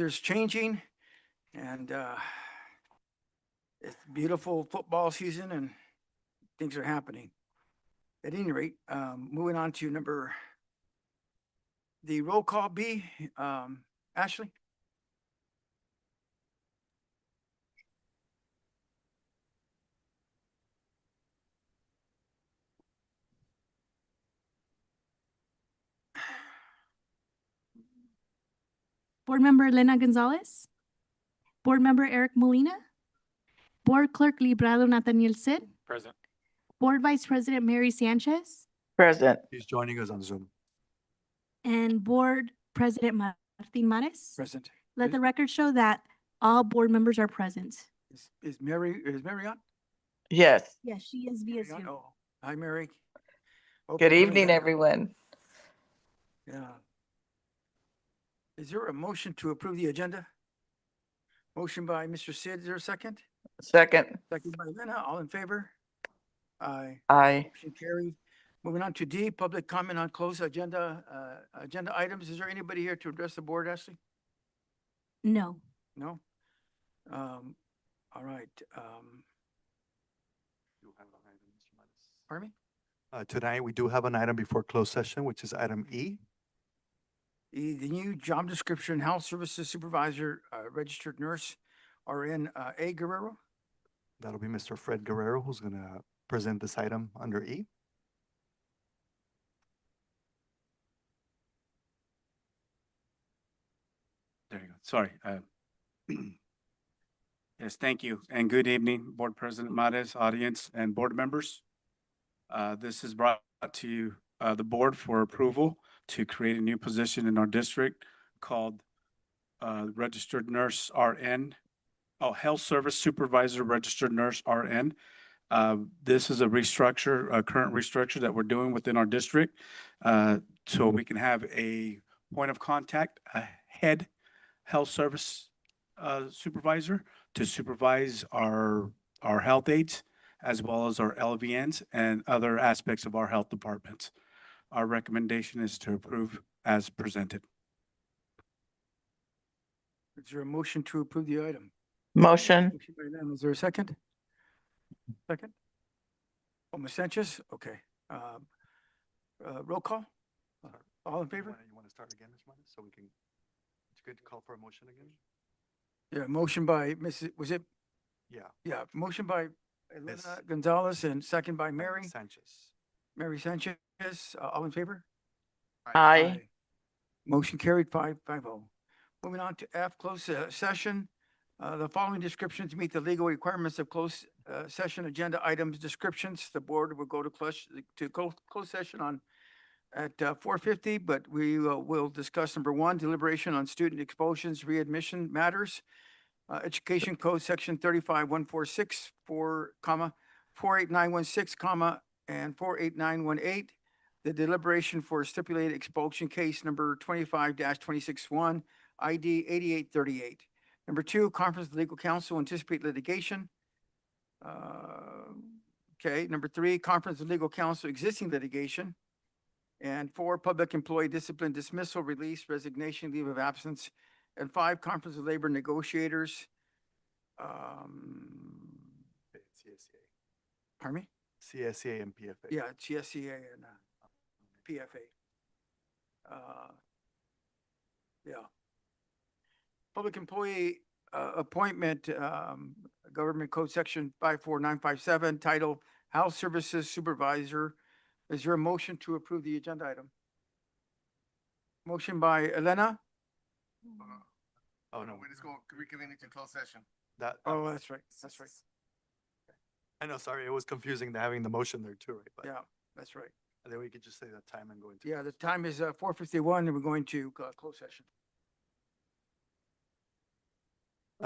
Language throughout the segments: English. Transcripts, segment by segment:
weather's changing and it's beautiful football season and things are happening. At any rate, moving on to the roll call B, Ashley? Board Member Elena Gonzalez. Board Member Eric Molina. Board Clerk Librado Nathaniel Cid. Present. Board Vice President Mary Sanchez. Present. He's joining us on Zoom. And Board President Martin Mares. Present. Let the record show that all board members are present. Is Mary on? Yes. Yes, she is via Mary on? Zoom. Oh, hi, Mary. Hope Good you're doing evening, better. everyone. Yeah. Is there a motion to approve the agenda? Motion by Mr. Sid, is there a second? Second. Second by Lena, all in favor? Aye. Aye. Motion carried. Moving on to D, public comment on closed agenda items. Is there anybody here to address the board, Ashley? No. No? All right. Pardon me? Tonight, we do have an item before closed session, which is item E. The new job description, health services supervisor, registered nurse, RN A Guerrero. That'll be Mr. Fred Guerrero, who's going to present this item under E. There you go. Sorry. Yes, thank you. And good evening, Board President Mares, audience, and board members. This is brought to you, the board for approval to create a new position in our district called Registered Nurse RN. Oh, Health Service Supervisor Registered Nurse RN. This is a restructure, a current restructure that we're doing within our district. So we can have a point of contact, a head health service supervisor to supervise our health aides as well as our LVNs and other aspects of our health departments. Our recommendation is to approve as presented. Is there a motion to approve the item? Motion. Motion by Lena. Is there a second? Second? Oh, Ms. Sanchez? Okay. Roll call? All in favor? You want to start again, Ms. Manes, so we can, it's good to call for a motion again? Yeah, motion by Mrs., was it? Yeah. Yeah, motion by Elena Miss- Gonzalez and second by Mary Sanchez. Sanchez. All in favor? Aye. Motion carried 5-0. Moving on to F, closed session. The following descriptions meet the legal requirements of closed session agenda items descriptions. The board will go to closed session on at 4:50, but we will discuss number one, deliberation on student expulsions, readmission matters. Education Code Section 35146, 48916, and 48918. The deliberation for stipulated expulsion case number 25-261, ID 8838. Number two, conference with legal counsel, anticipate litigation. Okay, number three, conference with legal counsel, existing litigation. And four, public employee discipline, dismissal, release, resignation, leave of absence. And five, conference with labor negotiators. CSCA. Pardon me? CSCA and PFA. Yeah, GSCA and PFA. Yeah. Public employee appointment, Government Code Section 54957, title Health Services Supervisor. Is there a motion to approve the agenda item? Motion by Elena? Oh, no. We just go reconvene into closed session. That, Oh, that's right. That's right. I know, sorry, it was confusing having the motion there too, right? But Yeah, that's right. and then we could just say the time and go into. Yeah, the time is 4:51 and we're going to close session.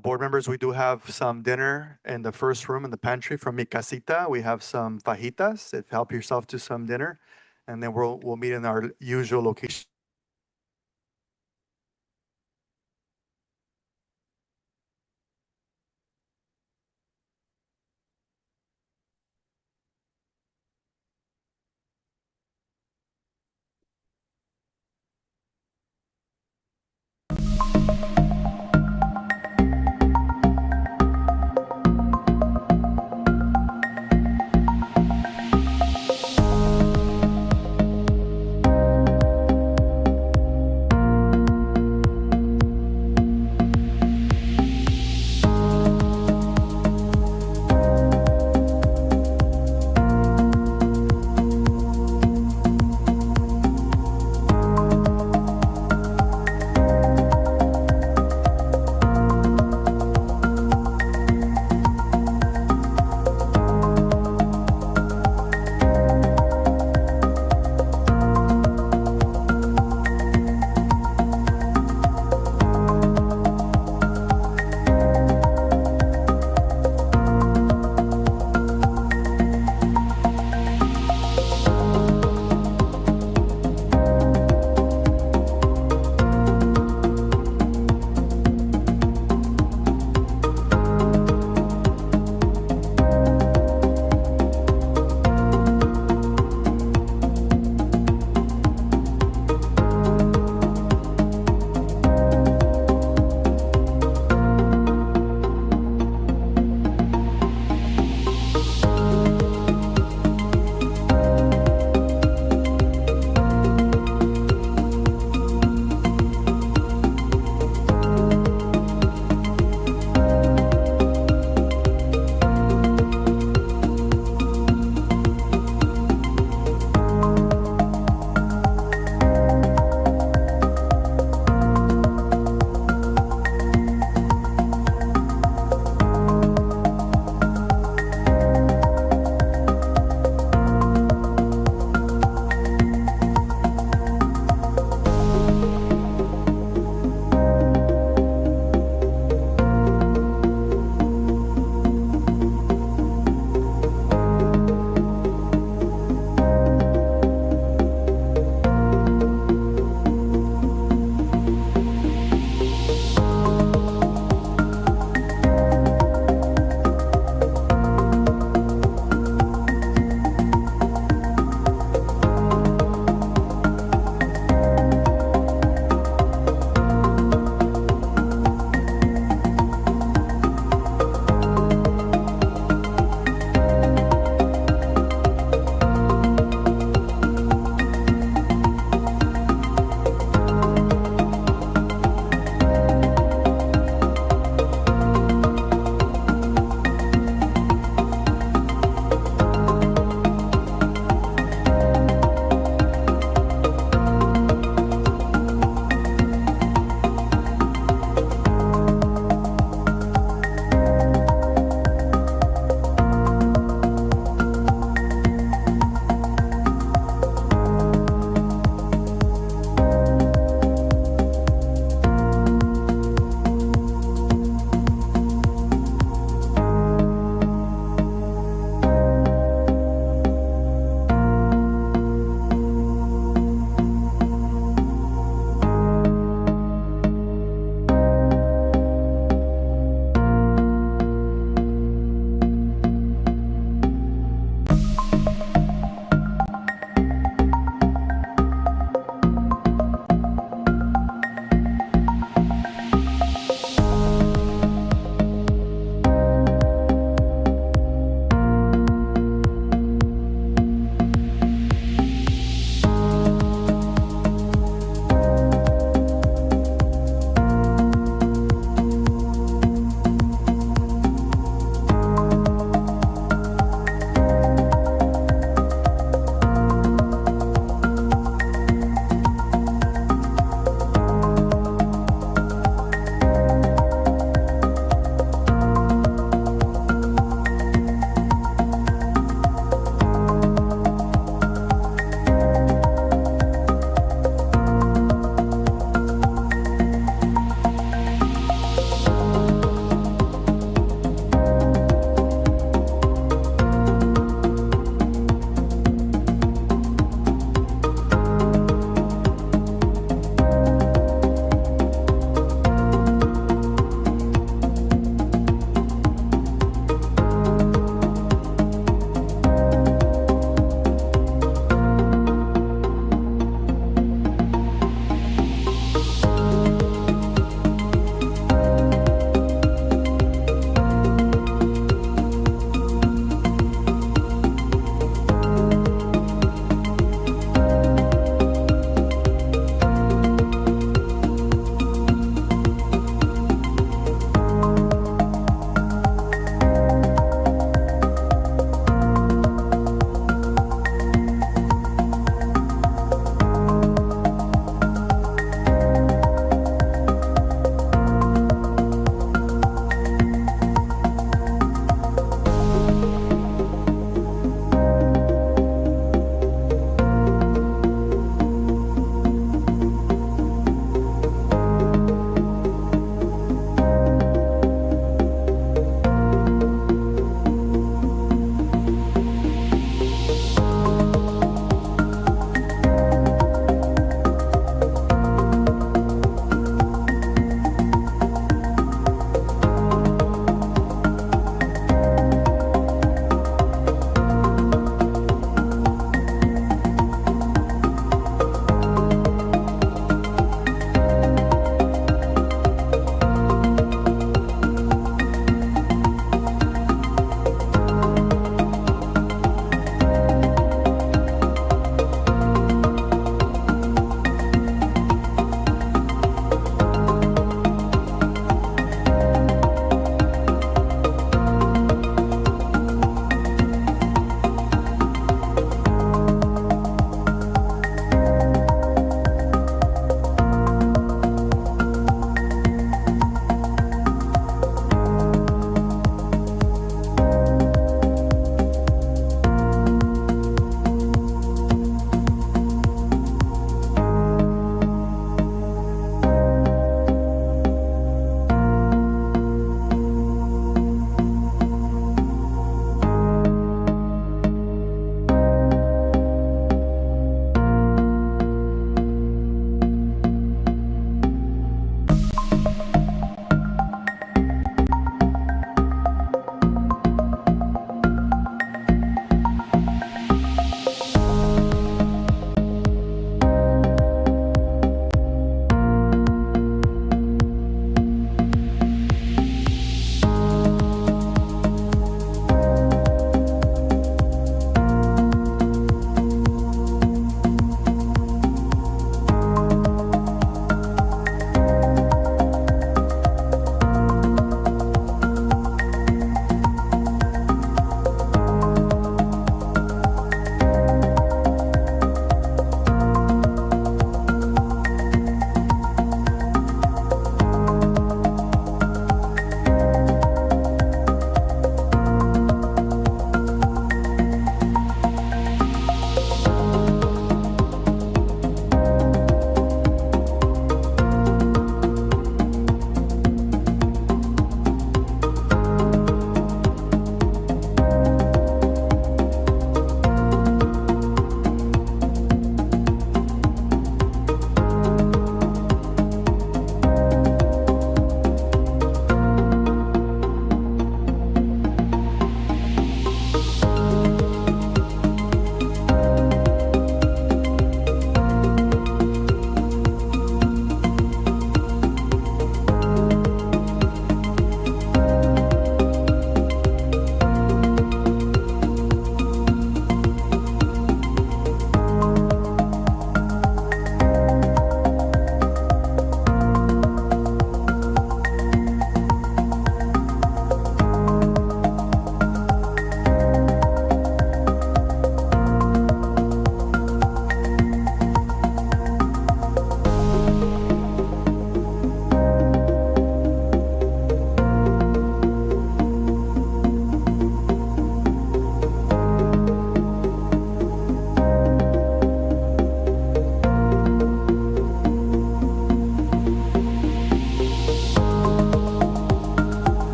Board members, we do have some dinner in the first room in the pantry from Mi Casita. We have some fajitas, if help yourself to some dinner. And then we'll meet in our usual location.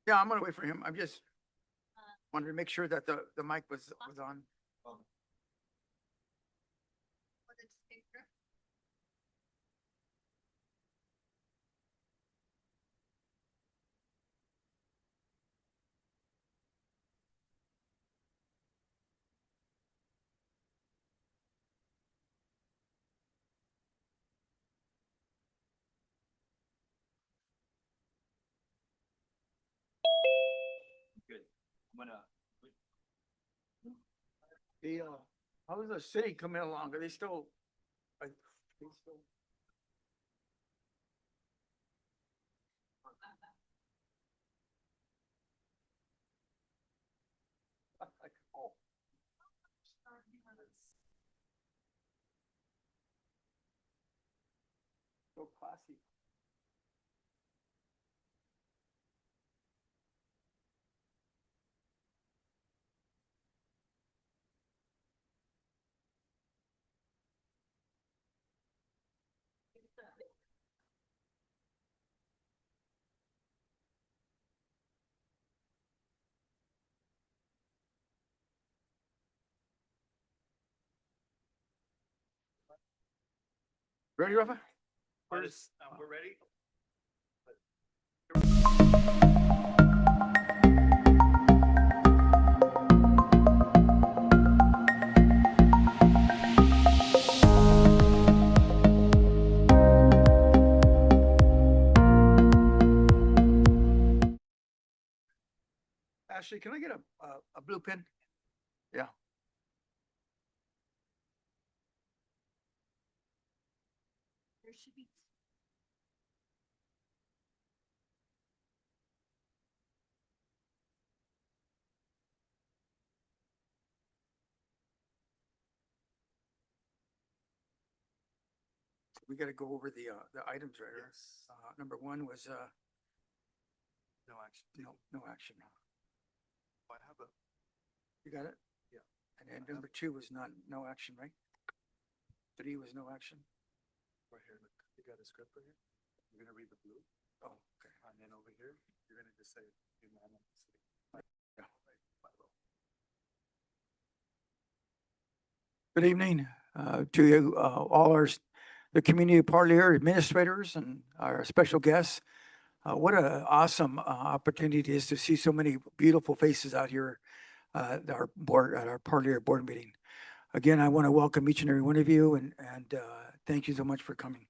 Yeah, I'm gonna wait for him. I'm just wanted to make sure that the mic was on. Good. I'm gonna. How is the city coming along? Are they still? Like, they still? Oh. So classy. Ready, Rafa? We're ready. Ashley, can I get a blue pen? Yeah. There should be. We gotta go over the items right here. Yes. Number one was, No action. no action. I have a. You got it? Yeah. And then number two was no action, right? Three was no action. Right here, look, you got a script right here. You're gonna read the blue, Oh, okay. and then over here, you're gonna just say unanimously. Yeah. Good evening to you, all the community part here, administrators and our special guests. What an awesome opportunity it is to see so many beautiful faces out here at our parlier board meeting. Again, I want to welcome each and every one of you and thank you so much for coming.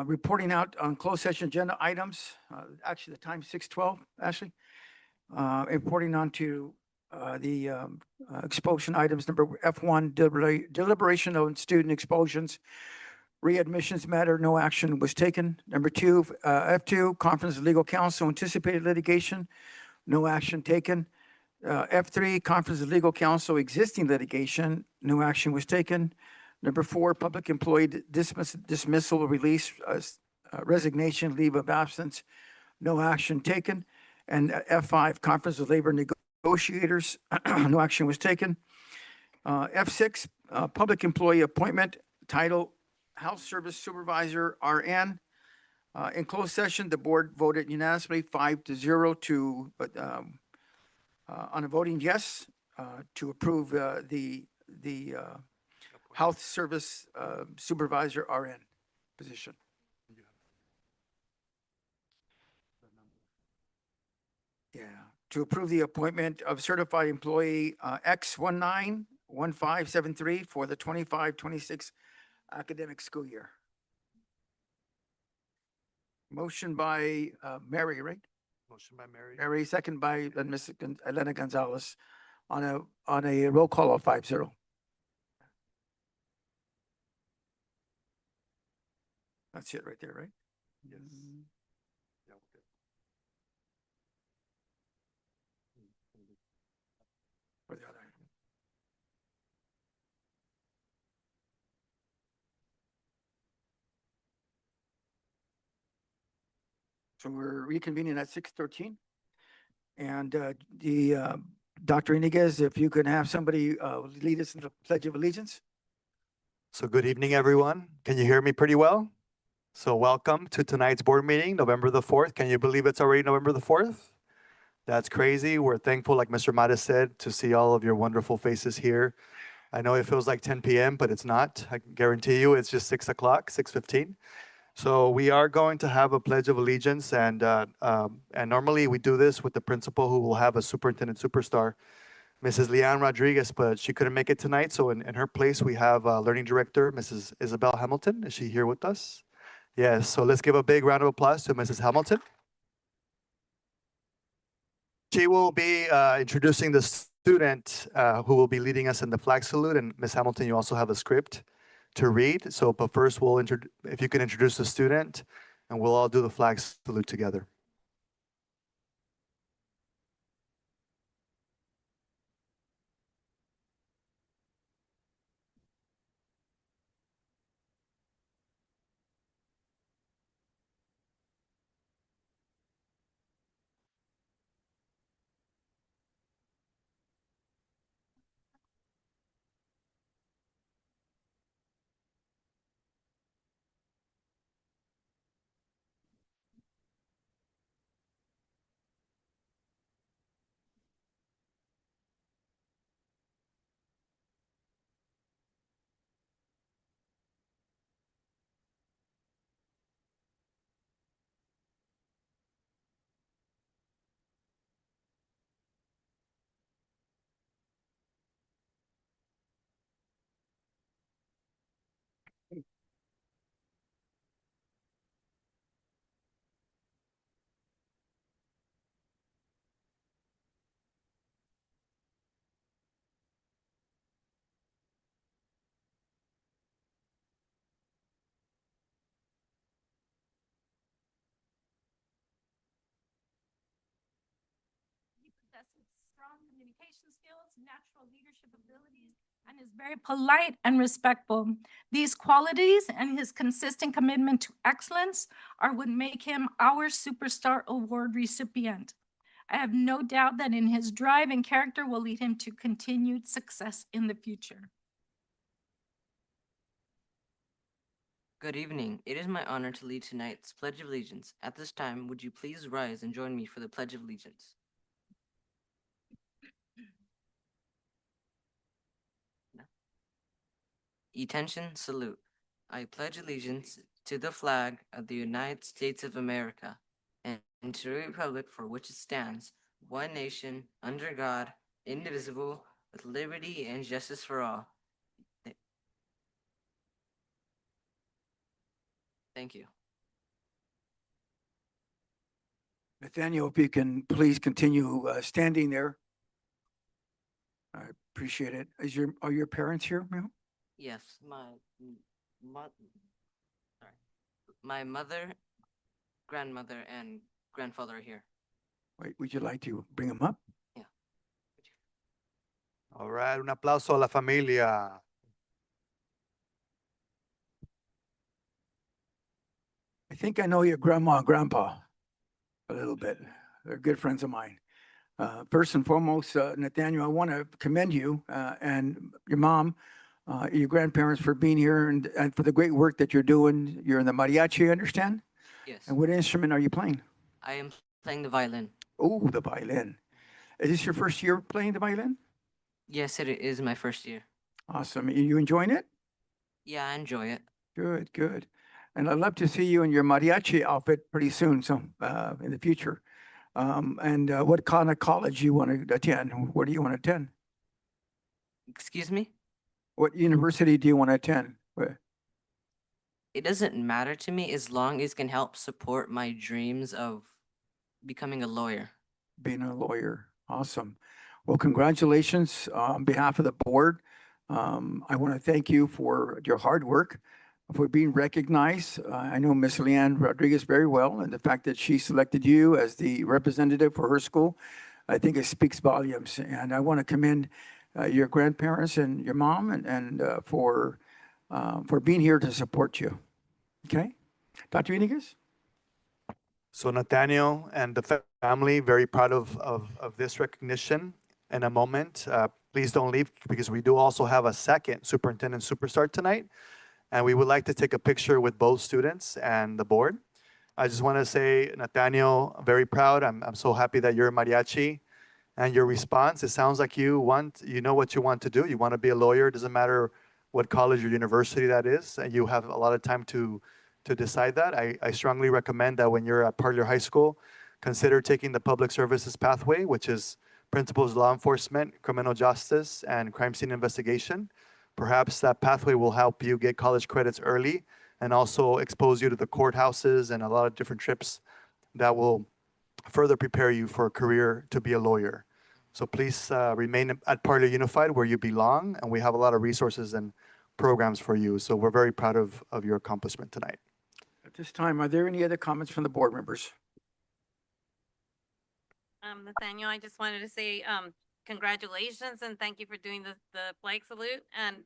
Reporting out on closed session agenda items, actually the time 6:12, Ashley. Reporting on to the expulsion items, number F1, deliberation on student expulsions. Readmissions matter, no action was taken. Number two, F2, conference of legal counsel, anticipated litigation, no action taken. F3, conference of legal counsel, existing litigation, no action was taken. Number four, public employee dismissal, release, resignation, leave of absence, no action taken. And F5, conference of labor negotiators, no action was taken. F6, public employee appointment, title, House Service Supervisor, RN. In closed session, the board voted unanimously 5-0 to, on a voting yes, to approve the Health Service Supervisor, RN position. Yeah, to approve the appointment of certified employee X191573 for the 25-26 academic school year. Motion by Mary, right? Motion by Mary. Mary, second by Ms. Elena Gonzalez on a roll call of 5-0. That's it right there, right? Yes. Yeah, we're good. For the other. So we're reconvening at 6:13. And Dr. Iniguez, if you could have somebody lead us in the Pledge of Allegiance. So good evening, everyone. Can you hear me pretty well? So welcome to tonight's board meeting, November the 4th. Can you believe it's already November the 4th? That's crazy. We're thankful, like Mr. Mata said, to see all of your wonderful faces here. I know it feels like 10 p.m., but it's not. I can guarantee you it's just 6 o'clock, 6:15. So we are going to have a Pledge of Allegiance, and normally we do this with the principal who will have a superintendent superstar, Mrs. Leanne Rodriguez, but she couldn't make it tonight. So in her place, we have Learning Director, Mrs. Isabel Hamilton. Is she here with us? Yes, so let's give a big round of applause to Mrs. Hamilton. She will be introducing the student who will be leading us in the flag salute. And Ms. Hamilton, you also have a script to read. So, but first, if you can introduce the student, and we'll all do the flag salute together. He possesses strong communication skills, natural leadership abilities, and is very polite and respectful. These qualities and his consistent commitment to excellence are what make him our Superstar Award recipient. I have no doubt that in his drive and character will lead him to continued success in the future. Good evening. It is my honor to lead tonight's Pledge of Allegiance. At this time, would you please rise and join me for the Pledge of Allegiance? No. Attention, salute. I pledge allegiance to the flag of the United States of America and to the republic for which it stands, one nation, under God, indivisible, with liberty and justice for all. Thank you. Nathaniel, if you can please continue standing there. I appreciate it. Are your parents here, ma'am? Yes, my mother, grandmother, and grandfather are here. Wait, would you like to bring them up? All right, un aplauso a la familia. I think I know your grandma and grandpa a little bit. They're good friends of mine. First and foremost, Nathaniel, I want to commend you and your mom, your grandparents for being here and for the great work that you're doing. You're in the mariachi, I understand? Yes, And what instrument are you playing? I am playing the violin. Oh, the violin. Is this your first year playing the violin? Yes, it is my first year. Awesome. You enjoying it? Yeah, I enjoy it. Good, good. And I'd love to see you in your mariachi outfit pretty soon, so in the future. What kind of college you want to attend? Where do you want to attend? Excuse me? What university do you want to attend? It doesn't matter to me as long as it can help support my dreams of becoming a lawyer. Being a lawyer. Awesome. Well, congratulations on behalf of the board. I want to thank you for your hard work, for being recognized. I know Miss Leanne Rodriguez very well, and the fact that she selected you as the representative for her school, I think it speaks volumes. And I want to commend your grandparents and your mom and for being here to support you. Okay? Dr. Iniguez? So Nathaniel and the family, very proud of this recognition. In a moment, please don't leave because we do also have a second superintendent superstar tonight. And we would like to take a picture with both students and the board. I just want to say, Nathaniel, I'm very proud. I'm so happy that you're a mariachi. And your response, it sounds like you know what you want to do. You want to be a lawyer. It doesn't matter what college or university that is, and you have a lot of time to decide that. I strongly recommend that when you're at part of your high school, consider taking the public services pathway, which is principles of law enforcement, criminal justice, and crime scene investigation. Perhaps that pathway will help you get college credits early and also expose you to the courthouses and a lot of different trips that will further prepare you for a career to be a lawyer. So please remain at Parlor Unified where you belong, and we have a lot of resources and programs for you. So we're very proud of your accomplishment tonight. At this time, are there any other comments from the board members? Nathaniel, I just wanted to say, congratulations and thank you for doing the flag salute and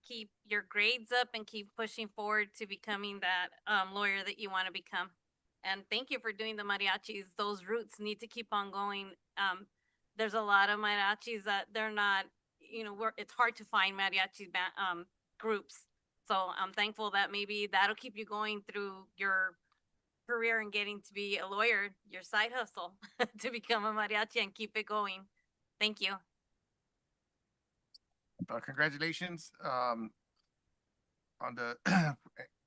keep your grades up and keep pushing forward to becoming that, lawyer that you want to become. And thank you for doing the mariachis. Those roots need to keep on going. There's a lot of mariachis that they're not, it's hard to find mariachi groups. So I'm thankful that maybe that'll keep you going through your career and getting to be a lawyer, your side hustle to become a mariachi and keep it going. Thank you. Congratulations, on the,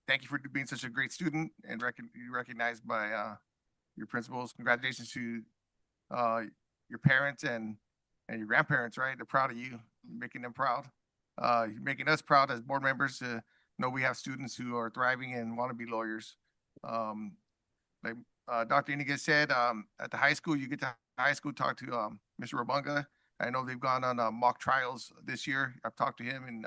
thank you for being such a great student and you recognized by, your principals. Congratulations to, your parents and your grandparents, right? They're proud of you, making them proud. You're making us proud as board members to know we have students who are thriving and want to be lawyers. Like Dr. Iniga said, at the high school, you get to high school, talk to Mr. Rabunga. I know they've gone on mock trials this year. I've talked to him and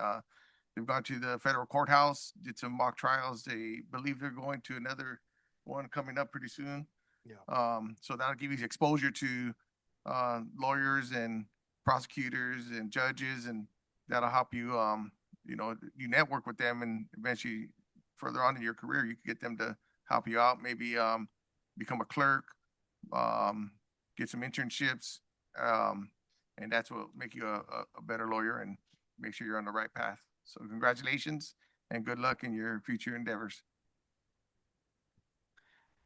they've gone to the federal courthouse, did some mock trials. They believe they're going to another one coming up pretty soon. Yeah. So that'll give you exposure to lawyers and prosecutors and judges, and that'll help you, you network with them, and eventually further on in your career, you can get them to help you out, maybe become a clerk, get some internships, and that's what will make you a better lawyer and make sure you're on the right path. So congratulations and good luck in your future endeavors.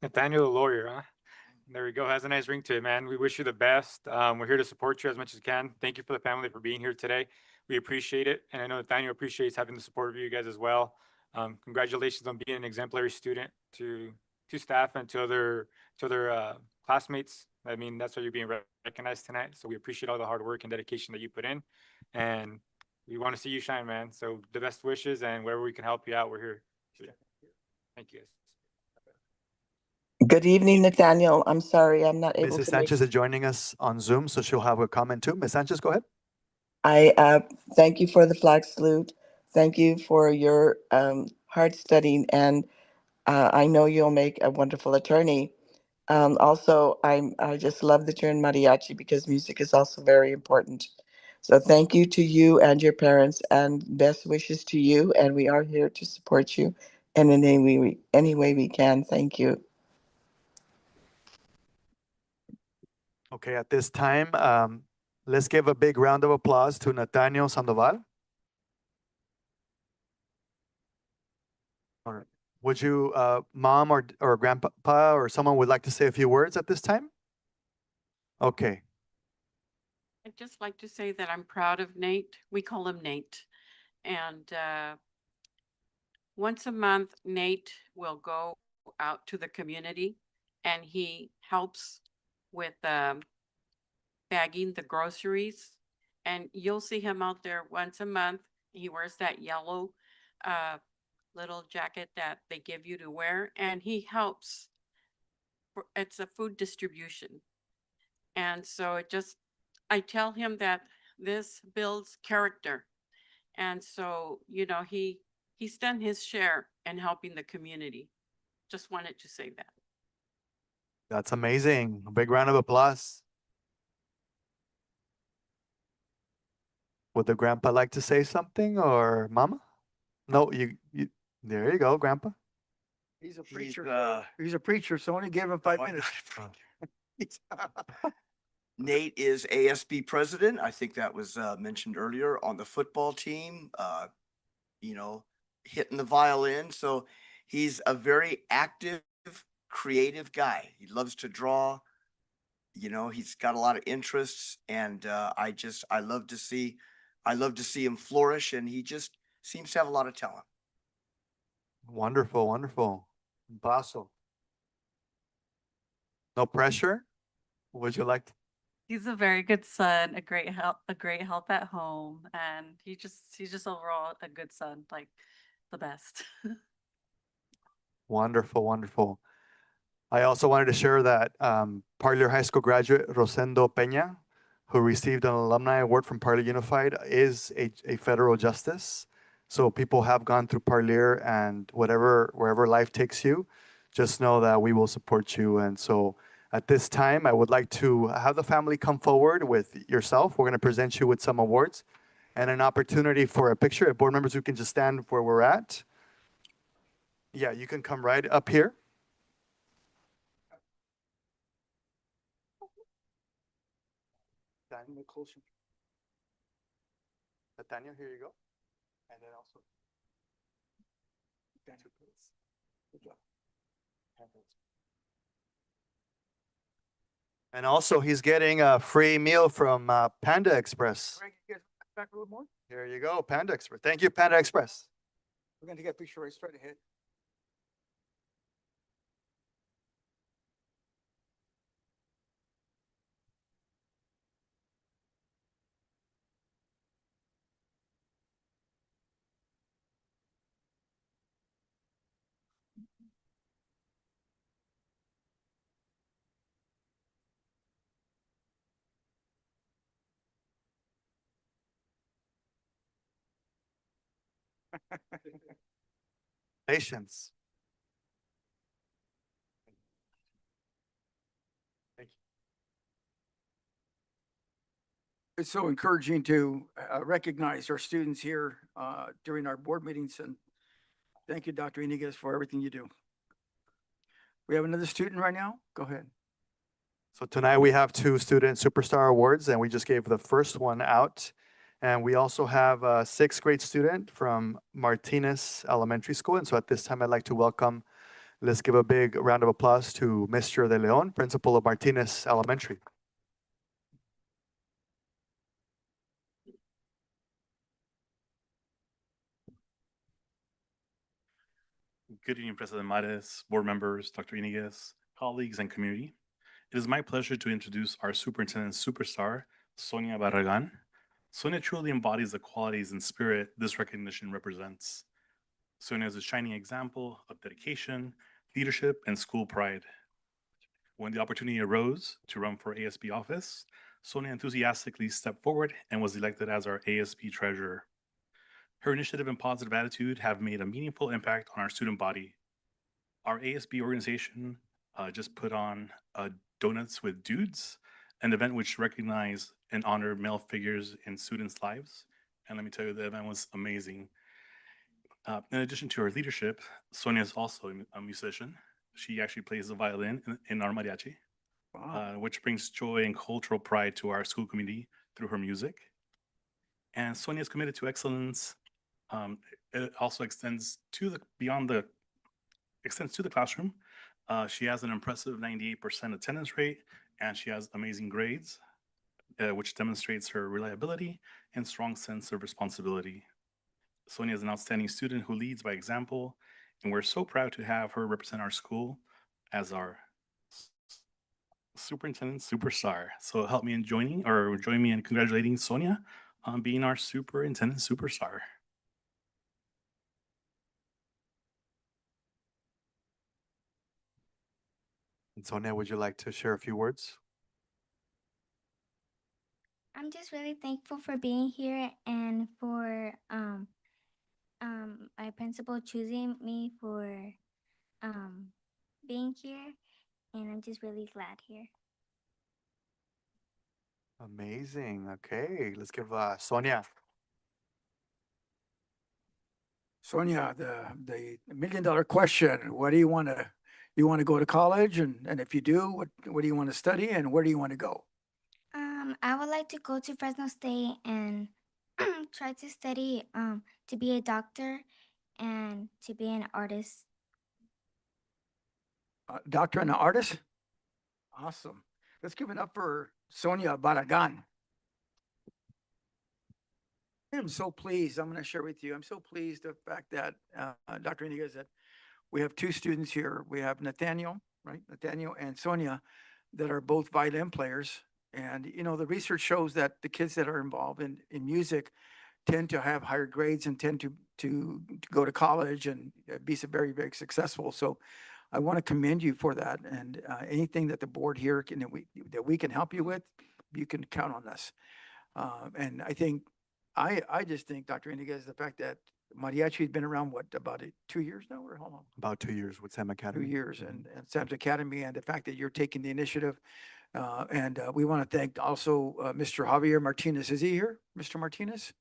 Nathaniel, the lawyer, huh? There we go. Has a nice ring to it, man. We wish you the best. We're here to support you as much as we can. Thank you for the family for being here today. We appreciate it. And I know Nathaniel appreciates having the support of you guys as well. Congratulations on being an exemplary student to staff and to other classmates. I mean, that's why you're being recognized tonight. So we appreciate all the hard work and dedication that you put in. And we want to see you shine, man. So the best wishes, and wherever we can help you out, we're here. Thank you guys. Good evening, Nathaniel. I'm sorry, I'm not able Mrs. to Sanchez is joining us on Zoom, so she'll have a comment too. Ms. Sanchez, go ahead. I thank you for the flag salute. Thank you for your hard studying, and I know you'll make a wonderful attorney. Also, I just love that you're in mariachi because music is also very important. So thank you to you and your parents, and best wishes to you. And we are here to support you in any way we can. Thank you. Okay, at this time, let's give a big round of applause to Nathaniel Sandoval. Or would you, mom or grandpa or someone would like to say a few words at this time? Okay. I'd just like to say that I'm proud of Nate. We call him Nate. And once a month, Nate will go out to the community and he helps with bagging the groceries. And you'll see him out there once a month. He wears that yellow little jacket that they give you to wear, and he helps. It's a food distribution. And so I tell him that this builds character. And so, he's done his share in helping the community. Just wanted to say that. That's amazing. A big round of applause. Would the grandpa like to say something, or mama? No, you there you go, grandpa. He's a preacher. He's a preacher, so only give him 5 minutes. Nate is ASB president. I think that was mentioned earlier on the football team, hitting the violin. So he's a very active creative guy. He loves to draw. You know, he's got a lot of interests, and I love to see him flourish, and he just seems to have a lot of talent. Wonderful, wonderful. Basso. No pressure? Would you like? He's a very good son, a great help at home, and he's just overall a good son, like the best. Wonderful, wonderful. I also wanted to share that Parlier High School graduate Rosendo Peña, who received an alumni award from Parlier Unified, is a federal justice. So people have gone through Parlier, and wherever life takes you, just know that we will support you. And so at this time, I would like to have the family come forward with yourself. We're going to present you with some awards and an opportunity for a picture. If board members, who can just stand where we're at. Yeah, you can come right up here. Nathaniel, here you go. And then also. Good job. And also, he's getting a free meal from Panda Express. Frank, you guys back a little more? Here you go, Panda Express. Thank you, Panda Express. We're going to get a picture right straight ahead. Patience. Thank you. It's so encouraging to recognize our students here during our board meetings, and thank you, Dr. Iniguez, for everything you do. We have another student right now. Go ahead. So tonight we have 2 student superstar awards, and we just gave the first one out. And we also have a 6th grade student from Martinez Elementary School. And so at this time, I'd like to welcome, let's give a big round of applause to Mr. De Leon, principal of Martinez Elementary. Good evening, President Mares, board members, Dr. Iniguez, colleagues, and community. It is my pleasure to introduce our superintendent superstar, Sonia Barragan. Sonia truly embodies the qualities and spirit this recognition represents. Sonia is a shining example of dedication, leadership, and school pride. When the opportunity arose to run for ASB office, Sonia enthusiastically stepped forward and was elected as our ASB treasurer. Her initiative and positive attitude have made a meaningful impact on our student body. Our ASB organization just put on Donuts with Dudes, an event which recognized and honored male figures in students' lives. And let me tell you, the event was amazing. In addition to her leadership, Sonia is also a musician. She actually plays the violin in our mariachi, which brings joy and cultural pride to our school community through her music. And Sonia is committed to excellence. It also extends to the classroom. She has an impressive 98% attendance rate, and she has amazing grades, which demonstrates her reliability and strong sense of responsibility. Sonia is an outstanding student who leads by example, and we're so proud to have her represent our school as our superintendent superstar. So help me in join me in congratulating Sonia on being our superintendent superstar. And Sonia, would you like to share a few words? I'm just really thankful for being here and for my principal choosing me for being here, and I'm just really glad here. Amazing. Okay, let's give Sonia. Sonia, the $1 million question, what do you want to go to college? And if you do, what do you want to study and where do you want to go? I would like to go to Fresno State and try to study to be a doctor and to be an artist. Doctor and an artist? Awesome. Let's give it up for Sonia Barragan. I am so pleased. I'm going to share with you. I'm so pleased the fact that, Dr. Iniguez, that we have two students here. We have Nathaniel, right? Nathaniel and Sonia that are both violin players. And, you know, the research shows that the kids that are involved in music tend to have higher grades and tend to go to college and be very, very successful. So I want to commend you for that. And anything that the board here can, that we can help you with, you can count on us. And I think, I just think, Dr. Iniguez, the fact that mariachi has been around, what, about 2 years now, or how long? About 2 years with Sam 2 Academy. years, and Sam's Academy, and the fact that you're taking the initiative. And we want to thank also Mr. Javier Martinez. Is he here, Mr. Martinez?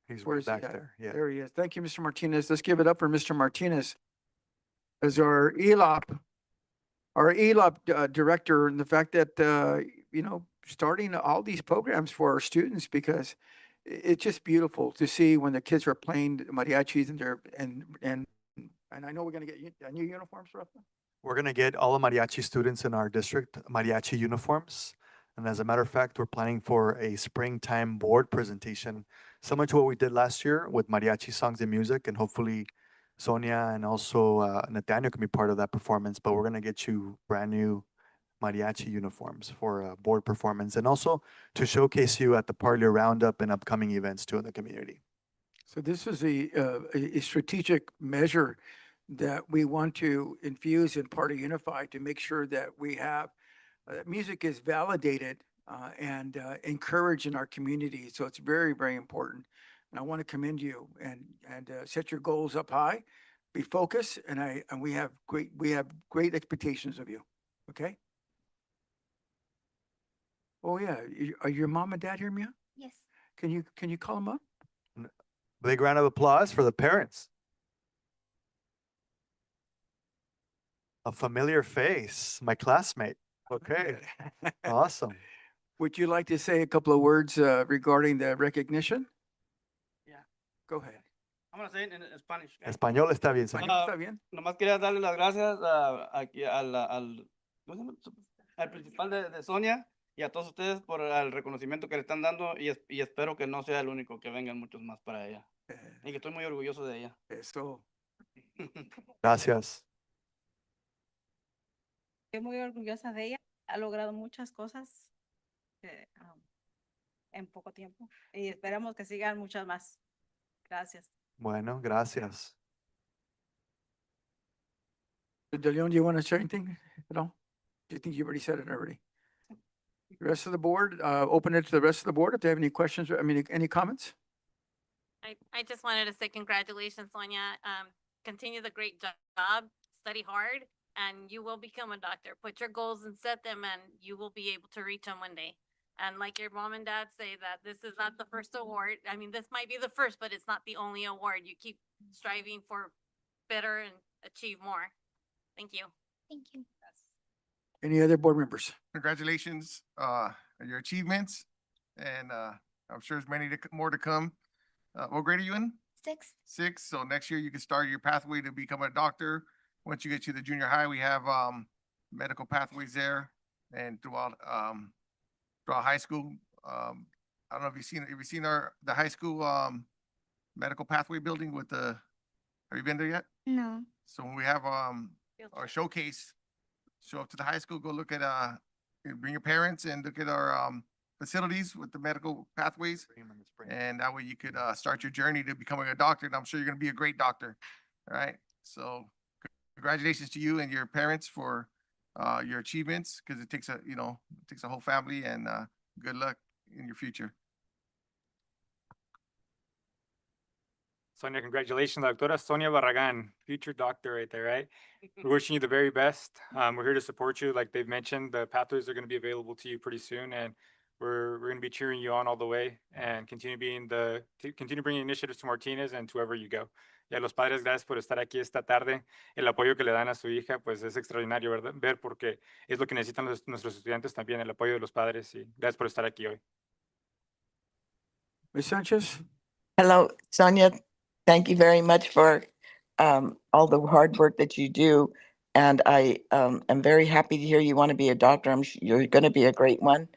He's Where right is he back at? there. Yeah. There he is. Thank you, Mr. Martinez. Let's give it up for Mr. Martinez as our ELOP director, and the fact that, you know, starting all these programs for our students, because it's just beautiful to see when the kids are playing mariachis and and I know we're going to get new uniforms, Rafa. We're going to get all the mariachi students in our district mariachi uniforms. And as a matter of fact, we're planning for a springtime board presentation, similar to what we did last year with mariachi songs and music. And hopefully Sonia and also Nathaniel can be part of that performance. But we're going to get you brand new mariachi uniforms for a board performance, and also to showcase you at the Parley Roundup and upcoming events too in the community. So this is a strategic measure that we want to infuse in Party Unified to make sure that we have, music is validated and encouraged in our community. So it's very, very important. And I want to commend you and set your goals up high, be focused, and we have great expectations of you. Okay? Oh yeah, are your mom and dad here, Mia? Yes. Can you call them up? Big round of applause for the parents. A familiar face, my classmate. Okay, awesome. Would you like to say a couple of words regarding the recognition? Yeah. Go ahead. I'm gonna say it in Spanish. okay? Español está bien, señor. Español está bien. Nomás quería darle las gracias aquí ¿cómo se llama? Al principal de Sonia y a todos ustedes por el reconocimiento que le están dando y espero que no sea el único, que vengan muchos más para ella. Y que estoy muy orgulloso de ella. Eso. Gracias. Estoy muy orgullosa de ella. Ha logrado muchas cosas en poco tiempo y esperamos que sigan muchas más. Gracias. Bueno, gracias. De Leon, do you want to share anything at all? Do you think you already said it already? The rest of the board, open it to the rest of the board if they have any questions, any comments? I just wanted to say congratulations, Sonia. Continue the great job, study hard, and you will become a doctor. Put your goals and set them, and you will be able to reach them one day. And like your mom and dad say, that this is not the first award. I mean, this might be the first, but it's not the only award. You keep striving for better and achieve more. Thank you. Thank you. Any other board members? Congratulations on your achievements, and I'm sure there's many more to come. What grade are you in? 6. 6. So next year you can start your pathway to become a doctor. Once you get to the junior high, we have medical pathways there, and throughout high school. I don't know if have you seen the high school medical pathway building with have you been there yet? No. So when we have our showcase, show up to the high school, go look at bring your parents and look at our facilities with the medical pathways. And that way you could start your journey to becoming a doctor. And I'm sure you're going to be a great doctor. All right. So congratulations to you and your parents for your achievements, because it takes a whole family, and good luck in your future. Sonia, congratulations, Doctora Sonia Barragan, future doctor right there, right? We're wishing you the very best. We're here to support you. Like they've mentioned, the pathways are going to be available to you pretty soon, and we're going to be cheering you on all the way and continue bringing initiatives to Martinez and to wherever you go. Y a los padres, gracias por estar aquí esta tarde. El apoyo que le dan a su hija, pues es extraordinario, ¿verdad? Ver, porque es lo que necesitan nuestros estudiantes también, el apoyo de los padres, y gracias por estar aquí hoy. Ms. Sanchez? Hello, Sonia. Thank you very much for all the hard work that you do. And I am very happy to hear you want to be a doctor. You're going to be a great one.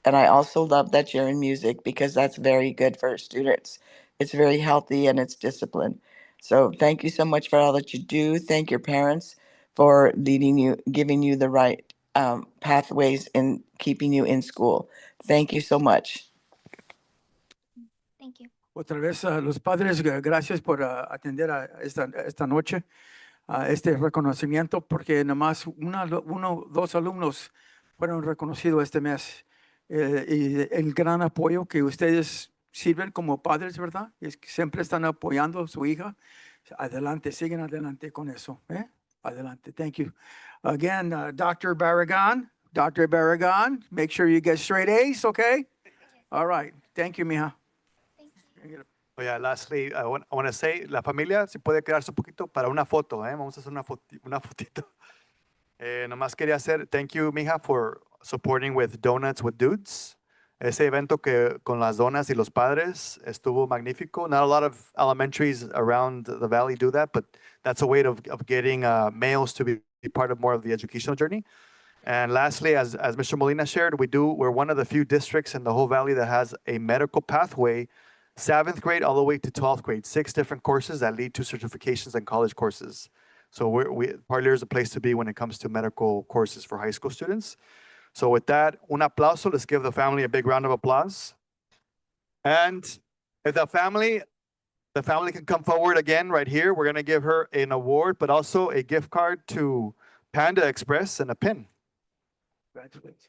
And I also love that you're in music because that's very good for students. It's very healthy and it's discipline. So thank you so much for all that you do. Thank your parents for leading you, giving you the right pathways in keeping you in school. Thank you so much. Thank you. Otra vez, los padres, gracias por atender a esta noche, a este reconocimiento, porque nomás dos alumnos fueron reconocidos este mes. Y el gran apoyo que ustedes sirven como padres, ¿verdad? Es que siempre están apoyando a su hija. Adelante, siguen adelante con eso. Adelante. Thank you. Again, Dr. Barragan, make sure you get straight A's, okay? All right. Thank you, mija. Oh, yeah, lastly, I want to say, la familia se puede quedarse un poquito para una foto, Vamos a hacer una fotito. Nomás quería hacer, thank you, mija, for supporting with Donuts with Dudes. Ese evento que con las donas y los padres estuvo magnífico. Not a lot of elementaries around the valley do that, but that's a way of getting males to be part of more of the educational journey. And lastly, as Mr. Molina shared, we're one of the few districts in the whole valley that has a medical pathway, 7th grade all the way to 12th grade, 6 different courses that lead to certifications and college courses. So Parlier is a place to be when it comes to medical courses for high school students. So with that, un aplauso. Let's give the family a big round of applause. And if the family can come forward again right here, we're going to give her an award, but also a gift card to Panda Express and a pin. Congratulations.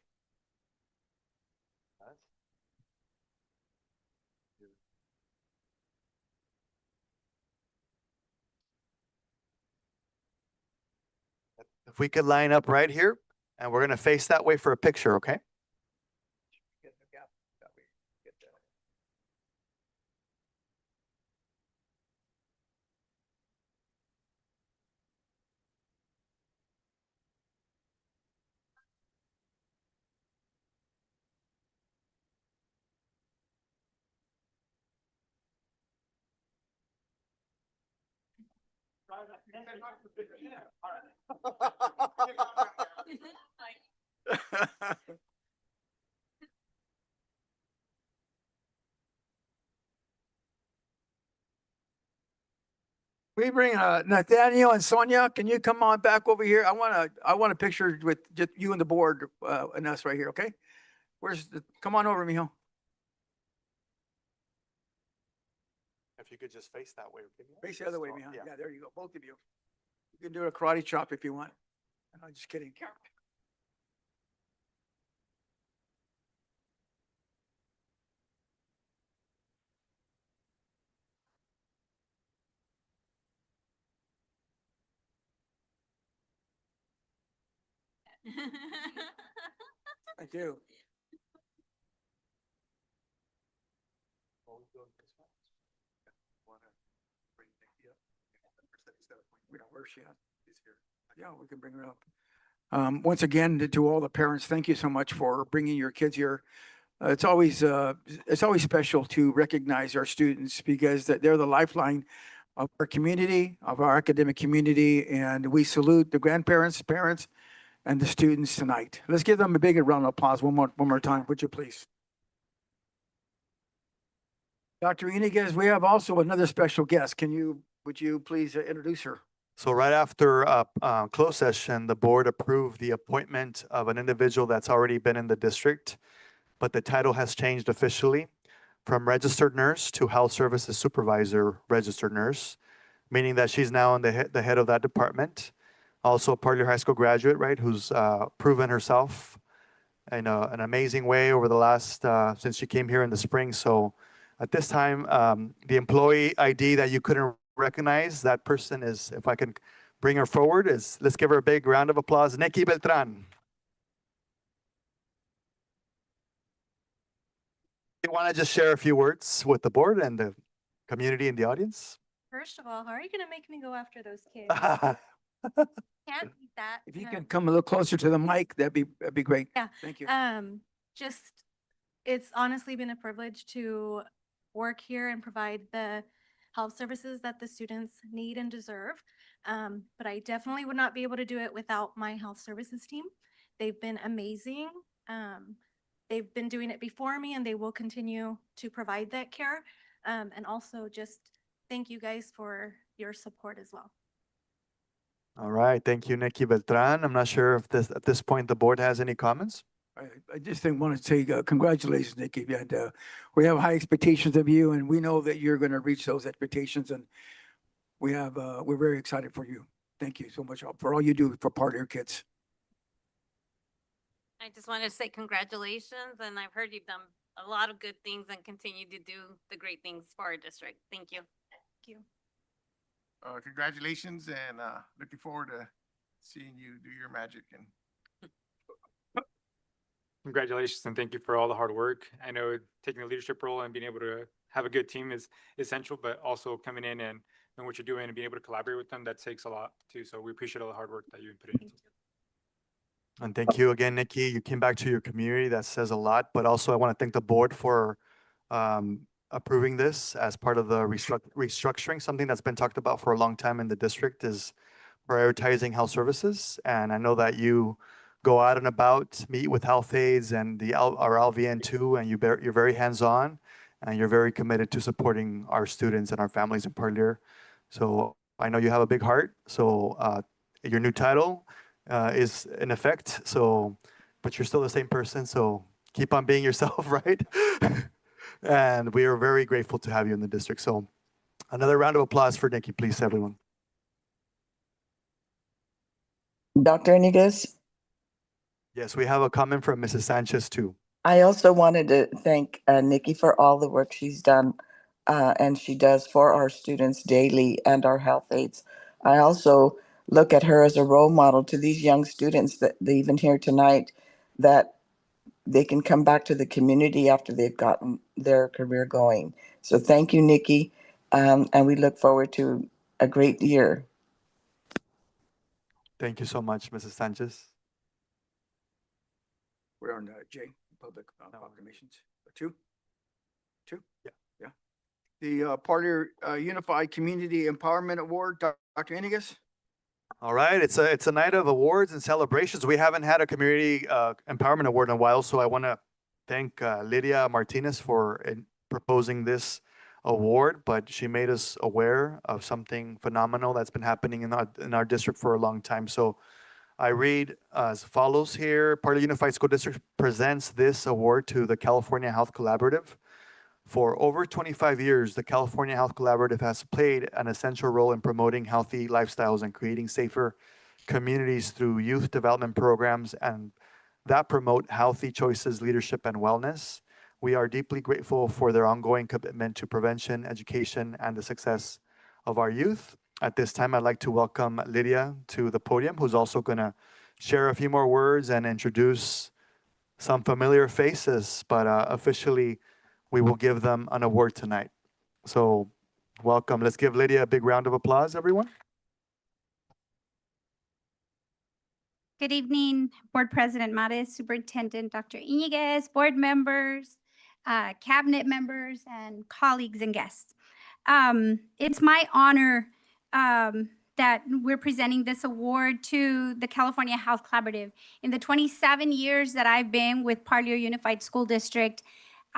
If we could line up right here, and we're going to face that way for a picture, okay? We bring Nathaniel and Sonia. Can you come on back over here? I want a picture with just you and the board and us right here, okay? Come on over, mijo. If you could just face that way. Face the other way, mijo. Yeah, there you go, both of you. You can do a karate chop if you want. I'm just kidding. Thank you. Where's she at? Yeah, we can bring her up. Once again, to all the parents, thank you so much for bringing your kids here. It's always special to recognize our students because they're the lifeline of our community, of our academic community, and we salute the grandparents, parents, and the students tonight. Let's give them a big round of applause one more time, would you please? Dr. Iniguez, we have also another special guest. Would you please introduce her? So right after closed session, the board approved the appointment of an individual that's already been in the district, but the title has changed officially from registered nurse to health services supervisor registered nurse, meaning that she's now the head of that department. Also a Parlier High School graduate, right, who's proven herself in an amazing way over the last, since she came here in the spring. So at this time, the employee ID that you couldn't recognize, that person is, if I can bring her forward, let's give her a big round of applause, Nikki Beltran. You want to just share a few words with the board and the community and the audience? First of all, how are you gonna make me go after those kids? Can't beat that. If you can come a little closer to the mic, that'd be great. Yeah. Thank you. It's honestly been a privilege to work here and provide the health services that the students need and deserve. But I definitely would not be able to do it without my health services team. They've been amazing. They've been doing it before me and they will continue to provide that care. And also just thank you guys for your support as well. All right, thank you, Nikki Beltran. I'm not sure if at this point the board has any comments. I just want to say congratulations, Nikki. And we have high expectations of you, and we know that you're going to reach those expectations. And we're very excited for you. Thank you so much for all you do for part of your kids. I just wanted to say congratulations, and I've heard you've done a lot of good things and continue to do the great things for our district. Thank you. Thank you. Congratulations and looking forward to seeing you do your magic. And Congratulations and thank you for all the hard work. I know taking the leadership role and being able to have a good team is essential, but also coming in and knowing what you're doing and being able to collaborate with them, that takes a lot too. So we appreciate all the hard work that you put in. And thank you again, Nikki. You came back to your community. That says a lot. But also, I want to thank the board for approving this as part of the restructuring. Something that's been talked about for a long time in the district is prioritizing health services. And I know that you go out and about, meet with health aides and our LVN too, and you're very hands-on and you're very committed to supporting our students and our families in Parlier. So I know you have a big heart. So your new title is in effect. So, but you're still the same person. So keep on being yourself, right? And we are very grateful to have you in the district. So another round of applause for Nikki, please, everyone. Dr. Iniguez? Yes, we have a comment from Mrs. Sanchez too. I also wanted to thank Nikki for all the work she's done and she does for our students daily and our health aides. I also look at her as a role model to these young students that they even here tonight, that they can come back to the community after they've gotten their career going. So thank you, Nikki, and we look forward to a great year. Thank you so much, Mrs. Sanchez. We're on J, public proclamations. Two? Yeah. Yeah. The Parlier Unified Community Empowerment Award, Dr. Iniguez. All right, it's a night of awards and celebrations. We haven't had a community empowerment award in a while, so I want to thank Lydia Martinez for proposing this award. But she made us aware of something phenomenal that's been happening in our district for a long time. So I read as follows here: Parlier Unified School District presents this award to the California Health Collaborative. For over 25 years, the California Health Collaborative has played an essential role in promoting healthy lifestyles and creating safer communities through youth development programs and that promote healthy choices, leadership, and wellness. We are deeply grateful for their ongoing commitment to prevention, education, and the success of our youth. At this time, I'd like to welcome Lydia to the podium, who's also going to share a few more words and introduce some familiar faces, but officially, we will give them an award tonight. So welcome. Let's give Lydia a big round of applause, everyone. Good evening, Board President Mares, Superintendent Dr. Iniguez, board members, cabinet members, and colleagues and guests. It's my honor that we're presenting this award to the California Health Collaborative. In the 27 years that I've been with Parlier Unified School District,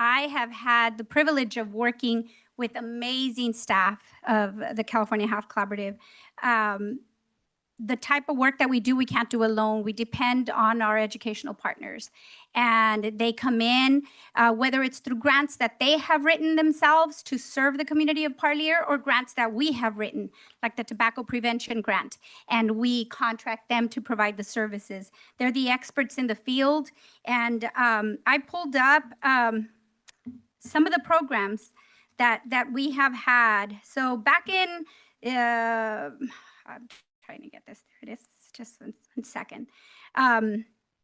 I have had the privilege of working with amazing staff of the California Health Collaborative. The type of work that we do, we can't do alone. We depend on our educational partners. And they come in, whether it's through grants that they have written themselves to serve the community of Parlier or grants that we have written, like the Tobacco Prevention Grant, and we contract them to provide the services. They're the experts in the field. And I pulled up some of the programs that we have had. So back in, I'm trying to get this, there it is, just one second.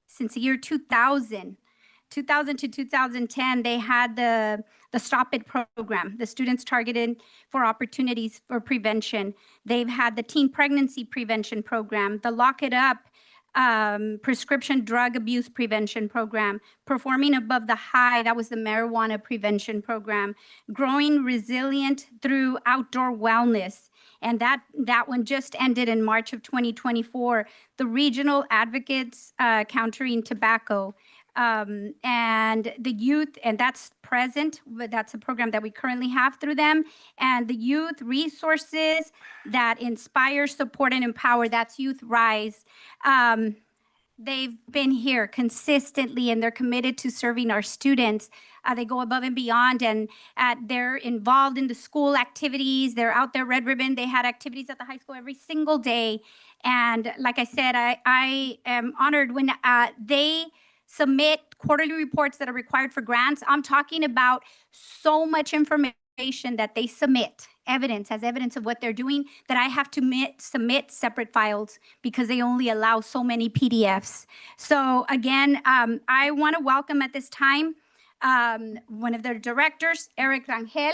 Since the year 2000 to 2010, they had the Stop It program, the Students Targeted for Opportunities for Prevention. They've had the Teen Pregnancy Prevention Program, the Lock It Up prescription drug abuse prevention program, performing above the high, that was the marijuana prevention program, growing resilient through outdoor wellness. And that one just ended in March of 2024. The regional advocates countering tobacco. And the youth, and that's present, but that's a program that we currently have through them. And the youth resources that inspire, support, and empower, that's Youth Rise. They've been here consistently and they're committed to serving our students. They go above and beyond, and they're involved in the school activities. They're out there, Red Ribbon. They had activities at the high school every single day. And like I said, I am honored when they submit quarterly reports that are required for grants. I'm talking about so much information that they submit, evidence of what they're doing, that I have to submit separate files because they only allow so many PDFs. So again, I want to welcome at this time one of their directors, Eric Rangel,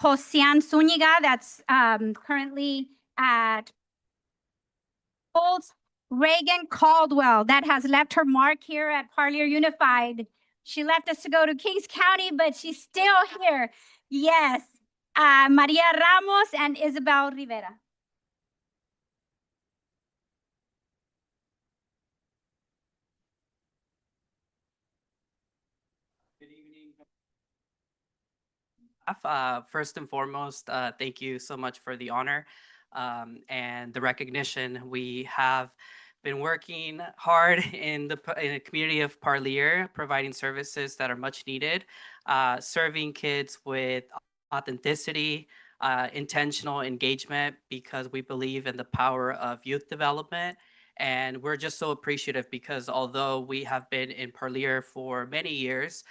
Josian Zuniga, that's currently at Olds, Reagan Caldwell, that has left her mark here at Parlier Unified. She left us to go to Kings County, but she's still here. Yes. Maria Ramos and Isabel Rivera. Good evening. First and foremost, thank you so much for the honor and the recognition. We have been working hard in the community of Parlier, providing services that are much needed, serving kids with authenticity, intentional engagement, because we believe in the power of youth development. And we're just so appreciative because although we have been in Parlier for many years,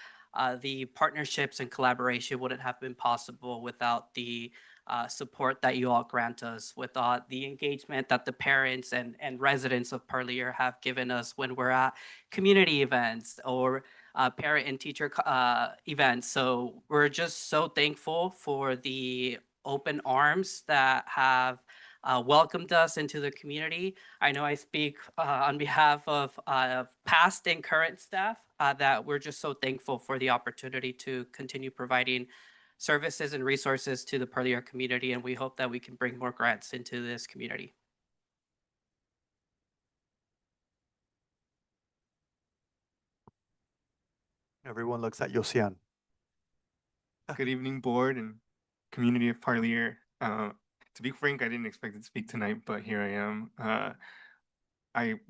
the partnerships and collaboration wouldn't have been possible without the support that you all grant us, without the engagement that the parents and residents of Parlier have given us when we're at community events or parent and teacher events. So we're just so thankful for the open arms that have welcomed us into the community. I know I speak on behalf of past and current staff that we're just so thankful for the opportunity to continue providing services and resources to the Parlier community, and we hope that we can bring more grants into this community. Everyone looks at Josian. Good evening, board and community of Parlier. To be frank, I didn't expect to speak tonight, but here I am.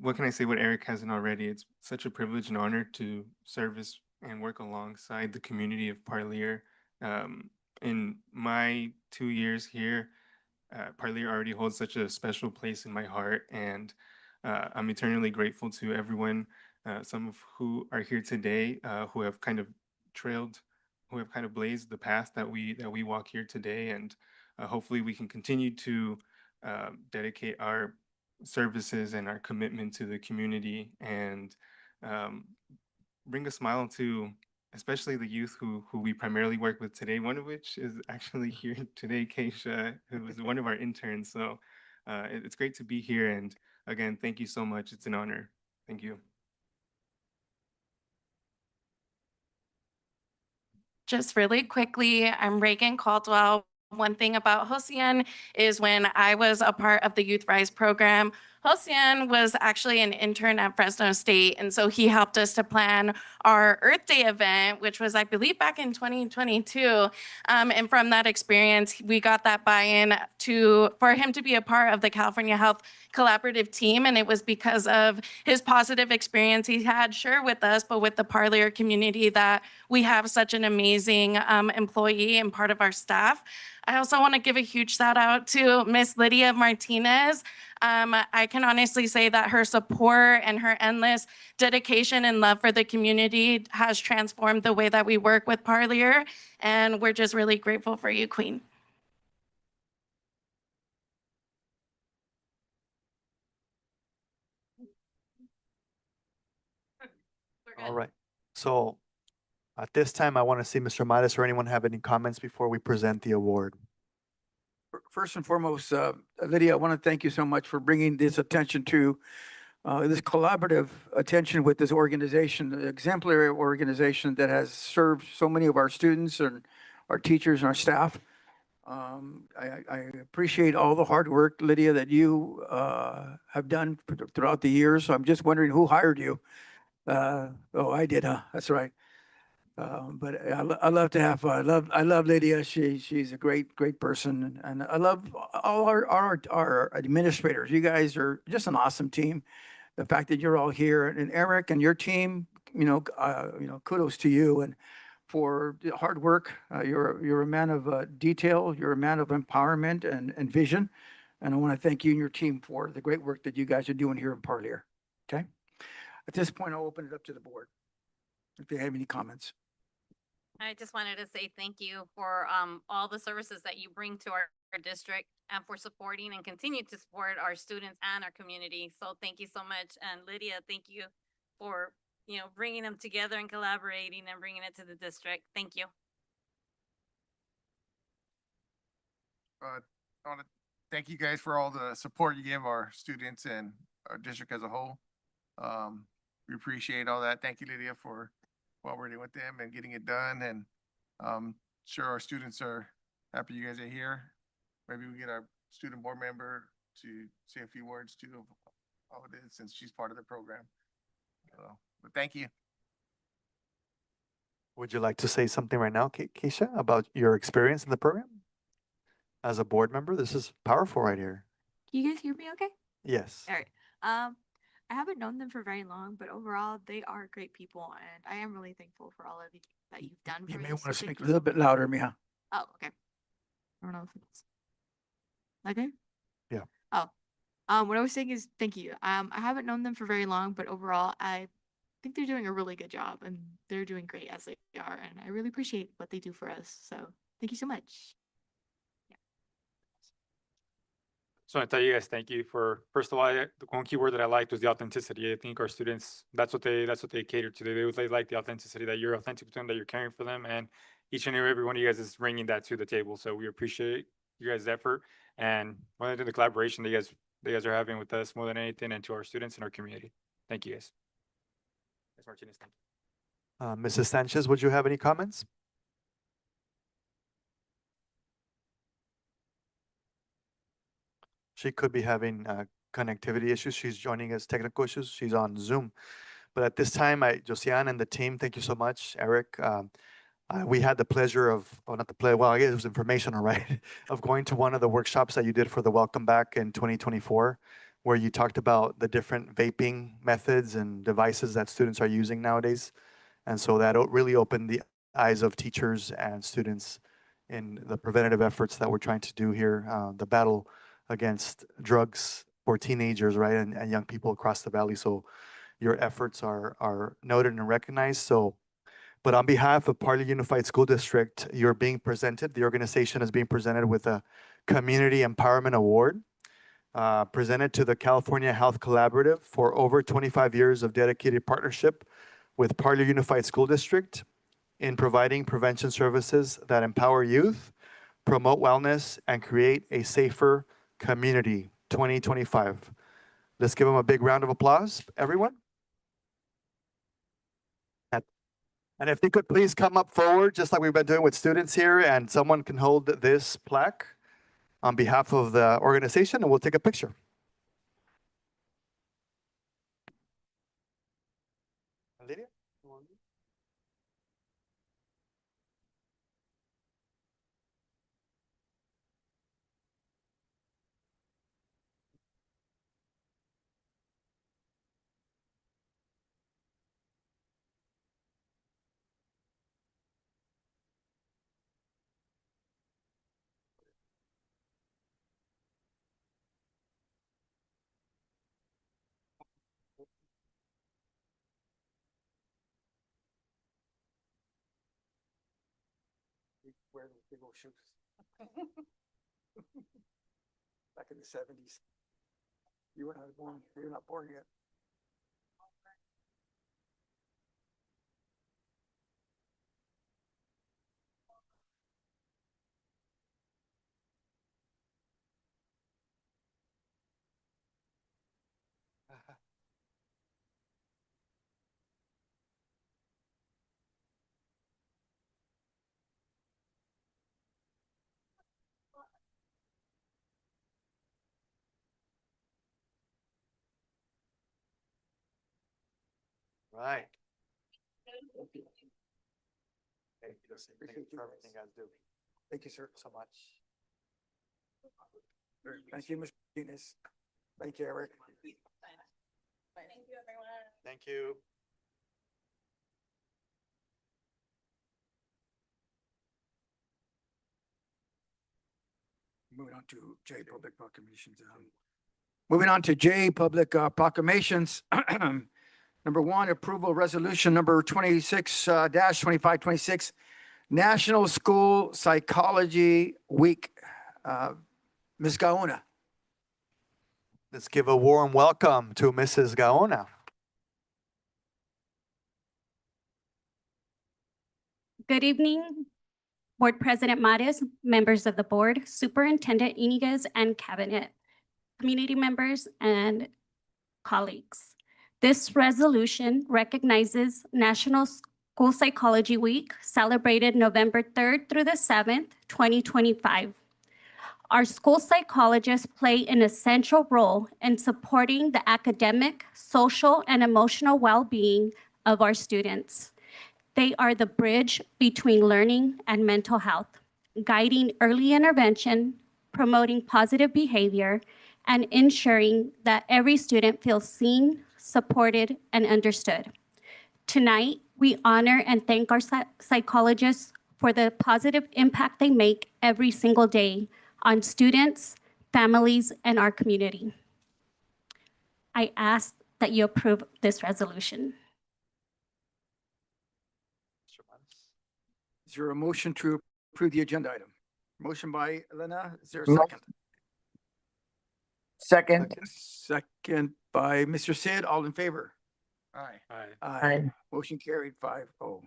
What can I say what Eric hasn't already? It's such a privilege and honor to service and work alongside the community of Parlier. In my 2 years here, Parlier already holds such a special place in my heart, and I'm eternally grateful to everyone, some of who are here today, who have kind of blazed the path that we walk here today, and hopefully we can continue to dedicate our services and our commitment to the community and bring a smile to especially the youth who we primarily work with today, one of which is actually here today, Keisha, who is one of our interns. So it's great to be here. And again, thank you so much. It's an honor. Thank you. Just really quickly, I'm Reagan Caldwell. One thing about Josian is when I was a part of the Youth Rise program, Josian was actually an intern at Fresno State. And so he helped us to plan our Earth Day event, which was, I believe, back in 2022. And from that experience, we got that buy-in for him to be a part of the California Health Collaborative team. And it was because of his positive experience he had, sure, with us, but with the Parlier community, that we have such an amazing employee and part of our staff. I also want to give a huge shout out to Miss Lydia Martinez. I can honestly say that her support and her endless dedication and love for the community has transformed the way that we work with Parlier, and we're just really grateful for you, Queen. All right. So at this time, I want to see Mr. Mares or anyone have any comments before we present the award. First and foremost, Lydia, I want to thank you so much for bringing this attention to this collaborative attention with this organization, the exemplary organization that has served so many of our students and our teachers and our staff. I appreciate all the hard work, Lydia, that you have done throughout the years. I'm just wondering who hired you. Oh, I did, huh? That's right. But I love to have, I love Lydia. She's a great person. And I love all our administrators. You guys are just an awesome team. The fact that you're all here and Eric and your team, kudos to you and for the hard work. You're a man of detail. You're a man of empowerment and vision. And I want to thank you and your team for the great work that you guys are doing here in Parlier. Okay. At this point, I'll open it up to the board if they have any comments. I just wanted to say thank you for all the services that you bring to our district and for supporting and continue to support our students and our community. So thank you so much. And Lydia, thank you for, bringing them together and collaborating and bringing it to the district. Thank you. I want to thank you guys for all the support you give our students and our district as a whole. We appreciate all that. Thank you, Lydia, for what we're doing with them and getting it done. And sure our students are happy you guys are here. Maybe we get our student board member to say a few words too of all it is since she's part of the program. But thank you. Would you like to say something right now, Keisha, about your experience in the program? As a board member, this is powerful right here. Can you guys hear me okay? Yes. All right. I haven't known them for very long, but overall they are great people and I am really thankful for all of you that you've done for You me. may want So to thank speak a you little so bit much. louder, Mia. Oh, okay. I don't know if it's okay. Yeah. What I was saying is thank you. I haven't known them for very long, but overall I think they're doing a really good job and they're doing great as they are, and I really appreciate what they do for us. So thank you so much. So I tell you guys, thank you for, first of all, the one key word that I liked was the authenticity. I think our students, that's what they cater to. They like the authenticity, that you're authentic to them, that you're caring for them. And each and every one of you guys is bringing that to the table. So we appreciate you guys' effort and more than the collaboration that you guys are having with us more than anything, and to our students and our community. Thank you guys. Ms. Martinez, thank you. Mrs. Sanchez, would you have any comments? She could be having connectivity issues. She's joining us, technical issues. She's on Zoom. But at this time, Josiane and the team, thank you so much. Eric, we had the pleasure of, well, not the pleasure, well, I guess it was informational, right? Of going to one of the workshops that you did for the Welcome Back in 2024, where you talked about the different vaping methods and devices that students are using nowadays. And so that really opened the eyes of teachers and students in the preventative efforts that we're trying to do here, the battle against drugs for teenagers, right, and young people across the valley. So your efforts are noted and recognized. So, but on behalf of Parlier Unified School District, you're being presented, the organization is being presented with a Community Empowerment Award, presented to the California Health Collaborative for over 25 years of dedicated partnership with Parlier Unified School District in providing prevention services that empower youth, promote wellness, and create a safer community 2025. Let's give them a big round of applause, everyone. And if they could please come up forward, just like we've been doing with students here, and someone can hold this plaque on behalf of the organization, and we'll take a picture. Lydia? Wear those big old shoes. Back in the 70s. You were not born. You're not born yet. Right. Thank you for everything you guys do. Thank you, sir. So much. Thank you, Mr. Martinez. Thank you, Eric. Thank you. Moving on to J, public proclamations. Moving on to J, public proclamations. Number one, approval resolution number 26 dash 2526, National School Psychology Week. Ms. Gaona. Let's give a warm welcome to Mrs. Gaona. Good evening, Board President Mares, members of the board, Superintendent Iniguez, and cabinet, community members, and colleagues. This resolution recognizes National School Psychology Week, celebrated November 3rd through the 7th, 2025. Our school psychologists play an essential role in supporting the academic, social, and emotional well-being of our students. They are the bridge between learning and mental health, guiding early intervention, promoting positive behavior, and ensuring that every student feels seen, supported, and understood. Tonight, we honor and thank our psychologists for the positive impact they make every single day on students, families, and our community. I ask that you approve this resolution. Is there a motion to approve the agenda item? Motion by Elena, is there a Mo- second? Second. Second by Mr. Sid, all in favor? Aye. Aye. Motion carried 5-0.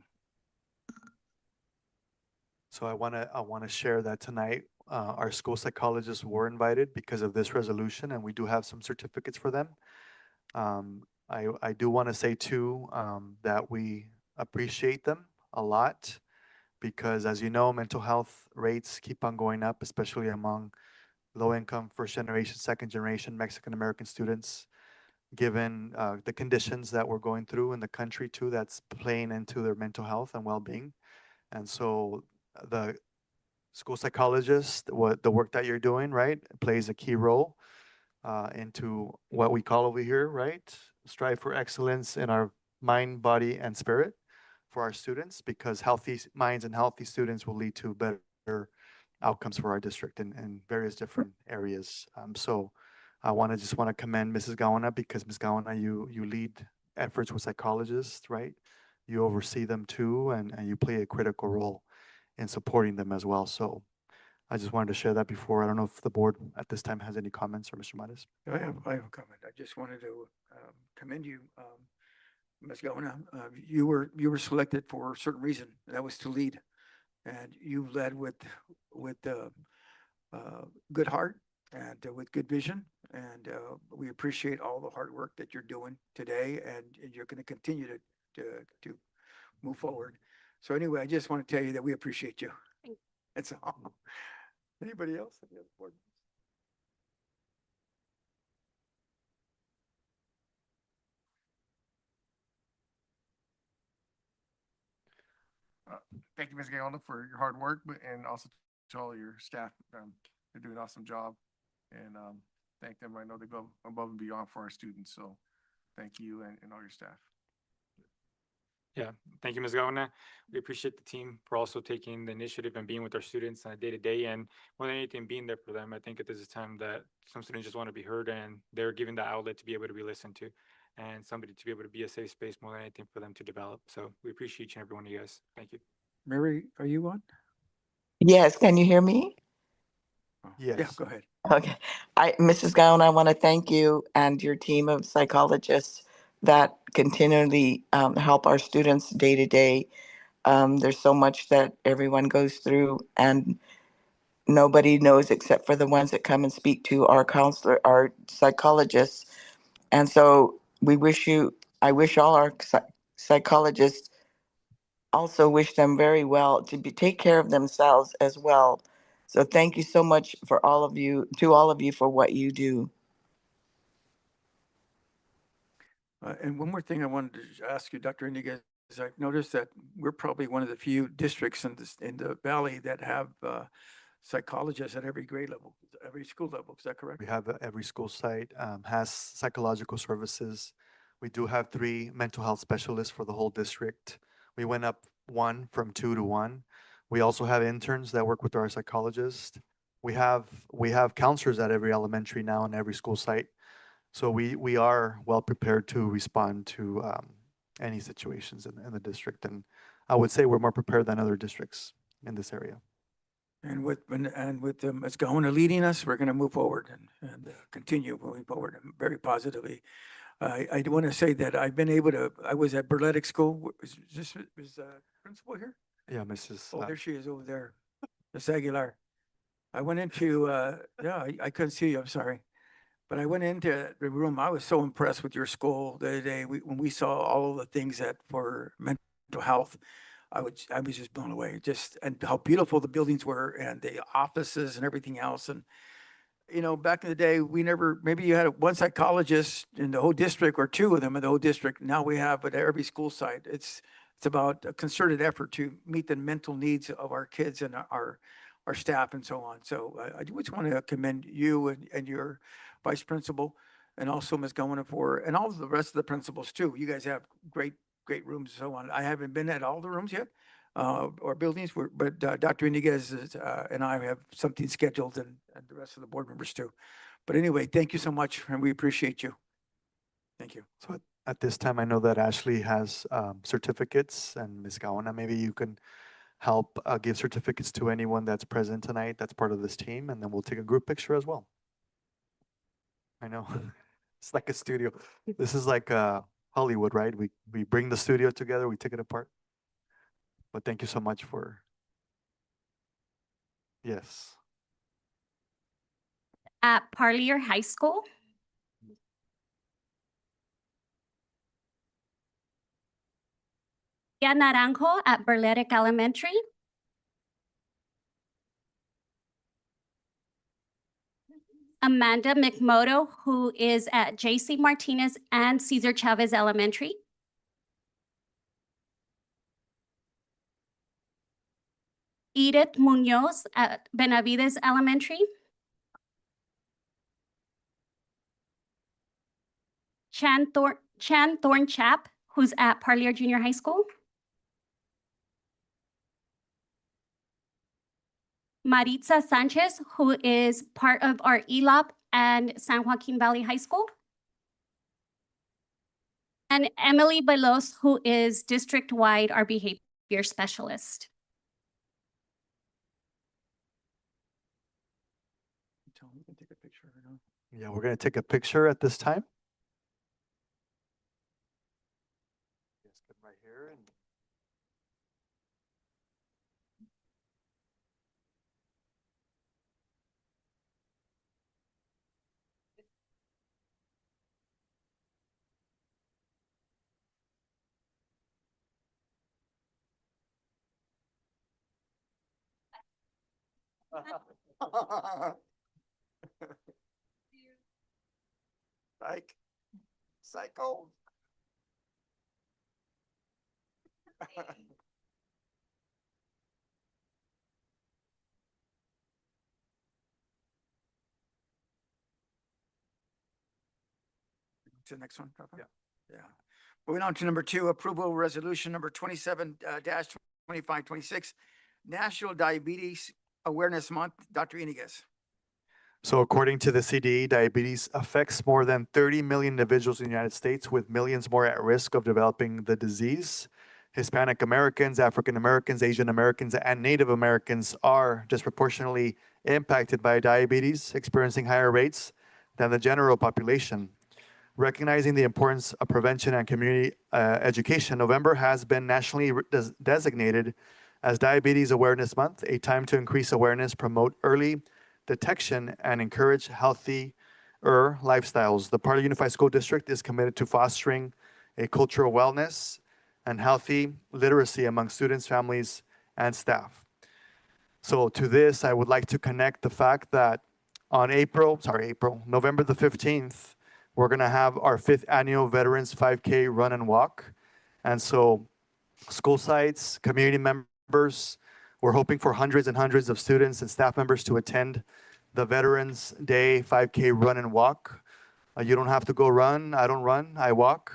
So I want to share that tonight, our school psychologists were invited because of this resolution, and we do have some certificates for them. I do want to say too, that we appreciate them a lot because, as you know, mental health rates keep on going up, especially among low-income, first-generation, second-generation Mexican-American students, given the conditions that we're going through in the country too, that's playing into their mental health and well-being. And so the school psychologist, the work that you're doing, right, plays a key role into what we call over here, right? Strive for excellence in our mind, body, and spirit for our students, because healthy minds and healthy students will lead to better outcomes for our district in various different areas. So I just want to commend Mrs. Gaona, because Ms. Gaona, you lead efforts with psychologists, right? You oversee them too, and you play a critical role in supporting them as well. So I just wanted to share that before. I don't know if the board at this time has any comments, or Mr. Mares. I have a comment. I just wanted to commend you, Ms. Gaona. You were selected for a certain reason, and that was to lead. And you led with good heart and with good vision. And we appreciate all the hard work that you're doing today, and you're going to continue to move forward. So anyway, I just want to tell you that we appreciate you. That's all. Anybody else? Any other board Thank you, Ms. Gaona, for your hard work, and also to all your staff. They're doing an awesome job, and thank them. I know they go above and beyond for our students, so thank you and all your staff. Yeah, thank you, Ms. Gaona. We appreciate the team for also taking the initiative and being with our students on a day-to-day, and more than anything, being there for them. I think this is a time that some students just want to be heard, and they're given the outlet to be able to be listened to, and somebody to be able to be a safe space more than anything for them to develop. So we appreciate each and every one of you guys. Thank you. Mary, are you on? Yes, can you hear me? Yeah, Yes. go ahead. Okay. Mrs. Gowan, I want to thank you and your team of psychologists that continually help our students day to day. There's so much that everyone goes through, and nobody knows except for the ones that come and speak to our counselor, our psychologists. And so I wish all our psychologists, also wish them very well take care of themselves as well. So thank you so much to all of you for what you do. And one more thing I wanted to ask you, Dr. Iniguez, is I've noticed that we're probably one of the few districts in the valley that have psychologists at every grade level, every school level. Is that correct? We have every school site has psychological services. We do have 3 mental health specialists for the whole district. We went up 1 from 2 to 1. We also have interns that work with our psychologists. We have counselors at every elementary now and every school site. So we are well prepared to respond to any situations in the district. And I would say we're more prepared than other districts in this area. And with Ms. Gaona leading us, we're going to move forward and continue moving forward very positively. I do want to say that I've been able to, I was at Burletic School. Is principal here? Yeah, Mrs. Oh, there she is over there, Ms. Aguilar. I went into, yeah, I couldn't see you, I'm sorry. But I went into the room. I was so impressed with your school the other day. When we saw all of the things that for mental health, I was just blown away. Just and how beautiful the buildings were and the offices and everything else. And you know, back in the day, we never. Maybe you had one psychologist in the whole district or 2 of them in the whole district. Now we have at every school site. It's about a concerted effort to meet the mental needs of our kids and our staff and so on. So I do just want to commend you and your vice principal and also Ms. Gomina and all of the rest of the principals too. You guys have great rooms and so on. I haven't been at all the rooms yet or buildings, but Dr. Iniguez and I have something scheduled and the rest of the board members too. But anyway, thank you so much and we appreciate you. Thank you. So at this time, I know that Ashley has certificates, and Ms. Gaona, maybe you can help give certificates to anyone that's present tonight that's part of this team, and then we'll take a group picture as well. I know. It's like a studio. This is like Hollywood, right? We bring the studio together, we take it apart. But thank you so much for, yes. At Parlier High School. Naranjo at Burletic Elementary. Amanda McMoto, who is at J.C. Martinez and Cesar Chavez Elementary. Edith Munoz at Benavides Elementary. Chan Thornchap, who's at Parlier Junior High School. Maritza Sanchez, who is part of our ELOP and San Joaquin Valley High School. And Emily Veloz, who is district-wide our behavior specialist. Yeah, we're going to take a picture at this time. Yes, come right here. And Psycho. To the next one, Papa? Yeah. Moving on to number 2, approval resolution number 27-2526, National Diabetes Awareness Month. Dr. Iniguez. So according to the CDE, diabetes affects more than 30 million individuals in the United States, with millions more at risk of developing the disease. Hispanic Americans, African Americans, Asian Americans, and Native Americans are disproportionately impacted by diabetes, experiencing higher rates than the general population. Recognizing the importance of prevention and community education, November has been nationally designated as Diabetes Awareness Month, a time to increase awareness, promote early detection, and encourage healthier lifestyles. The Parlier Unified School District is committed to fostering a culture of wellness and healthy literacy among students, families, and staff. So to this, I would like to connect the fact that on November the 15th, we're going to have our 5th annual Veterans 5K run and walk. And so school sites, community members, we're hoping for hundreds and hundreds of students and staff members to attend the Veterans Day 5K run and walk. You don't have to go run. I don't run, I walk.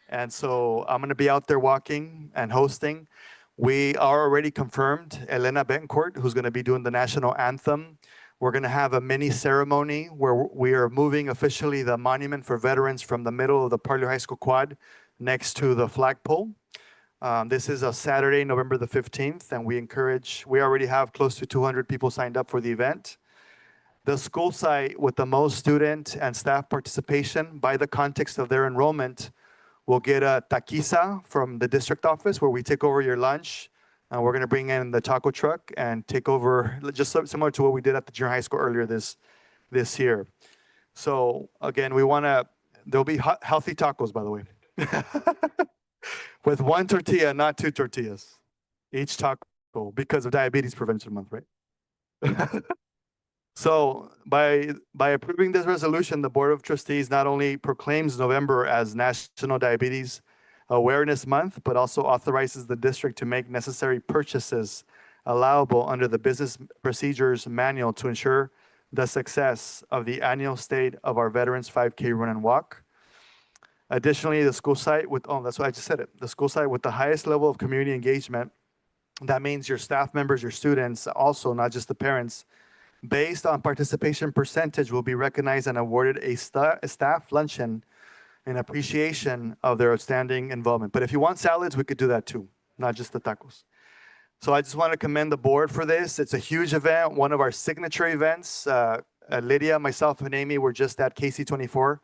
And so I'm going to be out there walking and hosting. We are already confirmed Elena Bencourt, who's going to be doing the national anthem. We're going to have a mini ceremony where we are moving officially the monument for veterans from the middle of the Parlier High School quad next to the flagpole. This is a Saturday, November the 15th, and we already have close to 200 people signed up for the event. The school site with the most student and staff participation by the context of their enrollment will get a taquiza from the district office where we take over your lunch. And we're going to bring in the taco truck and take over, just similar to what we did at the junior high school earlier this year. So again, there'll be healthy tacos, by the way, with 1 tortilla, not 2 tortillas, each taco, because of Diabetes Prevention Month, right? So by approving this resolution, the Board of Trustees not only proclaims November as National Diabetes Awareness Month, but also authorizes the district to make necessary purchases allowable under the Business Procedures Manual to ensure the success of the annual state of our Veterans 5K Run and Walk. Additionally, the school site that's why I just said it, the school site with the highest level of community engagement, that means your staff members, your students, also not just the parents, based on participation percentage, will be recognized and awarded a staff luncheon in appreciation of their outstanding involvement. But if you want salads, we could do that too, not just the tacos. So I just want to commend the board for this. It's a huge event, one of our signature events. Lydia, myself, and Amy were just at KC24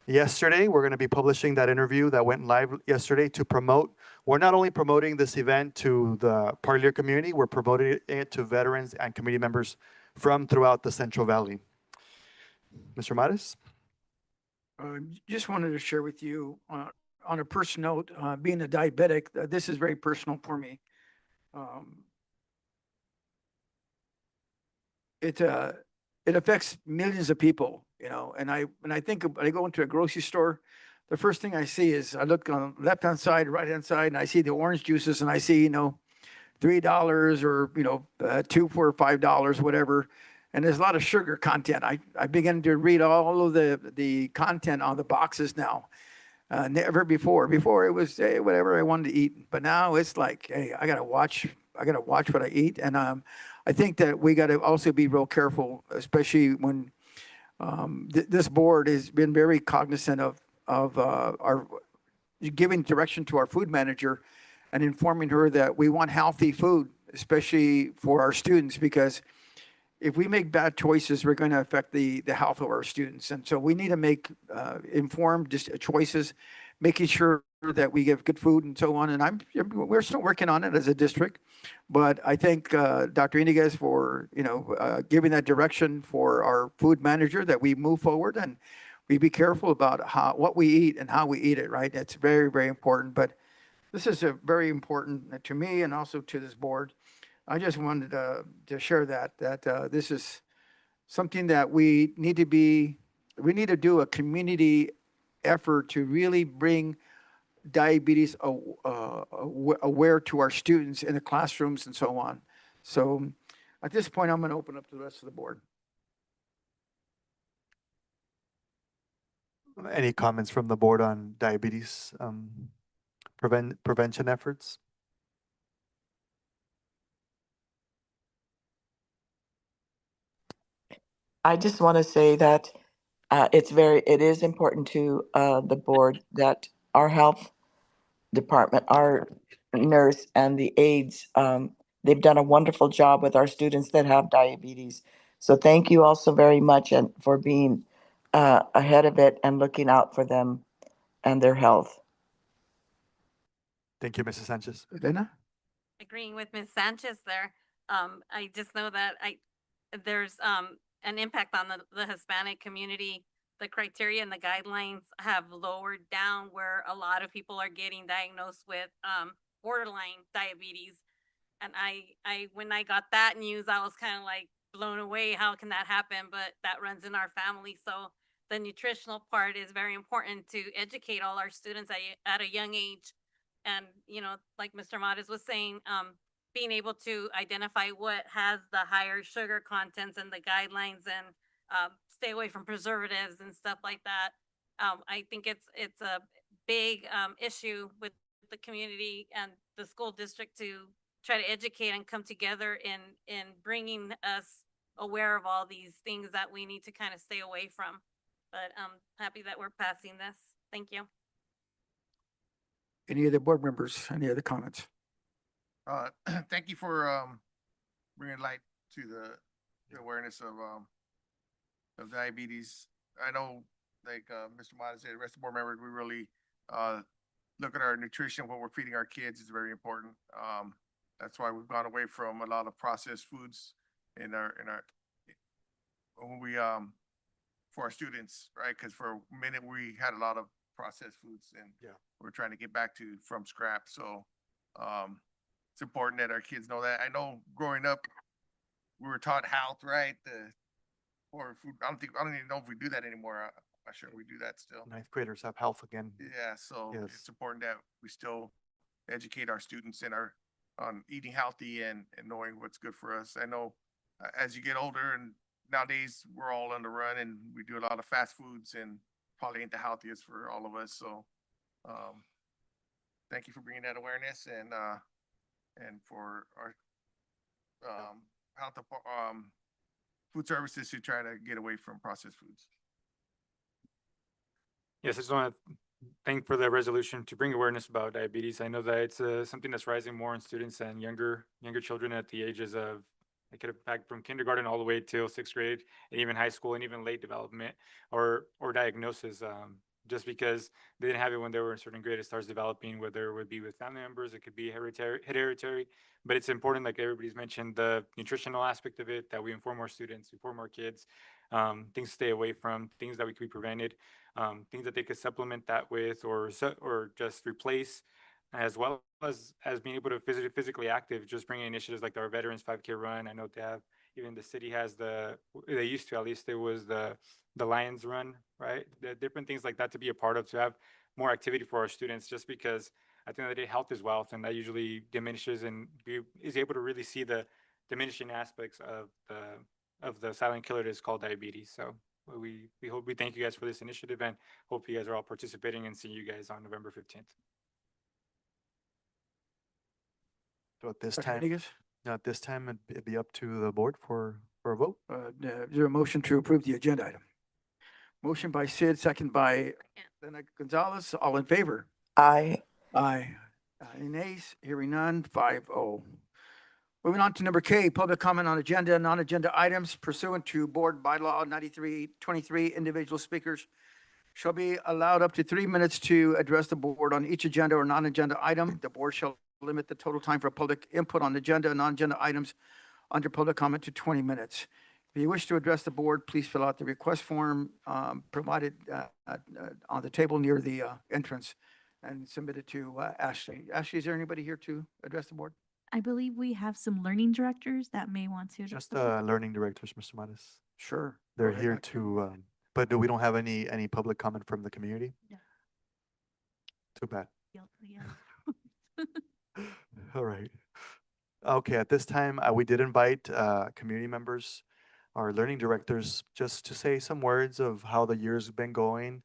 yesterday. We're going to be publishing that interview that went live yesterday to promote. We're not only promoting this event to the Parlier community, we're promoting it to veterans and community members from throughout the Central Valley. Mr. Mares? Just wanted to share with you on a personal note, being a diabetic, this is very personal for me. It affects millions of people, you know, and when I go into a grocery store, the first thing I see is I look on the left-hand side, right-hand side, and I see the orange juices and I see, $3 or, 2 for $5, whatever. And there's a lot of sugar content. I begin to read all of the content on the boxes now. Never before. Before it was, hey, whatever I wanted to eat. But now it's like, hey, I gotta watch what I eat. And I think that we gotta also be real careful, especially when this board has been very cognizant of our giving direction to our food manager and informing her that we want healthy food, especially for our students, because if we make bad choices, we're going to affect the health of our students. And so we need to make informed choices, making sure that we give good food and so on. And we're still working on it as a district, but I thank Dr. Iniguez for giving that direction for our food manager that we move forward and we be careful about what we eat and how we eat it. Right? It's very, very important. But this is a very important to me and also to this board. I just wanted to share that this is something that we need to do a community effort to really bring diabetes aware to our students in the classrooms and so on. So at this point, I'm going to open up to the rest of the board. Any comments from the board on diabetes prevention efforts? I just want to say that it is important to the board that our health department, our nurse and the aides, they've done a wonderful job with our students that have diabetes. So thank you also very much and for being ahead of it and looking out for them and their health. Thank you, Mrs. Sanchez. Elena? Agreeing with Ms. Sanchez there. I just know that there's an impact on the Hispanic community. The criteria and the guidelines have lowered down where a lot of people are getting diagnosed with borderline diabetes. And when I got that news, I was kind of like blown away. How can that happen? But that runs in our family. So the nutritional part is very important to educate all our students at a young age. And, you know, like Mr. Matas was saying, being able to identify what has the higher sugar contents and the guidelines and stay away from preservatives and stuff like that. I think it's a big issue with the community and the school district to try to educate and come together in bringing us aware of all these things that we need to kind of stay away from. But I'm happy that we're passing this. Thank you. Any other board members, any other comments? Thank you for bringing light to the awareness of diabetes. I know, like Mr. Mata said, the rest of the board members, we really look at our nutrition, what we're feeding our kids is very important. That's why we've gone away from a lot of processed foods in our when we for our students, right? Because for a minute we had a lot of processed foods, and we're trying to get back to from scrap. So it's important that our kids know that. I know growing up, we were taught health, right? Or food. I don't even know if we do that anymore. I'm not sure we do that still. Ninth graders have health again. Yeah, so Yes. it's important that we still educate our students in on eating healthy and knowing what's good for us. I know as you get older, and nowadays we're all on the run and we do a lot of fast foods, and probably ain't the healthiest for all of us. So thank you for bringing that awareness, and for our health food services to try to get away from processed foods. Yes, I just want to thank for the resolution to bring awareness about diabetes. I know that it's something that's rising more in students and younger children at the ages of, it could impact from kindergarten all the way till 6th grade, and even high school, and even late development or diagnosis. Just because they didn't have it when they were in a certain grade, it starts developing, whether it would be with family members, it could be hereditary. But it's important, like everybody's mentioned, the nutritional aspect of it, that we inform our students, inform our kids, things to stay away from, things that we could be prevented, things that they could supplement that with, or just replace, as well as being able to physically active, just bringing initiatives like our Veterans 5K run. I know they have, even the city has they used to, at least, there was the Lions run, right? The different things like that to be a part of, to have more activity for our students, just because at the end of the day, health is wealth, and that usually diminishes and is able to really see the diminishing aspects of the silent killer that is called diabetes. So we thank you guys for this initiative, and hope you guys are all participating, and see you guys on November 15th. So at this Dr. time, Venegas? at this time, it'd be up to the board for a vote. Is there a motion to approve the agenda item? Motion by Sid, second by Lena Gonzalez. All in favor? Aye. Aye. Any nays? Hearing none, 5-0. Moving on to number K, public comment on agenda and non-agenda items pursuant to Board Bylaw 9323. Individual speakers shall be allowed up to 3 minutes to address the board on each agenda or non-agenda item. The board shall limit the total time for public input on agenda and non-agenda items under public comment to 20 minutes. If you wish to address the board, please fill out the request form provided on the table near the entrance and submit it to Ashley. Ashley, is there anybody here to address the board? I believe we have some learning directors that may want to. address Just the board. learning directors, Mr. Matis. Sure. They're Go ahead, here Dr. to, but we don't have any public comment from the community? No. Too bad. Yeah. All right. Okay, at this time, we did invite community members, our learning directors, just to say some words of how the year's been going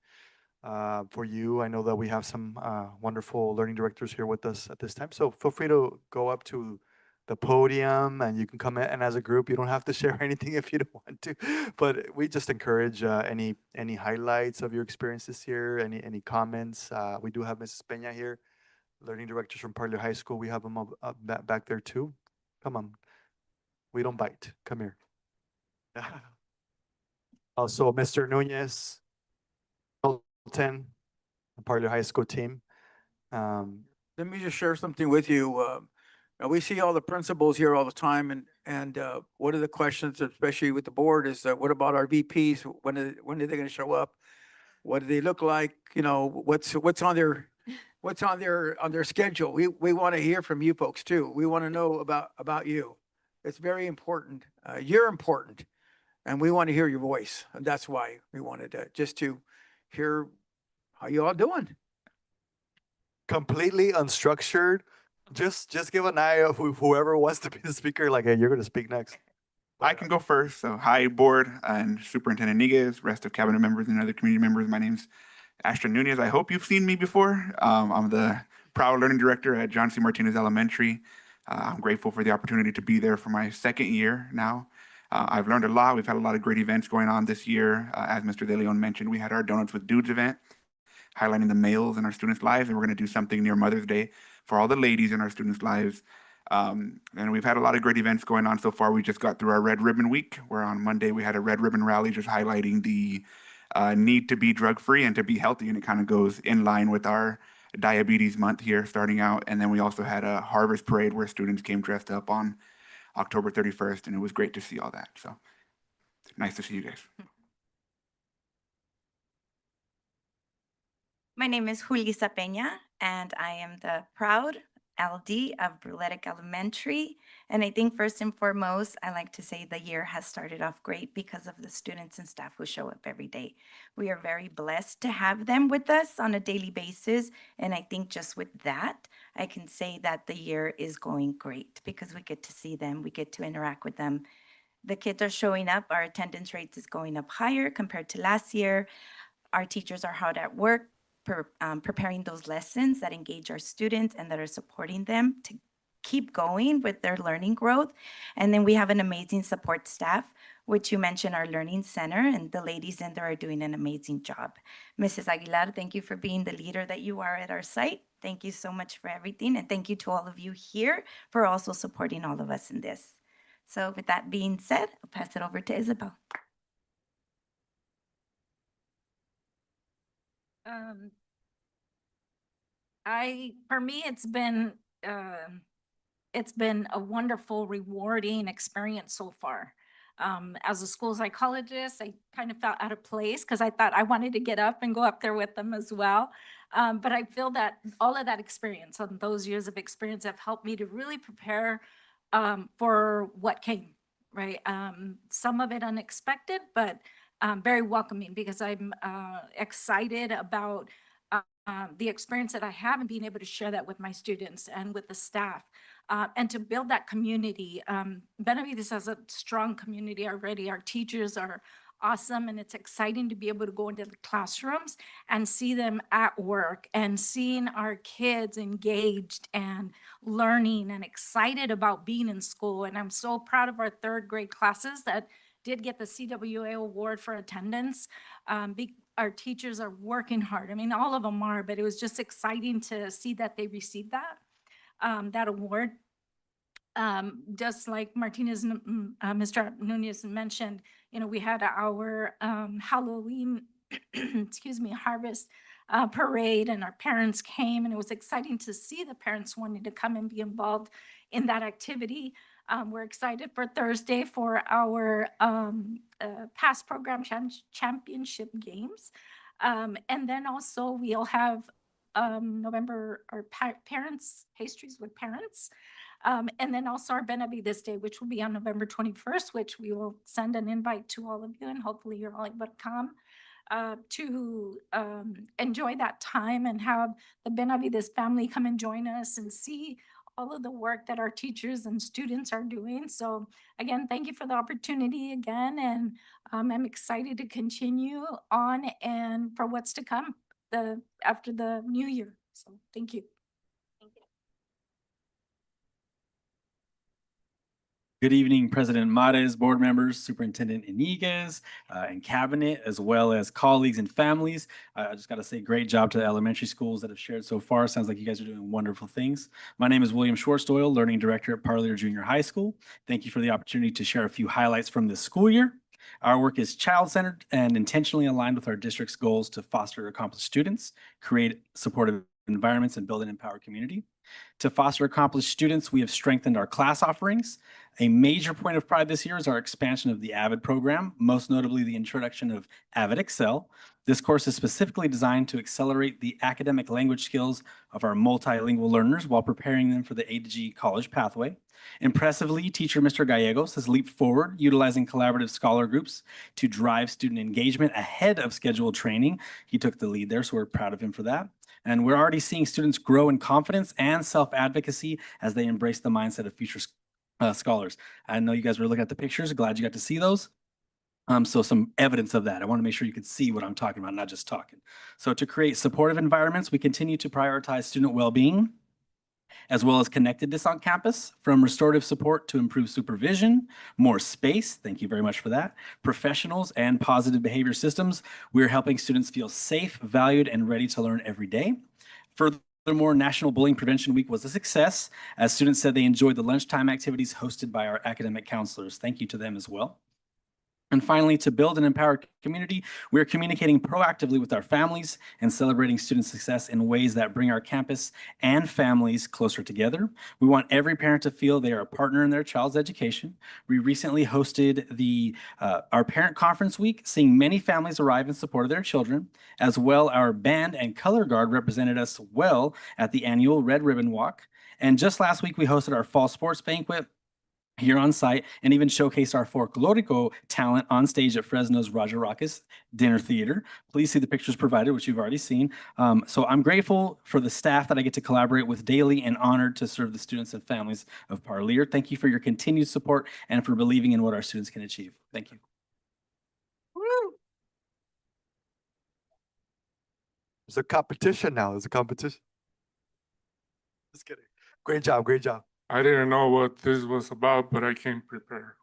for you. I know that we have some wonderful learning directors here with us at this time, so feel free to go up to the podium, and you can come in, and as a group, you don't have to share anything if you don't want to, but we just encourage any highlights of your experience this year, any comments. We do have Mrs. Peña here, learning directors from Parley High School. We have them up back there too. Come on. We don't bite. Come here. Also, Mr. Nunez, Milton, the Parley High School team. Let me just share something with you. We see all the principals here all the time, and one of the questions, especially with the board, is what about our VPs? When are they going to show up? What do they look like? You know, what's on their schedule? We want to hear from you folks too. We want to know about you. It's very important. You're important. And we want to hear your voice. And that's why we wanted to, just to hear how you all doing. Completely unstructured. Just give an eye of whoever wants to be the speaker. Like, hey, you're going to speak next. I can go first. So hi, board and Superintendent Niguez, rest of cabinet members and other community members. My name's Ashton Nunez. I hope you've seen me before. I'm the proud learning director at John C. Martinez Elementary. I'm grateful for the opportunity to be there for my second year now. I've learned a lot. We've had a lot of great events going on this year. As Mr. De Leon mentioned, we had our Donuts with Dudes event, highlighting the males in our students' lives, and we're going to do something near Mother's Day for all the ladies in our students' lives. And we've had a lot of great events going on so far. We just got through our Red Ribbon Week, where on Monday we had a Red Ribbon rally just highlighting the need to be drug-free and to be healthy, and it kind of goes in line with our Diabetes Month here starting out. And then we also had a Harvest Parade where students came dressed up on October 31st, and it was great to see all that. So nice to see you guys. My name is Julissa Peña, and I am the proud LD of Bruletic Elementary. And I think first and foremost, I like to say the year has started off great because of the students and staff who show up every day. We are very blessed to have them with us on a daily basis. And I think just with that, I can say that the year is going great because we get to see them, we get to interact with them. The kids are showing up, our attendance rates is going up higher compared to last year. Our teachers are hard at work, preparing those lessons that engage our students and that are supporting them to keep going with their learning growth. And then we have an amazing support staff, which you mentioned our learning center, and the ladies in there are doing an amazing job. Mrs. Aguilar, thank you for being the leader that you are at our site. Thank you so much for everything. And thank you to all of you here for also supporting all of us in this. So with that being said, I'll pass it over to Isabel. For me, it's been a wonderful, rewarding experience so far. As a school psychologist, I kind of felt out of place because I thought I wanted to get up and go up there with them as well. But I feel that all of that experience and those years of experience have helped me to really prepare for what came, right? Some of it unexpected, but very welcoming because I'm excited about the experience that I have and being able to share that with my students and with the staff and to build that community. Benavides has a strong community already. Our teachers are awesome, and it's exciting to be able to go into the classrooms and see them at work and seeing our kids engaged and learning and excited about being in school. And I'm so proud of our third grade classes that did get the CWA award for attendance. Our teachers are working hard. I mean, all of them are, but it was just exciting to see that they received that award. Just like Mr. Nunez mentioned, you know, we had our Halloween, excuse me, harvest parade, and our parents came, and it was exciting to see the parents wanting to come and be involved in that activity. We're excited for Thursday for our past program championship games. And then also we'll have November, our parents, pastries with parents. And then also our Benavides Day, which will be on November 21st, which we will send an invite to all of you, and hopefully you're all able to come to enjoy that time and have the Benavides family come and join us and see all of the work that our teachers and students are doing. So again, thank you for the opportunity again. And I'm excited to continue on and for what's to come after the new year. So thank you. Good evening, President Mares, board members, Superintendent Iniguez, and cabinet, as well as colleagues and families. I just got to say great job to the elementary schools that have shared so far. Sounds like you guys are doing wonderful things. My name is William Schwartz-Doyle, Learning Director at Parlier Junior High School. Thank you for the opportunity to share a few highlights from this school year. Our work is child-centered and intentionally aligned with our district's goals to foster accomplished students, create supportive environments, and build an empowered community. To foster accomplished students, we have strengthened our class offerings. A major point of pride this year is our expansion of the AVID program, most notably the introduction of AVID Excel, This course is specifically designed to accelerate the academic language skills of our multilingual learners while preparing them for the A to G college pathway. Impressively, teacher Mr. Gallegos has leaped forward, utilizing collaborative scholar groups to drive student engagement ahead of scheduled training. He took the lead there, so we're proud of him for that. And we're already seeing students grow in confidence and self-advocacy as they embrace the mindset of future scholars. I know you guys were looking at the pictures. Glad you got to see those. So some evidence of that. I want to make sure you can see what I'm talking about, not just talking. So to create supportive environments, we continue to prioritize student well-being, as well as connectedness on campus, from restorative support to improved supervision, more space, thank you very much for that, professionals, and positive behavior systems. We're helping students feel safe, valued, and ready to learn every day. Furthermore, National Bullying Prevention Week was a success, as students said they enjoyed the lunchtime activities hosted by our academic counselors. Thank you to them as well. And finally, to build an empowered community, we're communicating proactively with our families and celebrating student success in ways that bring our campus and families closer together. We want every parent to feel they are a partner in their child's education. We recently hosted our parent conference week, seeing many families arrive in support of their children. As well, our band and color guard represented us well at the annual Red Ribbon Walk. And just last week, we hosted our fall sports banquet here on site, and even showcase our folklorico talent on stage at Fresno's Roger Rockets Dinner Theater. Please see the pictures provided, which you've already seen. So I'm grateful for the staff that I get to collaborate with daily and honored to serve the students and families of Parlier. Thank you for your continued support and for believing in what our students can achieve. Thank you. There's a competition now. There's a competition. Just kidding. Great job. Great job. I didn't know what this was about, but I came prepared.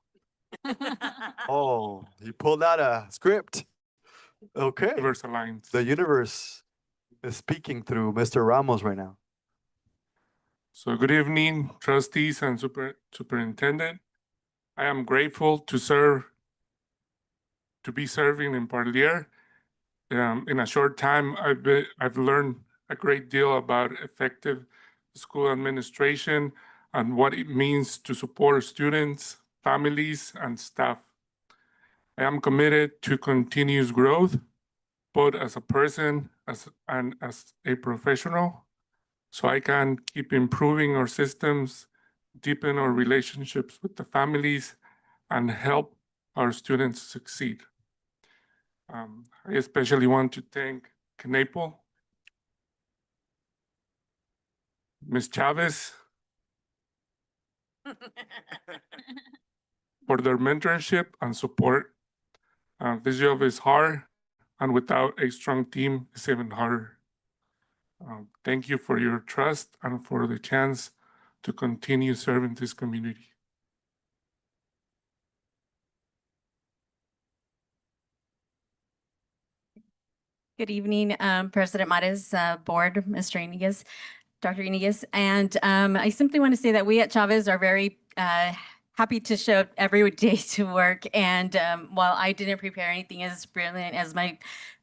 Oh, you pulled out a script. Okay. Universe Alliance. The universe is speaking through Mr. Ramos right now. So good evening, trustees and superintendent. I am grateful to be serving in Parlier. In a short time, I've learned a great deal about effective school administration and what it means to support students, families, and staff. I am committed to continuous growth, both as a person and as a professional, so I can keep improving our systems, deepen our relationships with the families, and help our students succeed. I especially want to thank CNAPL, Ms. Chavez, for their mentorship and support. This job is hard, and without a strong team, it's even harder. Thank you for your trust and for the chance to continue serving this community. Good evening, President Mares, Board, Mr. Iniguez, Dr. Iniguez. And I simply want to say that we at Chavez are very happy to show up every day to work. And while I didn't prepare anything as brilliant as my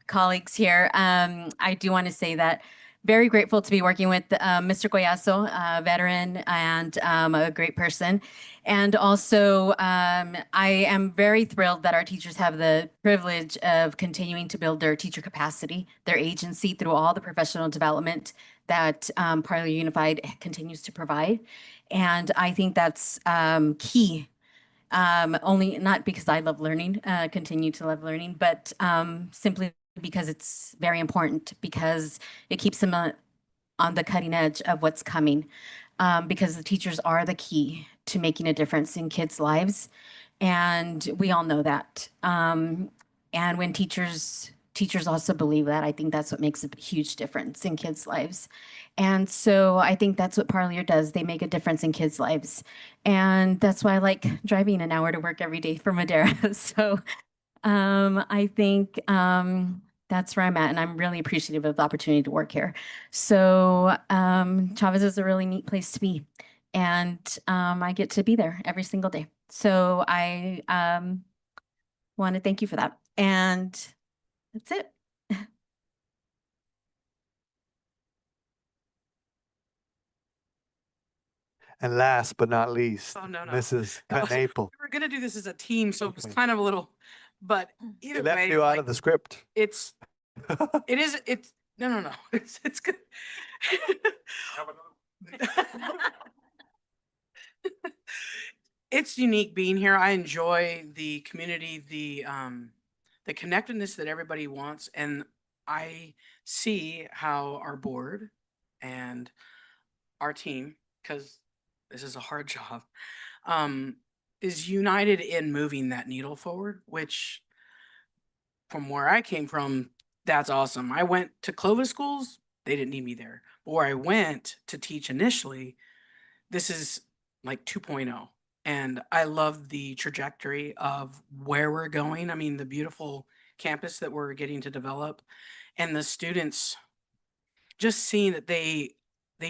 colleagues here, I do want to say that very grateful to be working with Mr. Collazo, a veteran and a great person. And also, I am very thrilled that our teachers have the privilege of continuing to build their teacher capacity, their agency through all the professional development that Parlier Unified continues to provide. And I think that's key. Only not because I love learning, continue to love learning, but simply because it's very important, because it keeps them on the cutting edge of what's coming, because the teachers are the key to making a difference in kids' lives. And we all know that. And when teachers also believe that, I think that's what makes a huge difference in kids' lives. And so I think that's what Parlier does. They make a difference in kids' lives. And that's why I like driving an hour to work every day for Madera. So I think that's where I'm at, and I'm really appreciative of the opportunity to work here. So Chavez is a really neat place to be, and I get to be there every single day. So I want to thank you for that, and that's it. And last but not least, Oh, no. Mrs. CNAPL. We were gonna do this as a team, so it was kind of a little, but They either left way, you out like, of the script. it's It is, it's, no, it's good. It's unique being here. I enjoy the community, the connectedness that everybody wants, and I see how our board and our team, because this is a hard job, is united in moving that needle forward, which from where I came from, that's awesome. I went to Clovis schools, they didn't need me there. But where I went to teach initially, this is like 2.0. And I love the trajectory of where we're going. I mean, the beautiful campus that we're getting to develop and the students just seeing that they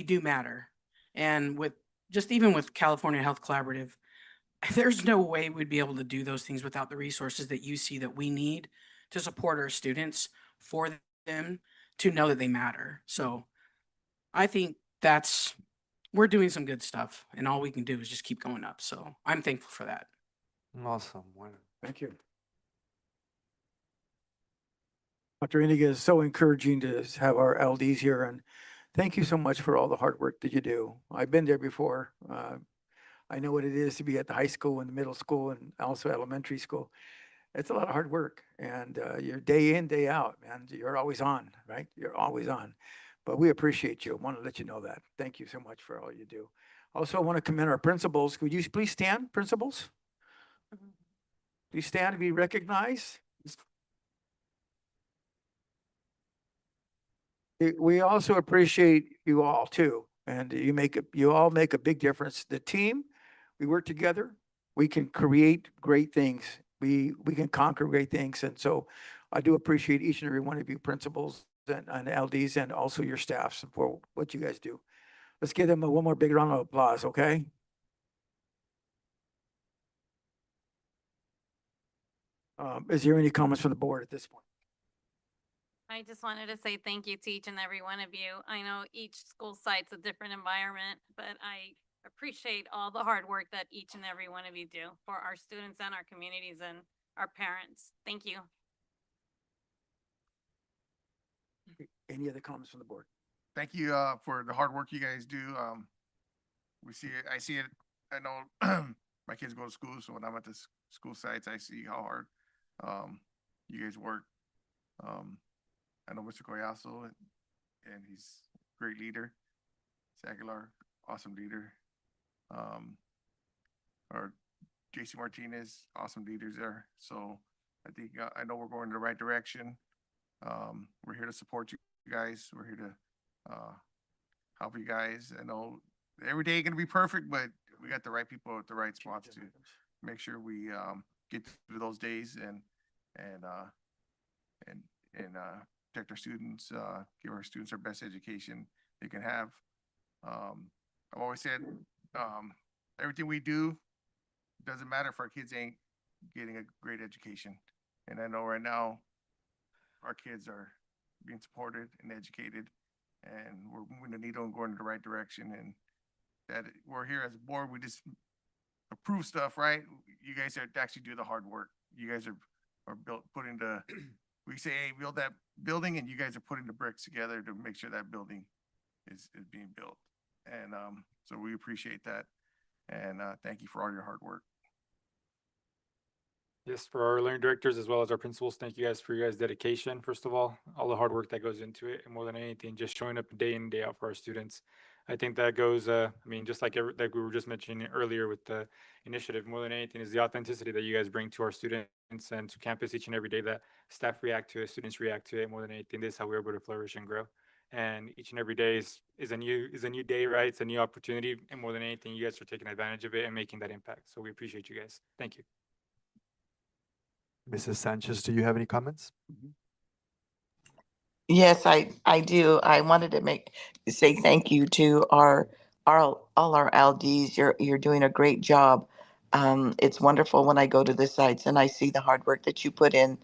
do matter. And with just even with California Health Collaborative, there's no way we'd be able to do those things without the resources that you see that we need to support our students, for them to know that they matter. So I think we're doing some good stuff, and all we can do is just keep going up. So I'm thankful for that. Awesome. Bueno. Thank you. Dr. Iniga, is so encouraging to have our LDs here, and thank you so much for all the hard work that you do. I've been there before. I know what it is to be at the high school and the middle school and also elementary school. It's a lot of hard work, and you're day in, day out, man. You're always on, right? You're always on. But we appreciate you. I want to let you know that. Thank you so much for all you do. Also, I want to commend our principals. Could you please stand, principals? Please stand and be recognized. We also appreciate you all too, and you all make a big difference. The team, we work together. We can create great things. We can conquer great things, and so I do appreciate each and every one of you, principals and LDs, and also your staffs for what you guys do. Let's give them one more big round of applause, okay? Is there any comments from the board at this point? I just wanted to say thank you to each and every one of you. I know each school site's a different environment, but I appreciate all the hard work that each and every one of you do for our students and our communities and our parents. Thank you. Any other comments from the board? Thank you for the hard work you guys do. We see it. I see it. I know my kids go to school, so when I'm at the school sites, I see how hard you guys work. I know Mr. Collazo, and he's a great leader. Aguilar, awesome leader. Our JC Martinez, awesome leaders there. So I think I know we're going in the right direction. We're here to support you guys. We're here to help you guys. I know every day ain't gonna be perfect, but we got the right people at the right spots to make sure we get through those days and protect our students, give our students our best education they can have. I've always said everything we do doesn't matter if our kids ain't getting a great education. And I know right now our kids are being supported and educated, and we're moving the needle and going in the right direction. And that we're here as a board, we just approve stuff, right? You guys are actually do the hard work. You guys are putting the, we say, hey, build that building, and you guys are putting the bricks together to make sure that building is being built. And so we appreciate that. And thank you for all your hard work. Yes, for our learning directors as well as our principals, thank you guys for your guys' dedication, first of all the hard work that goes into it, and more than anything, just showing up day in and day out for our students. I think that goes, I mean, just like we were just mentioning earlier with the initiative, more than anything is the authenticity that you guys bring to our students and to campus each and every day, that staff react to it, students react to it. More than anything, this is how we're able to flourish and grow. And each and every day is a new day, right? It's a new opportunity. And more than anything, you guys are taking advantage of it and making that impact. So we appreciate you guys. Thank you. Mrs. Sanchez, do you have any comments? Yes, I do. I wanted to say thank you to all our LDs. You're doing a great job. It's wonderful when I go to the sites and I see the hard work that you put in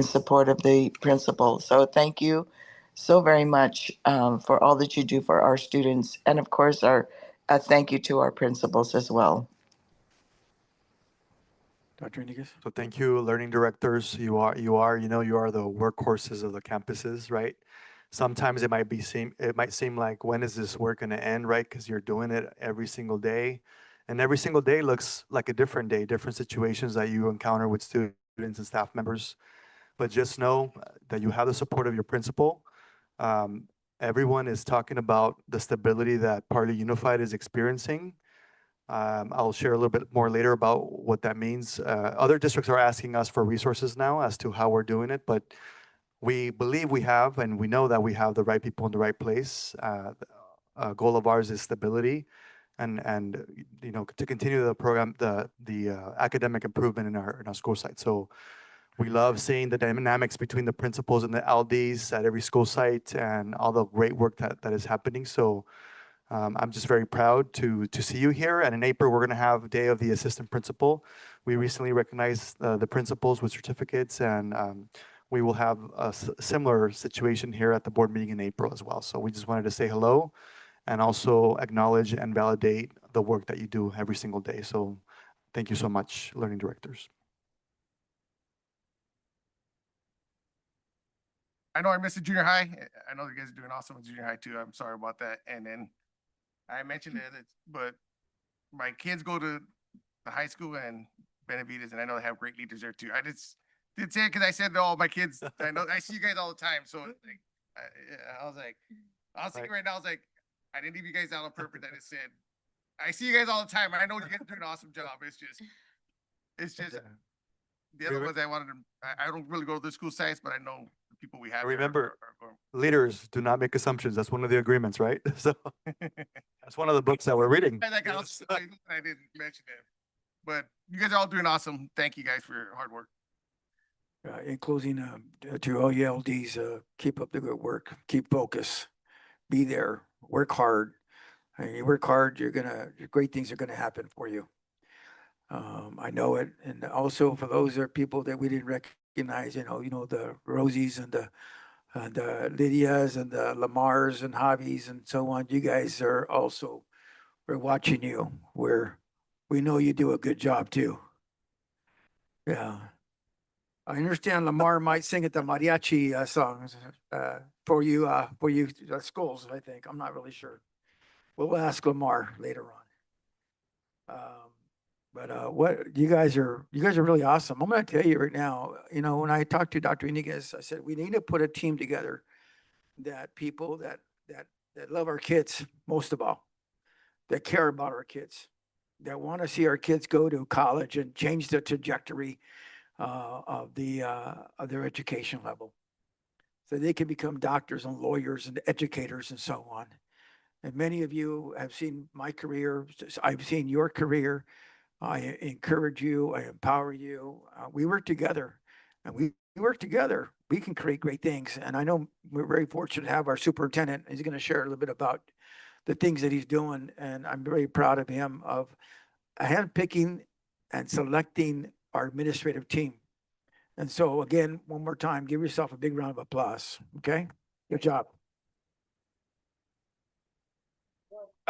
support of the principal. So thank you so very much for all that you do for our students, and of course our thank you to our principals as well. Dr. Iniguez? So thank you, learning directors. You are the workhorses of the campuses, right? Sometimes it might seem like, when is this work going to end, right? Because you're doing it every single day. And every single day looks like a different day, different situations that you encounter with students and staff members. But just know that you have the support of your principal. Everyone is talking about the stability that Parley Unified is experiencing. I'll share a little bit more later about what that means. Other districts are asking us for resources now as to how we're doing it, but we believe we have, and we know that we have the right people in the right place. A goal of ours is stability, and to continue the program, the academic improvement in our school site. So we love seeing the dynamics between the principals and the LDs at every school site, and all the great work that is happening. So I'm just very proud to see you here. And in April, we're going to have Day of the Assistant Principal. We recently recognized the principals with certificates, and we will have a similar situation here at the board meeting in April as well. So we just wanted to say hello and also acknowledge and validate the work that you do every single day. So thank you so much, learning directors. I know I missed the junior high. I know you guys are doing awesome with junior high too. I'm sorry about that. And then I mentioned it, but my kids go to the high school and Benavides, and I know they have great leaders there too. I just did say it because I said to all my kids, I know I see you guys all the time. So like, I was thinking right now, I was like, I didn't leave you guys out on purpose. I just said, I see you guys all the time. I know you guys are doing an awesome job. It's just the other ones I wanted to, I don't really go to the school sites, but I know the people we have. there Remember, are going. leaders do not make assumptions. That's one of the agreements, right? So that's one of the books that we're reading. I didn't mention it, but you guys are all doing awesome. Thank you guys for your hard work. In closing, to all you LDs, keep up the good work, keep focus, be there, work hard. And you work hard, great things are gonna happen for you. I know it, and also for those are people that we didn't recognize, the Rosies and the Lydias and the Lamars and Javis and so on. You guys are also, we're watching you. We know you do a good job too. Yeah. I understand Lamar might sing at the mariachi songs for you schools, I think. I'm not really sure. We'll ask Lamar later on. But what you guys are really awesome. I'm going to tell you right now, when I talked to Dr. Iniguez, I said we need to put a team together that people that love our kids most of all, that care about our kids, that want to see our kids go to college and change the trajectory of their education level, so they can become doctors and lawyers and educators and so on. And many of you have seen my career. I've seen your career. I encourage you. I empower you. We work together, and we work together. We can create great things. And I know we're very fortunate to have our superintendent. He's going to share a little bit about the things that he's doing, and I'm very proud of him of handpicking and selecting our administrative team. And so again, one more time, give yourself a big round of applause. Okay, good job.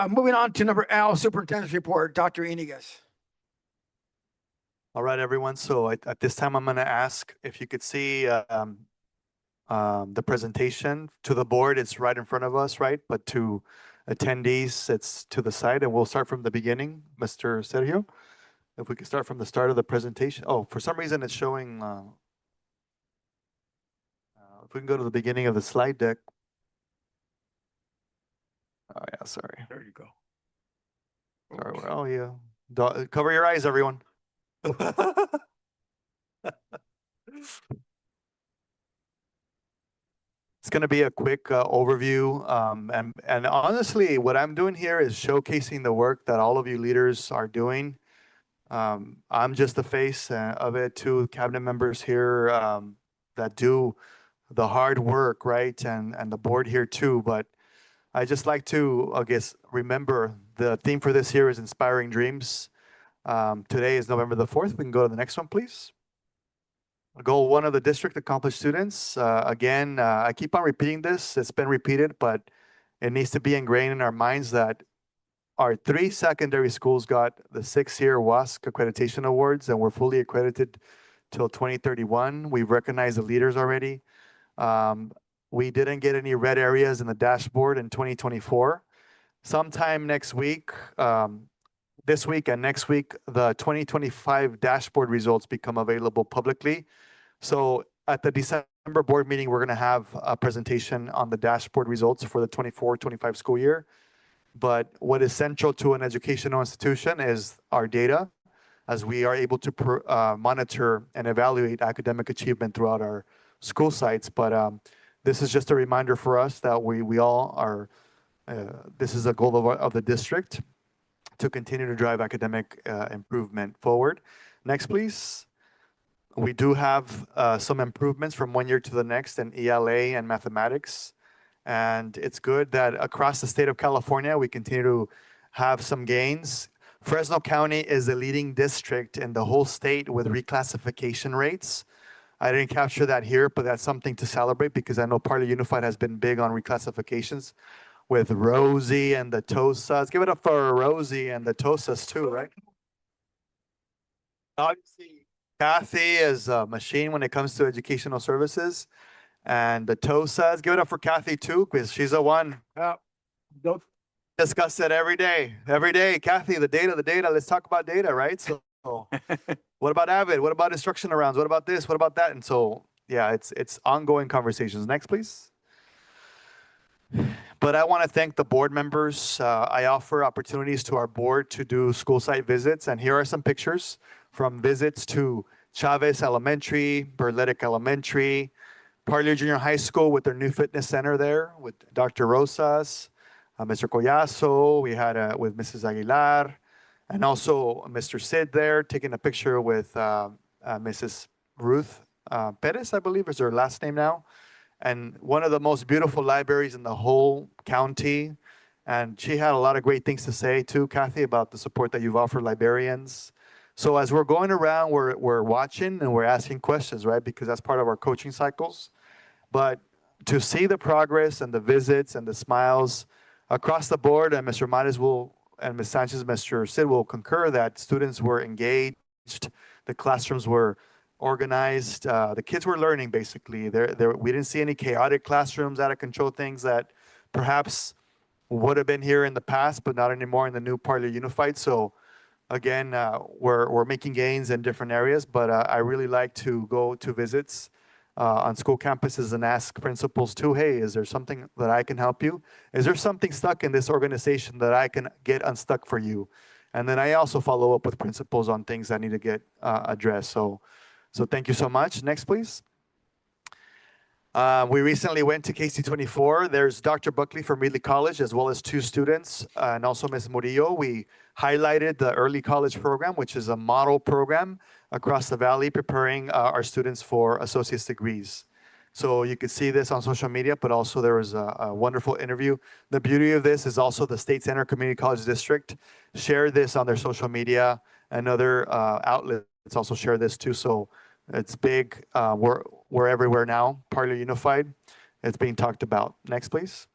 Moving on to number L, superintendent's report, Dr. Iniguez. All right, everyone. So at this time, I'm going to ask if you could see the presentation. To the board, it's right in front of us, right? But to attendees, it's to the side, and we'll start from the beginning. Mr. Sergio, if we could start from the start of the presentation. Oh, for some reason, it's showing, if we can go to the beginning of the slide deck. Oh, yeah, sorry. There you go. Sorry, oh, yeah. Cover your eyes, everyone. It's going to be a quick overview. And honestly, what I'm doing here is showcasing the work that all of you leaders are doing. I'm just the face of it, two cabinet members here that do the hard work, right? And the board here too. But I just like to, I guess, remember the theme for this year is Inspiring Dreams. Today is November the 4th. We can go to the next one, please. Goal 1 of the district, accomplished students. Again, I keep on repeating this. It's been repeated, but it needs to be ingrained in our minds that our 3 secondary schools got the 6-year WASC accreditation awards, and we're fully accredited till 2031. We've recognized the leaders already. We didn't get any red areas in the dashboard in 2024. Sometime next week, this week and next week, the 2025 dashboard results become available publicly. So at the December board meeting, we're going to have a presentation on the dashboard results for the 24-25 school year. But what is central to an educational institution is our data, as we are able to monitor and evaluate academic achievement throughout our school sites. But this is just a reminder for us that we all are, this is a goal of the district to continue to drive academic improvement forward. Next, please. We do have some improvements from one year to the next in ELA and mathematics. And it's good that across the state of California, we continue to have some gains. Fresno County is the leading district in the whole state with reclassification rates. I didn't capture that here, but that's something to celebrate because I know Parley Unified has been big on reclassifications with Rosie and the Tosas. Give it up for Rosie and the Tosas too, right? Obviously, Kathy is a machine when it comes to educational services. And the Tosas, give it up for Kathy too, because she's the one. Don't discuss it every day. Every day, Kathy, the data. Let's talk about data, right? So what about Avid? What about instruction rounds? What about this? What about that? And so, yeah, it's ongoing conversations. Next, please. But I want to thank the board members. I offer opportunities to our board to do school site visits. And here are some pictures from visits to Chavez Elementary, Burletic Elementary, Parley Junior High School with their new fitness center there with Dr. Rosas, Mr. Collazo, we had with Mrs. Aguilar, and also Mr. Sid there taking a picture with Mrs. Ruth Perez, I believe is her last name now. And one of the most beautiful libraries in the whole county. And she had a lot of great things to say too, Kathy, about the support that you've offered librarians. So as we're going around, we're watching and we're asking questions, right? Because that's part of our coaching cycles. But to see the progress and the visits and the smiles across the board, and Mr. Mares will, and Ms. Sanchez, Mr. Sid will concur that students were engaged, the classrooms were organized, the kids were learning basically. We didn't see any chaotic classrooms, out of control things that perhaps would have been here in the past, but not anymore in the new Parley Unified. So again, we're making gains in different areas, but I really like to go to visits on school campuses and ask principals too, hey, is there something that I can help you? Is there something stuck in this organization that I can get unstuck for you? And then I also follow up with principals on things that need to get addressed. So thank you so much. Next, please. We recently went to KC24. There's Dr. Buckley from Reedley College, as well as 2 students, and also Ms. Murillo. We highlighted the early college program, which is a model program across the valley, preparing our students for associate's degrees. So you could see this on social media, but also there was a wonderful interview. The beauty of this is also the State Center Community College District shared this on their social media, and other outlets also share this too. So it's big. We're everywhere now. Parley Unified. It's being talked about. Next, please.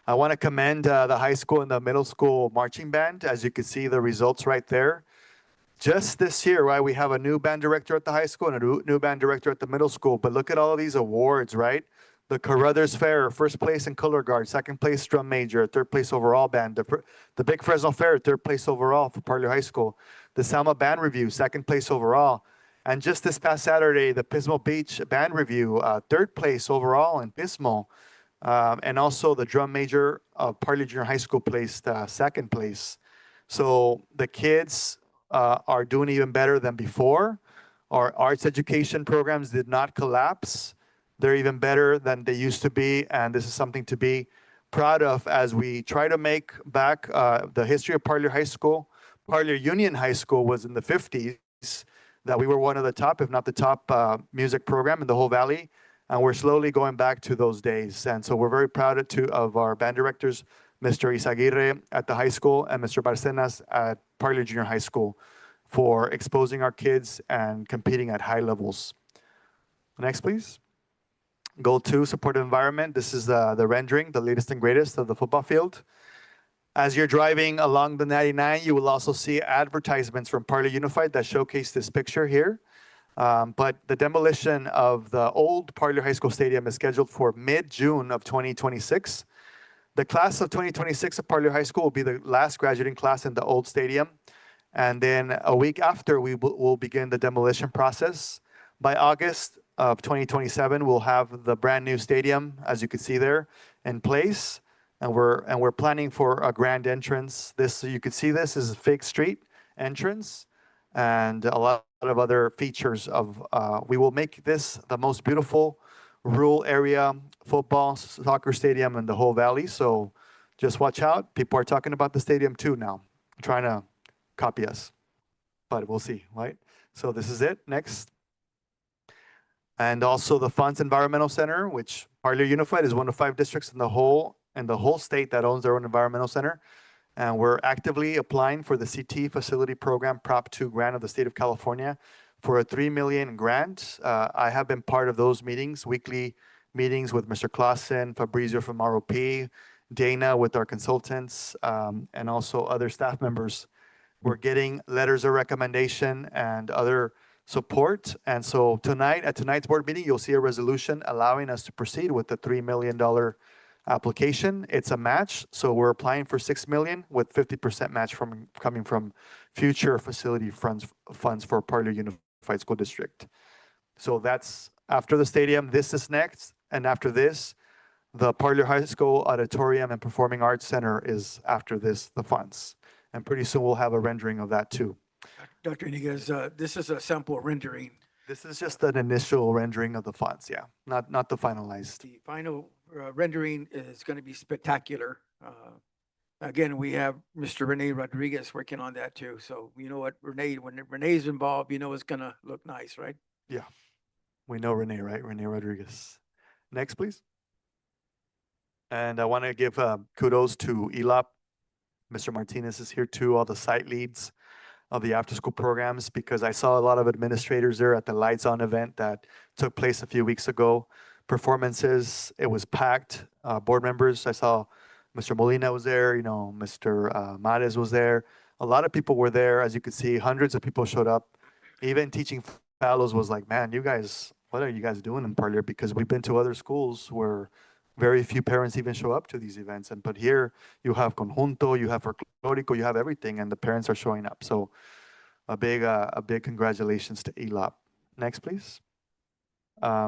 I want to commend the high school and the middle school marching band. As you can see, the results right there. Just this year, right, we have a new band director at the high school and a new band director at the middle school. But look at all of these awards, right? The Carruthers Fair, first place in color guard, second place drum major, third place overall band. The Big Fresno Fair, third place overall for Parley High School. The Selma Band Review, second place overall. And just this past Saturday, the Pismo Beach Band Review, third place overall in Pismo. And also the drum major of Parley Junior High School placed second place. So the kids are doing even better than before. Our arts education programs did not collapse. They're even better than they used to be. And this is something to be proud of as we try to make back the history of Parley High School. Parley Union High School was in the 50s. That we were one of the top, if not the top music program in the whole valley. And we're slowly going back to those days. And so we're very proud of our band directors, Mr. Isaguirre at the high school and Mr. Barcenas at Parley Junior High School, for exposing our kids and competing at high levels. Next, please. Goal 2, supportive environment. This is the rendering, the latest and greatest of the football field. As you're driving along the 99, you will also see advertisements from Parlor Unified that showcase this picture here. But the demolition of the old Parlor High School Stadium is scheduled for mid-June of 2026. The class of 2026 at Parlor High School will be the last graduating class in the old stadium. And then a week after, will begin the demolition process. By August of 2027, we'll have the brand new stadium, as you can see there, in place. And we're planning for a grand entrance. This, you can see this is a fake street entrance and a lot of other features of, we will make this the most beautiful rural area football, soccer stadium in the whole valley. So just watch out. People are talking about the stadium too now, trying to copy us, but we'll see, right? So this is it. Next. And also the Funds Environmental Center, which Parlor Unified is one of 5 districts in the whole state that owns their own environmental center. And we're actively applying for the CT Facility Program Prop 2 grant of the state of California for a $3 million grant. I have been part of those meetings, weekly meetings with Mr. Clausen, Fabrizio from ROP, Dana with our consultants, and also other staff members. We're getting letters of recommendation and other support. And so tonight, at tonight's board meeting, you'll see a resolution allowing us to proceed with the $3 million application. It's a match, so we're applying for $6 million with 50% match coming from future facility funds for Parlor Unified School District. So that's after the stadium. This is next, and after this, the Parlor High School Auditorium and Performing Arts Center is after this, the funds. And pretty soon we'll have a rendering of that too. Dr. Iniguez, this is a sample rendering. This is just an initial rendering of the fonts, yeah, not the finalized. The final rendering is going to be spectacular. Again, we have Mr. Rene Rodriguez working on that too. So you know what, Rene, when Rene's involved, you know it's going to look nice, right? Yeah, we know Rene, right? Rene Rodriguez. Next, please. And I want to give kudos to ELOP. Mr. Martinez is here too, all the site leads of the after-school programs, because I saw a lot of administrators there at the Lights On event that took place a few weeks ago. Performances, it was packed. Board members, I saw Mr. Molina was there, Mr. Mares was there. A lot of people were there. As you could see, hundreds of people showed up. Even teaching fellows was like, man, what are you guys doing in Parlier? Because we've been to other schools where very few parents even show up to these events. But here you have Conjunto, you have Folklorico, you have everything, and the parents are showing up. So a big congratulations to ELOP. Next, please.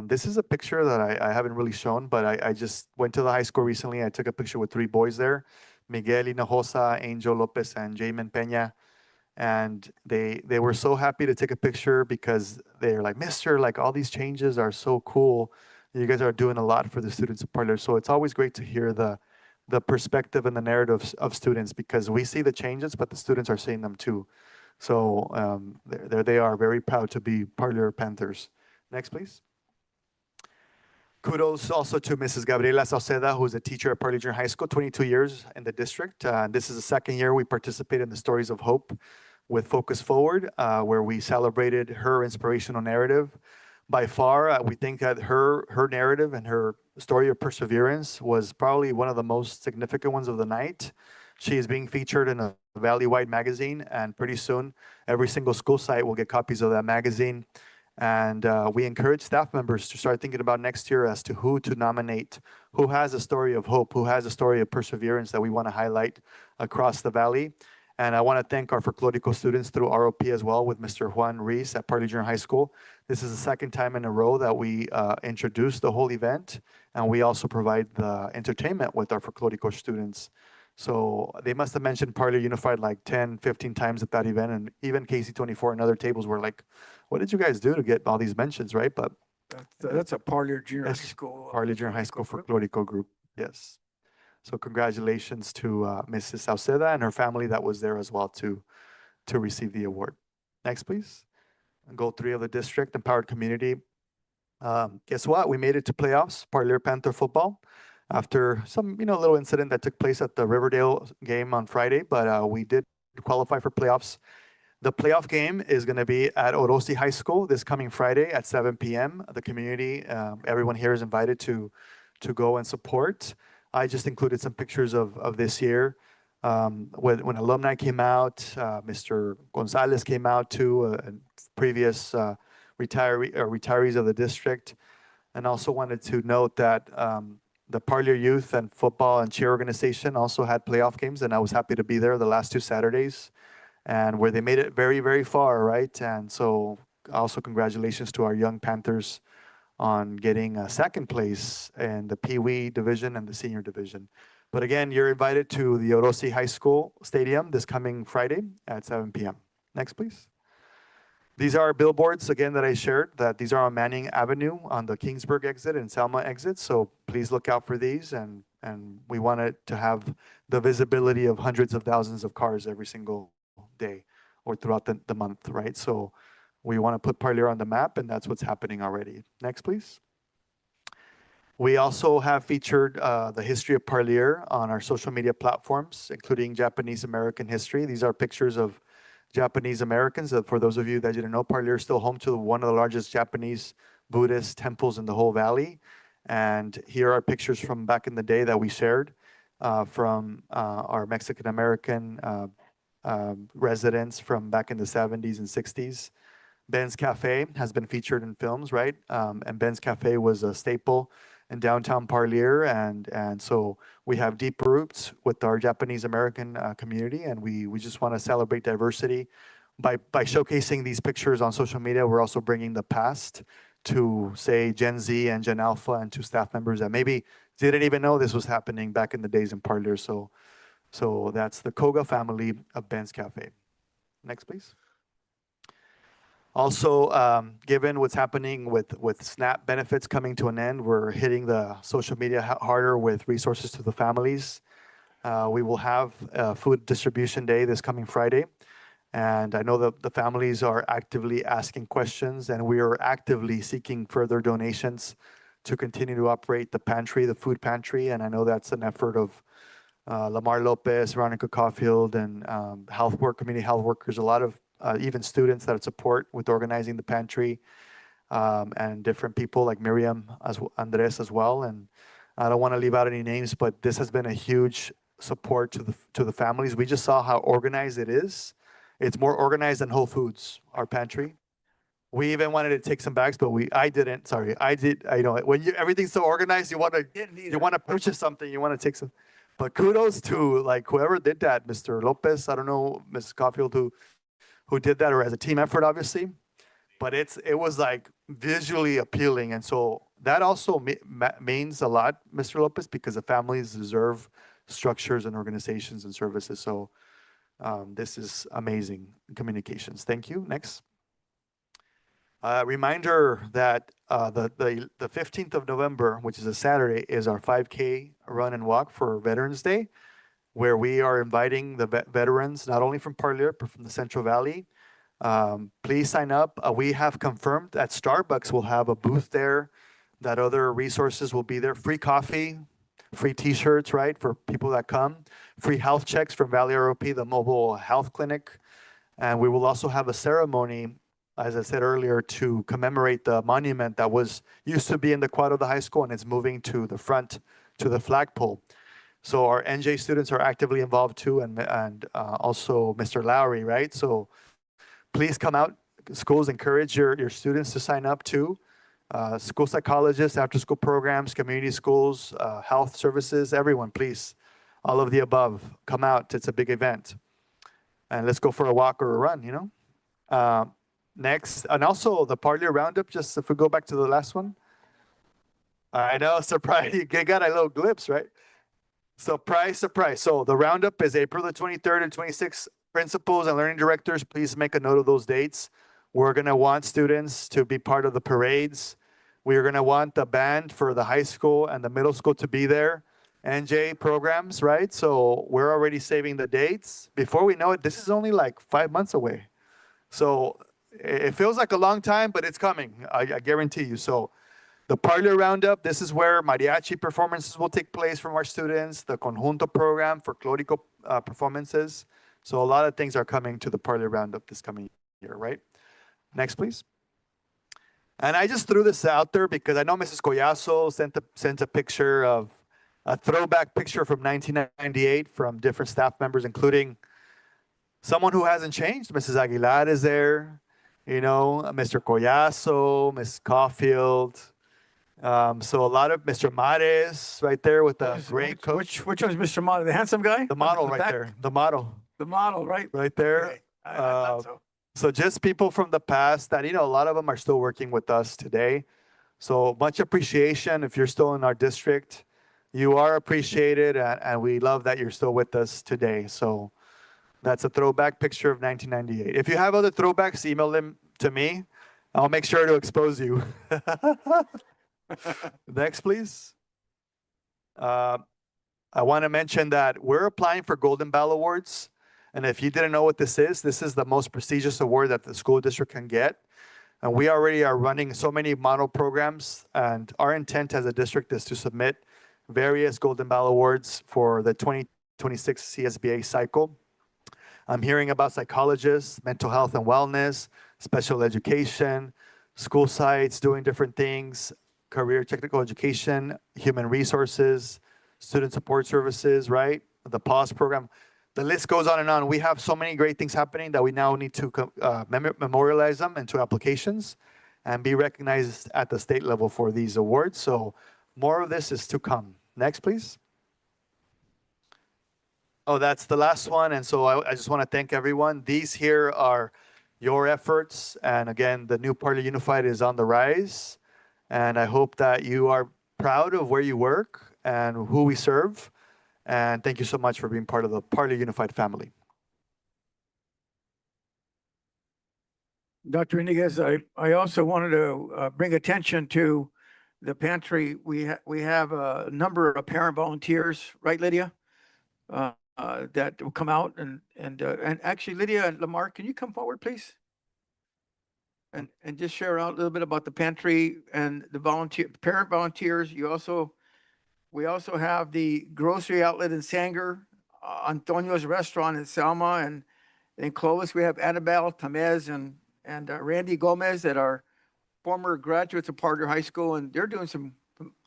This is a picture that I haven't really shown, but I just went to the high school recently. I took a picture with 3 boys there, Miguel Hinojosa, Angel Lopez, and Jamin Peña. And they were so happy to take a picture because they're like, Mister, like all these changes are so cool. You guys are doing a lot for the students of Parlier. So it's always great to hear the perspective and the narratives of students, because we see the changes, but the students are seeing them too. So there they are, very proud to be Parlier Panthers. Next, please. Kudos also to Mrs. Gabriela Sauceda, who is a teacher at Parlier Junior High School, 22 years in the district. This is the second year we participate in the Stories of Hope with Focus Forward, where we celebrated her inspirational narrative. By far, we think that her narrative and her story of perseverance was probably one of the most significant ones of the night. She is being featured in a Valley-wide magazine, and pretty soon, every single school site will get copies of that magazine. And we encourage staff members to start thinking about next year as to who to nominate, who has a story of hope, who has a story of perseverance that we want to highlight across the valley. And I want to thank our Folklorico students through ROP as well, with Mr. Juan Reese at Parlier Junior High School. This is the second time in a row that we introduce the whole event, and we also provide the entertainment with our Folklorico students. So they must have mentioned Parlier Unified like 10, 15 times at that event, and even KC24 and other tables were like, what did you guys do to get all these mentions, right? But that's a Parlier Junior High School. Parlier Junior High School Folklorico group, yes. So congratulations to Mrs. Sauceda and her family that was there as well to receive the award. Next, please. Goal 3 of the district, empowered community. Guess what? We made it to playoffs, Parlier Panther football, after some little incident that took place at the Riverdale game on Friday, but we did qualify for playoffs. The playoff game is going to be at Orosi High School this coming Friday at 7 p.m. The community, everyone here is invited to go and support. I just included some pictures of this year. When alumni came out, Mr. Gonzalez came out too, and previous retirees of the district. And also wanted to note that the Parlier Youth and Football and Cheer Organization also had playoff games, and I was happy to be there the last 2 Saturdays, and where they made it very, very far, right? And so also congratulations to our young Panthers on getting second place in the Pee Wee division and the senior division. But again, you're invited to the Orosi High School Stadium this coming Friday at 7 p.m. Next, please. These are billboards, again, that I shared, that these are on Manning Avenue on the Kingsburg exit and Selma exit. So please look out for these. And we want it to have the visibility of hundreds of thousands of cars every single day or throughout the month, right? So we want to put Parlier on the map, and that's what's happening already. Next, please. We also have featured the history of Parlier on our social media platforms, including Japanese American history. These are pictures of Japanese Americans. For those of you that didn't know, Parlier is still home to one of the largest Japanese Buddhist temples in the whole valley. And here are pictures from back in the day that we shared from our Mexican American residents from back in the 70s and 60s. Ben's Cafe has been featured in films, right? And Ben's Cafe was a staple in downtown Parlier, and so we have deep roots with our Japanese American community, and we just want to celebrate diversity by showcasing these pictures on social media. We're also bringing the past to, say, Gen Z and Gen Alpha, and to staff members that maybe didn't even know this was happening back in the days in Parlier. So that's the Koga family of Ben's Cafe. Next, please. Also, given what's happening with SNAP benefits coming to an end, we're hitting the social media harder with resources to the families. We will have a food distribution day this coming Friday. And I know that the families are actively asking questions, and we are actively seeking further donations to continue to operate the pantry, the food pantry. And I know that's an effort of Lamar Lopez, Veronica Caulfield, and community health workers, a lot of even students that support with organizing the pantry, and different people like Miriam, Andres as well. And I don't want to leave out any names, but this has been a huge support to the families. We just saw how organized it is. It's more organized than Whole Foods, our pantry. We even wanted to take some bags, but I didn't. Sorry, I did. I know when everything's so organized, you want to purchase something, you want to take some. But kudos to like whoever did that, Mr. Lopez. I don't know, Mrs. Caulfield, who did that, or as a team effort, obviously. But it was like visually appealing, and so that also means a lot, Mr. Lopez, because the families deserve structures and organizations and services. So this is amazing communications. Thank you. Next. Reminder that the 15th of November, which is a Saturday, is our 5K run and walk for Veterans Day, where we are inviting the veterans, not only from Parlier, but from the Central Valley. Please sign up. We have confirmed that Starbucks will have a booth there, that other resources will be there. Free coffee, free t-shirts, right, for people that come. Free health checks from Valley ROP, the mobile health clinic. And we will also have a ceremony, as I said earlier, to commemorate the monument that used to be in the quad of the high school, and it's moving to the front, to the flagpole. So our NJ students are actively involved too, and also Mr. Lowry, right? So please come out. Schools encourage your students to sign up too. School psychologists, after school programs, community schools, health services, everyone, please. All of the above, come out. It's a big event. And let's go for a walk or a run, you know? Next, and also the Parlier Roundup, just if we go back to the last one. I know, surprise, you got a little glimpse, right? Surprise, surprise. So the Roundup is April the 23rd and 26th. Principals and learning directors, please make a note of those dates. We're going to want students to be part of the parades. We're going to want the band for the high school and the middle school to be there. NJ programs, right? So we're already saving the dates. Before we know it, this is only like 5 months away. So it feels like a long time, but it's coming. I guarantee you. So the Parlier Roundup, this is where mariachi performances will take place from our students, the Conjunto program for Clorico performances. So a lot of things are coming to the Parlier Roundup this coming year, right? Next, please. And I just threw this out there because I know Mrs. Collazo sent a picture of a throwback picture from 1998 from different staff members, including someone who hasn't changed. Mrs. Aguilar is there, you know, Mr. Collazo, Ms. Caulfield. So a lot of Mr. Mares right there with the great coach. Which one's Mr. Model? The handsome guy? The model The right back? there. The model The model, right? right there. Okay, I thought so. So just people from the past that, you know, a lot of them are still working with us today. So much appreciation if you're still in our district. You are appreciated, and we love that you're still with us today. So that's a throwback picture of 1998. If you have other throwbacks, email them to me. I'll make sure to expose you. Next, please. I want to mention that we're applying for Golden Bell Awards. And if you didn't know what this is the most prestigious award that the school district can get. And we already are running so many model programs. And our intent as a district is to submit various Golden Bell Awards for the 2026 CSBA cycle. I'm hearing about psychologists, mental health and wellness, special education, school sites doing different things, career technical education, human resources, student support services, right? The PAUSD program. The list goes on and on. We have so many great things happening that we now need to memorialize them into applications and be recognized at the state level for these awards. So more of this is to come. Next, please. Oh, that's the last one. And so I just want to thank everyone. These here are your efforts. And again, the new Parley Unified is on the rise. And I hope that you are proud of where you work and who we serve. And thank you so much for being part of the Parley Unified family. Dr. Iniguez, I also wanted to bring attention to the pantry. We have a number of parent volunteers, right, Lydia? That will come out and actually, Lydia and Lamar, can you come forward, please? And just share out a little bit about the pantry and the parent volunteers. We also have the grocery outlet in Sanger, Antonio's restaurant in Selma, and in Clovis we have Annabelle Tamez and Randy Gomez that are former graduates of Parker High School, and they're doing some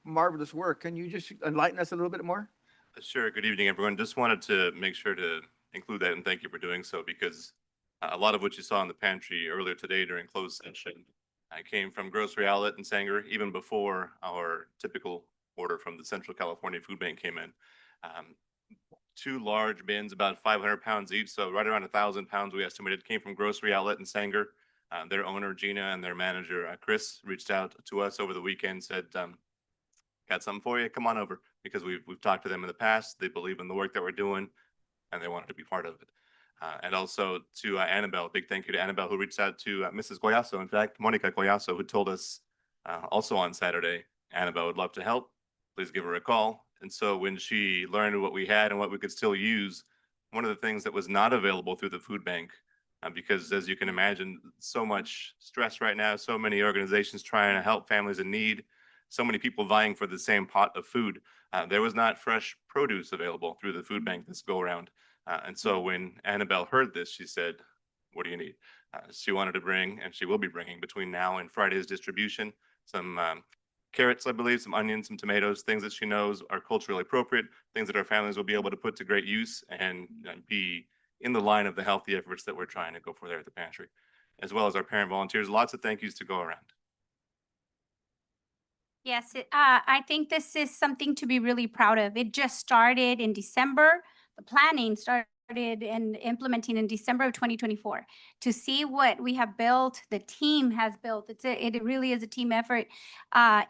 marvelous work. Can you just enlighten us a little bit more? Sure. Good evening, everyone. Just wanted to make sure to include that, and thank you for doing so, because a lot of what you saw in the pantry earlier today during closed session came from Grocery Outlet in Sanger, even before our typical order from the Central California Food Bank came in. 2 large bins, about 500 pounds each, so right around 1,000 pounds we estimated, came from Grocery Outlet in Sanger. Their owner, Gina, and their manager, Chris, reached out to us over the weekend, said, got something for you, come on over, because we've talked to them in the past. They believe in the work that we're doing, and they wanted to be part of it. And also to Annabelle, big thank you to Annabelle, who reached out to Mrs. Collazo, in fact, Monica Collazo, who told us also on Saturday, Annabelle would love to help. Please give her a call. And so when she learned what we had and what we could still use, one of the things that was not available through the food bank, because as you can imagine, so much stress right now, so many organizations trying to help families in need, so many people vying for the same pot of food. There was not fresh produce available through the food bank this go around. And so when Annabelle heard this, she said, what do you need? She wanted to bring, and she will be bringing between now and Friday's distribution, some carrots, I believe, some onions, some tomatoes, things that she knows are culturally appropriate, things that our families will be able to put to great use and be in the line of the healthy efforts that we're trying to go for there at the pantry, as well as our parent volunteers. Lots of thank yous to go around. Yes, I think this is something to be really proud of. It just started in December. The planning started and implementing in December of 2024. To see what we have built, the team has built, it really is a team effort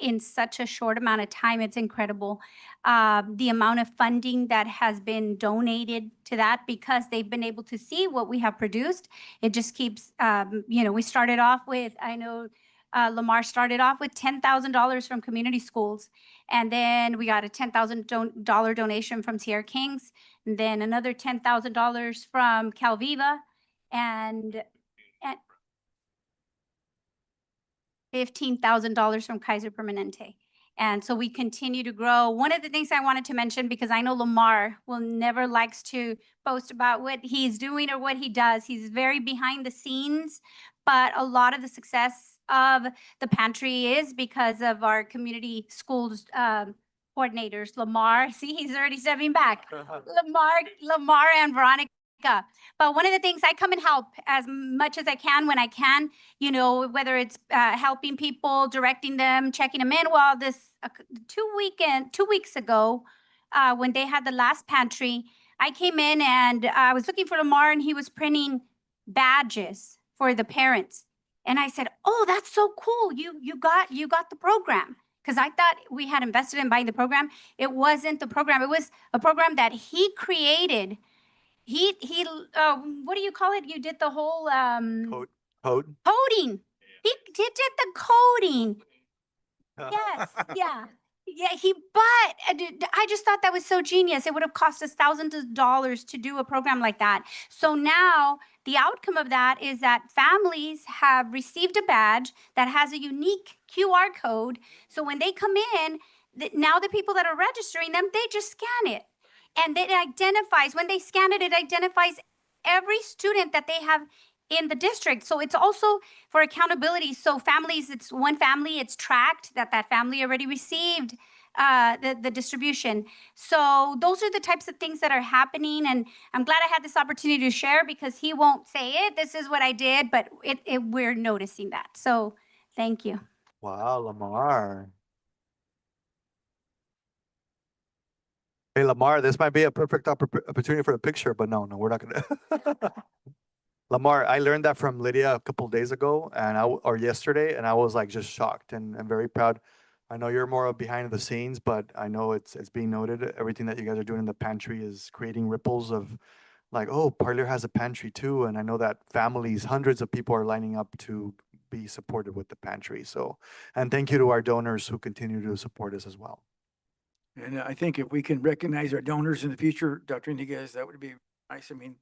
in such a short amount of time. It's incredible. The amount of funding that has been donated to that, because they've been able to see what we have produced. It just keeps, we started off with, I know, Lamar started off with $10,000 from community schools, and then we got a $10,000 donation from Sierra Kings, and then another $10,000 from Calviva, and $15,000 from Kaiser Permanente. And so we continue to grow. One of the things I wanted to mention, because I know Lamar will never likes to post about what he's doing or what he does. He's very behind the scenes, but a lot of the success of the pantry is because of our community schools coordinators, Lamar, see, he's already stepping back. Lamar and Veronica. But one of the things I come and help as much as I can when I can, you know, whether it's helping people, directing them, checking them in. Well, this 2 weeks ago, when they had the last pantry, I came in and I was looking for Lamar and he was printing badges for the parents. And I said, "Oh, that's so cool. You got the program." Because I thought we had invested in buying the program. It wasn't the program. It was a program that he created. He what do you call it? You did the whole Code. coding. He did the coding. Yes, yeah. Yeah, I just thought that was so genius. It would have cost us thousands of dollars to do a program like that. So now the outcome of that is that families have received a badge that has a unique QR code. So when they come in, now the people that are registering them, they just scan it. And it identifies, when they scan it, it identifies every student that they have in the district. So it's also for accountability. So families, it's one family, it's tracked that family already received the distribution. So those are the types of things that are happening. And I'm glad I had this opportunity to share because he won't say it. This is what I did, but we're noticing that. So thank you. Wow, Lamar. Hey, Lamar, this might be a perfect opportunity for a picture, but no, we're not gonna. Lamar, I learned that from Lydia a couple of days ago or yesterday, and I was like just shocked and very proud. I know you're more behind the scenes, but I know it's being noted. Everything that you guys are doing in the pantry is creating ripples of like, oh, Parlier has a pantry too. And I know that families, hundreds of people are lining up to be supported with the pantry. So, and thank you to our donors who continue to support us as well. And I think if we can recognize our donors in the future, Dr. Iniguez, that would be nice. I mean,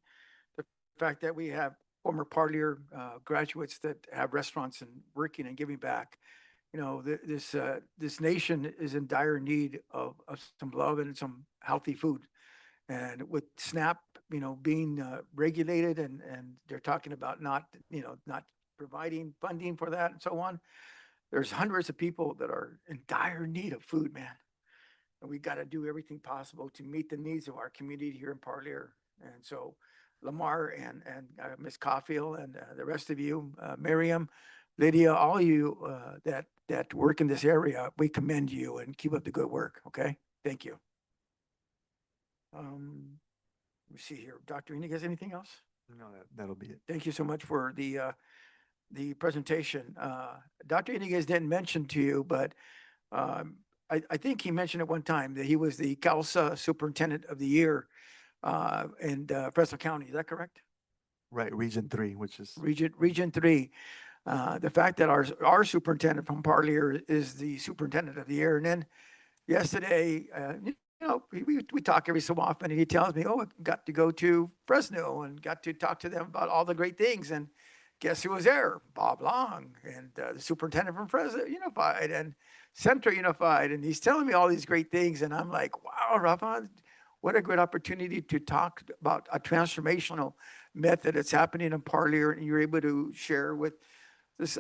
the fact that we have former Parlier graduates that have restaurants and working and giving back, you know, this nation is in dire need of some love and some healthy food. And with SNAP, you know, being regulated and they're talking about not providing funding for that and so on, there's hundreds of people that are in dire need of food, man. And we got to do everything possible to meet the needs of our community here in Parlier. And so Lamar and Ms. Caulfield and the rest of you, Miriam, Lydia, all of you that work in this area, we commend you and keep up the good work. Okay, thank you. Let me see here, Dr. Iniguez, anything else? No, that'll be it. Thank you so much for the presentation. Dr. Iniguez didn't mention to you, but I think he mentioned at one time that he was the CALSA Superintendent of the Year in Fresno County. Is that correct? Right, Region 3, which is Region 3. The fact that our superintendent from Parlier is the Superintendent of the Year. And then yesterday, you know, we talk every so often, and he tells me, "Oh, I got to go to Fresno and got to talk to them about all the great things." And guess who was there? Bob Long and the superintendent from Fresno Unified and Central Unified. And he's telling me all these great things. And I'm like, wow, Rafa, what a great opportunity to talk about a transformational method that's happening in Parlier. And you're able to share with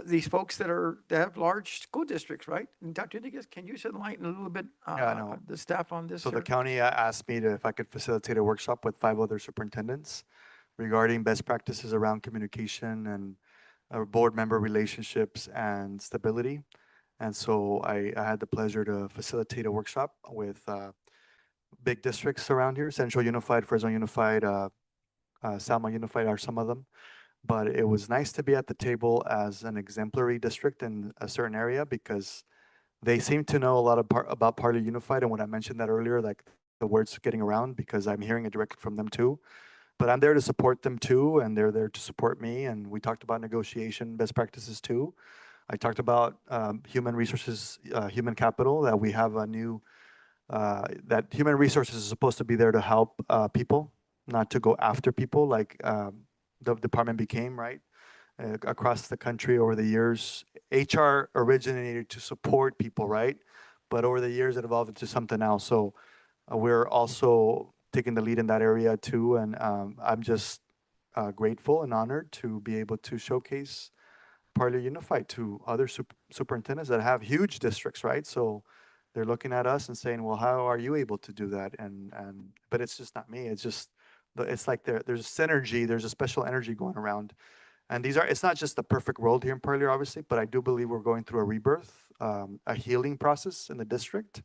these folks that have large school districts, right? And Dr. Iniguez, can you enlighten a little bit the staff on this? So sir? the county asked me if I could facilitate a workshop with 5 other superintendents regarding best practices around communication and board member relationships and stability. And so I had the pleasure to facilitate a workshop with big districts around here. Central Unified, Fresno Unified, Salma Unified are some of them. But it was nice to be at the table as an exemplary district in a certain area because they seem to know a lot about Parlier Unified. And when I mentioned that earlier, like the words getting around because I'm hearing it directly from them too. But I'm there to support them too, and they're there to support me. And we talked about negotiation best practices too. I talked about human resources, human capital, that we have a new, that human resources is supposed to be there to help people, not to go after people like the department became, right? Across the country over the years. HR originated to support people, right? But over the years, it evolved into something else. So we're also taking the lead in that area too. And I'm just grateful and honored to be able to showcase Parlier Unified to other superintendents that have huge districts, right? So they're looking at us and saying, well, how are you able to do that? But it's just not me. It's just, it's like there's a synergy, there's a special energy going around. And it's not just the perfect world here in Parlier, obviously, but I do believe we're going through a rebirth, a healing process in the district,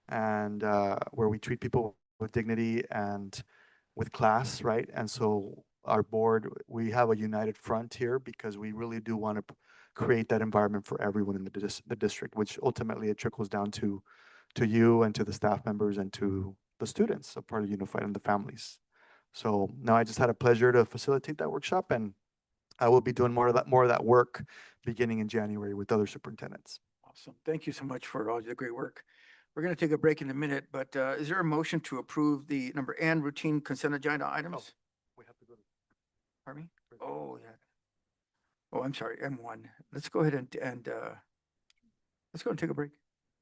and where we treat people with dignity and with class, right? And so our board, we have a united front here because we really do want to create that environment for everyone in the district, which ultimately it trickles down to you and to the staff members and to the students of Parlier Unified and the families. So now I just had a pleasure to facilitate that workshop, and I will be doing more of that work beginning in January with other superintendents. Awesome. Thank you so much for all the great work. We're going to take a break in a minute, but is there a motion to approve the number N routine consent agenda items? We have to go to. Pardon me? Oh, yeah. Oh, I'm sorry, M1. Let's go ahead and let's go and take a break.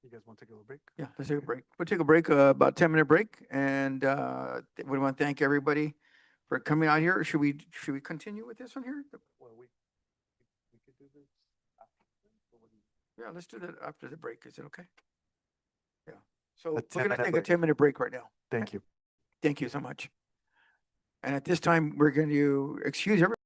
You guys want to take a little break? Yeah, let's take a break. We'll take a break, about 10-minute break, and we want to thank everybody for coming out here. Should we continue with this one here? Well, we could do this after. Yeah, let's do that after the break. Is it okay? Yeah. So A we're going to 10-minute take a break. 10-minute break right now. Thank you. Thank you so much. And at this time, we're going to excuse everybody.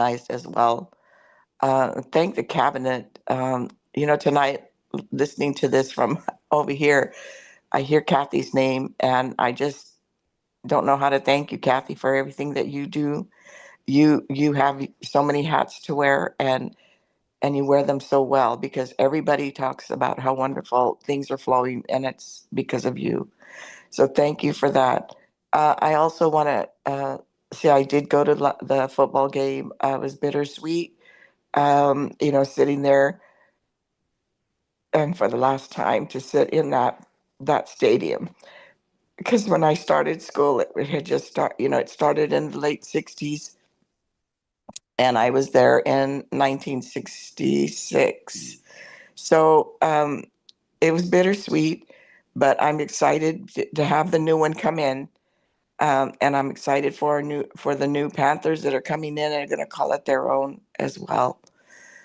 recognized as well. Thank the cabinet. Tonight, listening to this from over here, I hear Kathy's name, and I just don't know how to thank you, Kathy, for everything that you do. You have so many hats to wear, and you wear them so well because everybody talks about how wonderful things are flowing, and it's because of you. So thank you for that. I also want to say I did go to the football game. It was bittersweet, sitting there, and for the last time to sit in that stadium. Because when I started school, it had just it started in the late 60s, and I was there in 1966. So it was bittersweet, but I'm excited to have the new one come in. And I'm excited for the new Panthers that are coming in and are going to call it their own as well.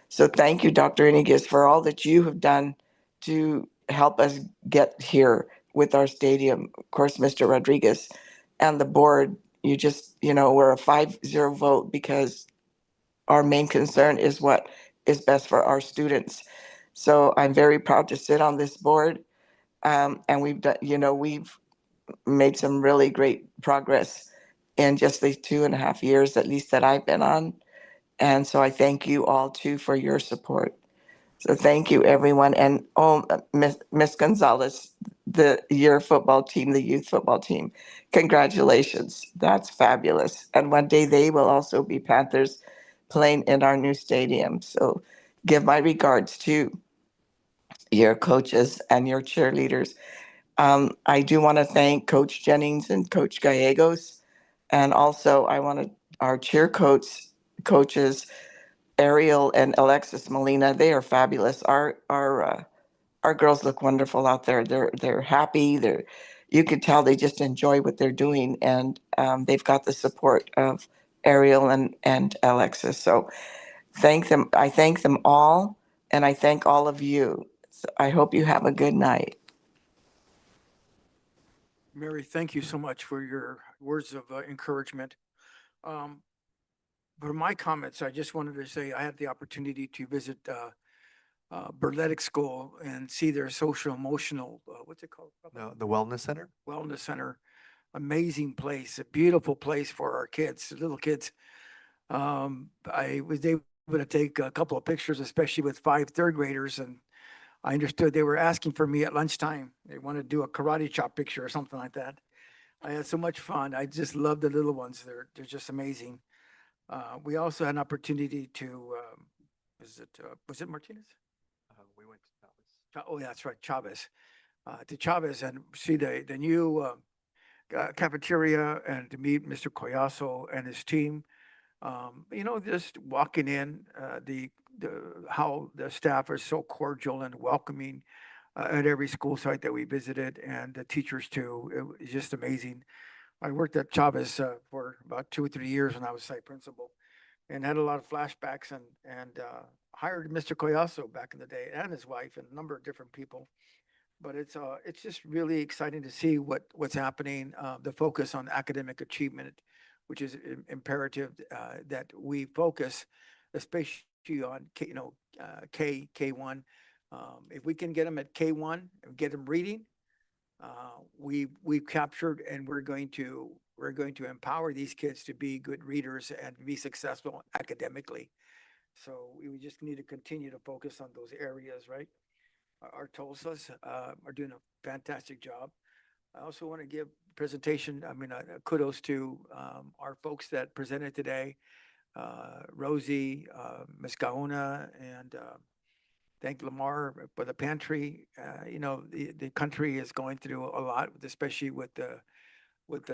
So thank you, Dr. Iniguez, for all that you have done to help us get here with our stadium. Of course, Mr. Rodriguez and the board, we're a 5-0 vote because our main concern is what is best for our students. So I'm very proud to sit on this board. And we've made some really great progress in just the 2.5 years, at least that I've been on. And so I thank you all too for your support. So thank you, everyone. And Miss Gonzalez, your football team, the youth football team, congratulations. That's fabulous. And one day they will also be Panthers playing in our new stadium. So give my regards to your coaches and your cheerleaders. I do want to thank Coach Jennings and Coach Gallegos. And also I want our coaches, Ariel and Alexis Molina. They are fabulous. Our girls look wonderful out there. They're happy. You can tell they just enjoy what they're doing, and they've got the support of Ariel and Alexis. So thank them. I thank them all, and I thank all of you. So I hope you have a good night. Mary, thank you so much for your words of encouragement. For my comments, I just wanted to say I had the opportunity to visit Burletic School and see their social emotional, what's it called? The Wellness Center? Wellness Center. Amazing place, a beautiful place for our kids, little kids. I was able to take a couple of pictures, especially with 5 third graders, and I understood they were asking for me at lunchtime. They wanted to do a karate chop picture or something like that. I had so much fun. I just love the little ones. They're just amazing. We also had an opportunity to, was it Martinez? We went to Chavez. Oh, yeah, that's right, Chavez. To Chavez and see the new cafeteria and to meet Mr. Collazo and his team. Just walking in, how the staff are so cordial and welcoming at every school site that we visited, and the teachers too. It was just amazing. I worked at Chavez for about 2 or 3 years when I was site principal, and had a lot of flashbacks and hired Mr. Collazo back in the day and his wife and a number of different people. But it's just really exciting to see what's happening. The focus on academic achievement, which is imperative that we focus, especially on K1. If we can get them at K1 and get them reading, we've captured, and we're going to empower these kids to be good readers and be successful academically. So we just need to continue to focus on those areas, right? Our TOLSAs are doing a fantastic job. I also want to give presentation, kudos to our folks that presented today, Rosie, Ms. Gaona, and thank Lamar for the pantry. The country is going through a lot, especially with the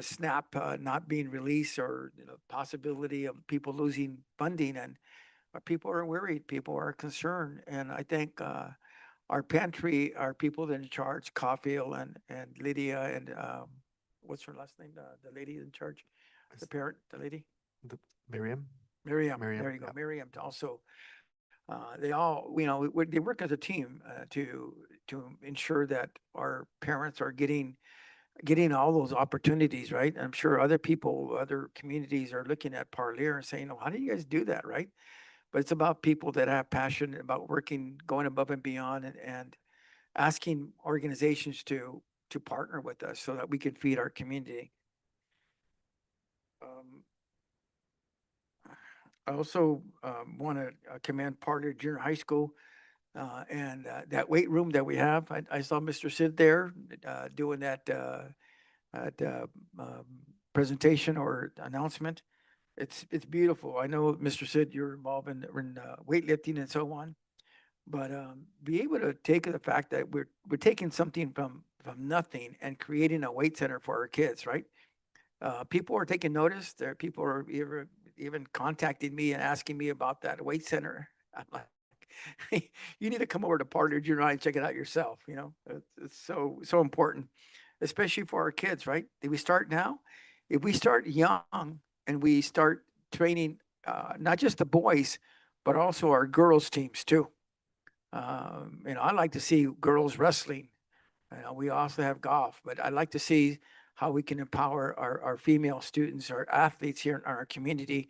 SNAP not being released, or possibility of people losing funding, and people are worried, people are concerned, and I think our pantry, our people in charge, Caulfield and Lydia, and what's her last name? The lady in charge, the parent, the lady? Miriam? Miriam, Miriam, there you go. yeah. Miriam also. They all, they work as a team to ensure that our parents are getting, getting all those opportunities, right? I'm sure other people, other communities are looking at Parlier and saying, oh, how do you guys do that, right? But it's about people that have passion about working, going above and beyond and asking organizations to partner with us so that we can feed our community. I also want to commend Parlier Junior High School and that weight room that we have. I saw Mr. Sid there doing that presentation or announcement. It's beautiful. I know, Mr. Sid, you're involved in weightlifting and so on, but be able to take the fact that we're taking something from nothing and creating a weight center for our kids, right? People are taking notice. There, people are even contacting me and asking me about that weight center. I'm like, you need to come over to Parlier Junior High and check it out yourself. You know, it's so important, especially for our kids, right? If we start now, if we start young and we start training not just the boys, but also our girls teams too. You know, I like to see girls wrestling. We also have golf, but I'd like to see how we can empower our female students, our athletes here in our community.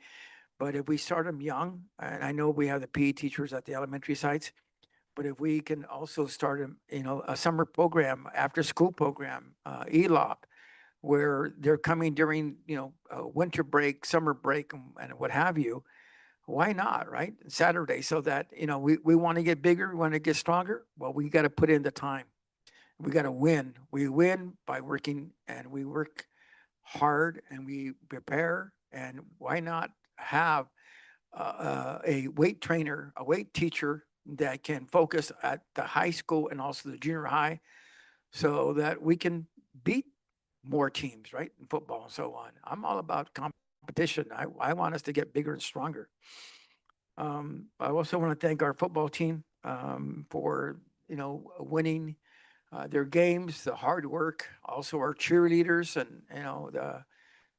But if we start them young, and I know we have the PE teachers at the elementary sites, but if we can also start them, you know, a summer program, after school program, ELOP, where they're coming during, you know, winter break, summer break, and what have you, why not, right? Saturday, so that, you know, we want to get bigger, we want to get stronger. Well, we got to put in the time. We got to win. We win by working, and we work hard and we prepare. And why not have a weight trainer, a weight teacher that can focus at the high school and also the junior high so that we can beat more teams, right? In football and so on. I'm all about competition. I want us to get bigger and stronger. I also want to thank our football team for, you know, winning their games, the hard work, also our cheerleaders and, you know, the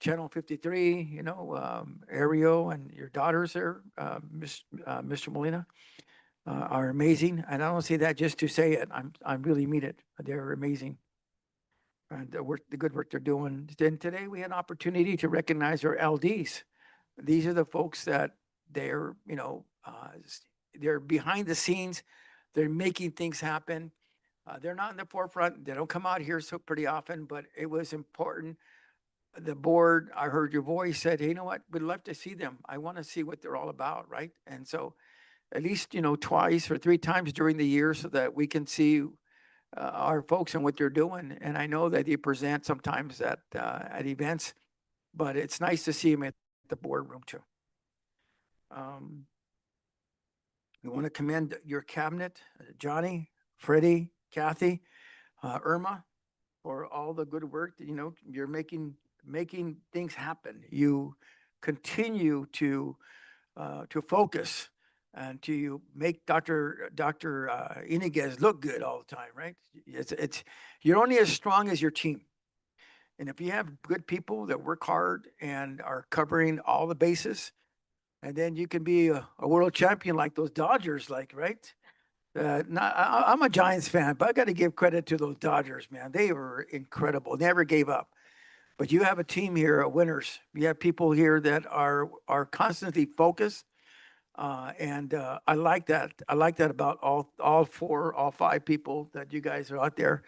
Channel 53, you know, Ariel and your daughters there, Mr. Molina, are amazing. And I don't say that just to say it. I really mean it. They're amazing. And the good work they're doing. Then today we had an opportunity to recognize our LDs. These are the folks that they're, you know, they're behind the scenes. They're making things happen. They're not in the forefront. They don't come out here so pretty often, but it was important. The board, I heard your voice, said, hey, you know what, we'd love to see them. I want to see what they're all about, right? And so at least, you know, twice or three times during the year so that we can see our folks and what they're doing. And I know that they present sometimes at events, but it's nice to see them at the boardroom too. We want to commend your cabinet, Johnny, Freddie, Kathy, Irma, for all the good work that, you know, you're making things happen. You continue to focus and to make Dr. Iniguez look good all the time, right? It's you're only as strong as your team. And if you have good people that work hard and are covering all the bases, and then you can be a world champion like those Dodgers, like, right? I'm a Giants fan, but I got to give credit to those Dodgers, man. They were incredible. Never gave up. But you have a team here of winners. You have people here that are constantly focused, and I like that. I like that about all five people that you guys are out there.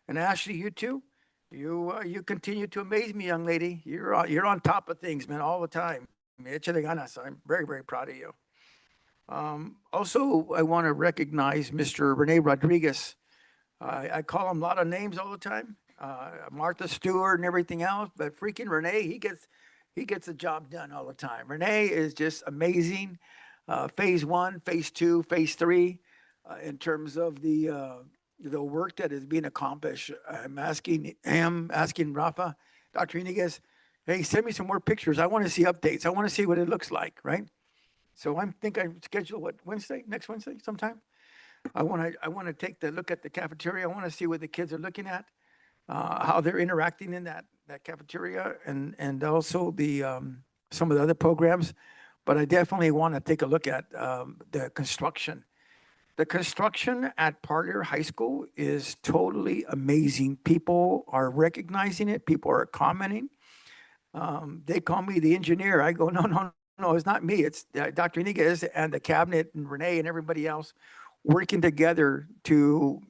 And Ashley, you too. You continue to amaze me, young lady. You're on top of things, man, all the time. Échale ganas. I'm very proud of you. Also, I want to recognize Mr. Rene Rodriguez. I call him a lot of names all the time, Martha Stewart and everything else, but freaking Rene, he gets the job done all the time. Rene is just amazing. Phase 1, phase 2, phase 3, in terms of the work that is being accomplished. I'm asking Rafa, Dr. Iniguez, hey, send me some more pictures. I want to see updates. I want to see what it looks like, right? So I scheduled next Wednesday sometime. I want to take the look at the cafeteria. I want to see what the kids are looking at, how they're interacting in that cafeteria, and also the some of the other programs. But I definitely want to take a look at the construction. The construction at Parlier High School is totally amazing. People are recognizing it. People are commenting. They call me the engineer. I go, no, no, no, it's not me. It's Dr. Iniguez and the cabinet and Renee and everybody else working together to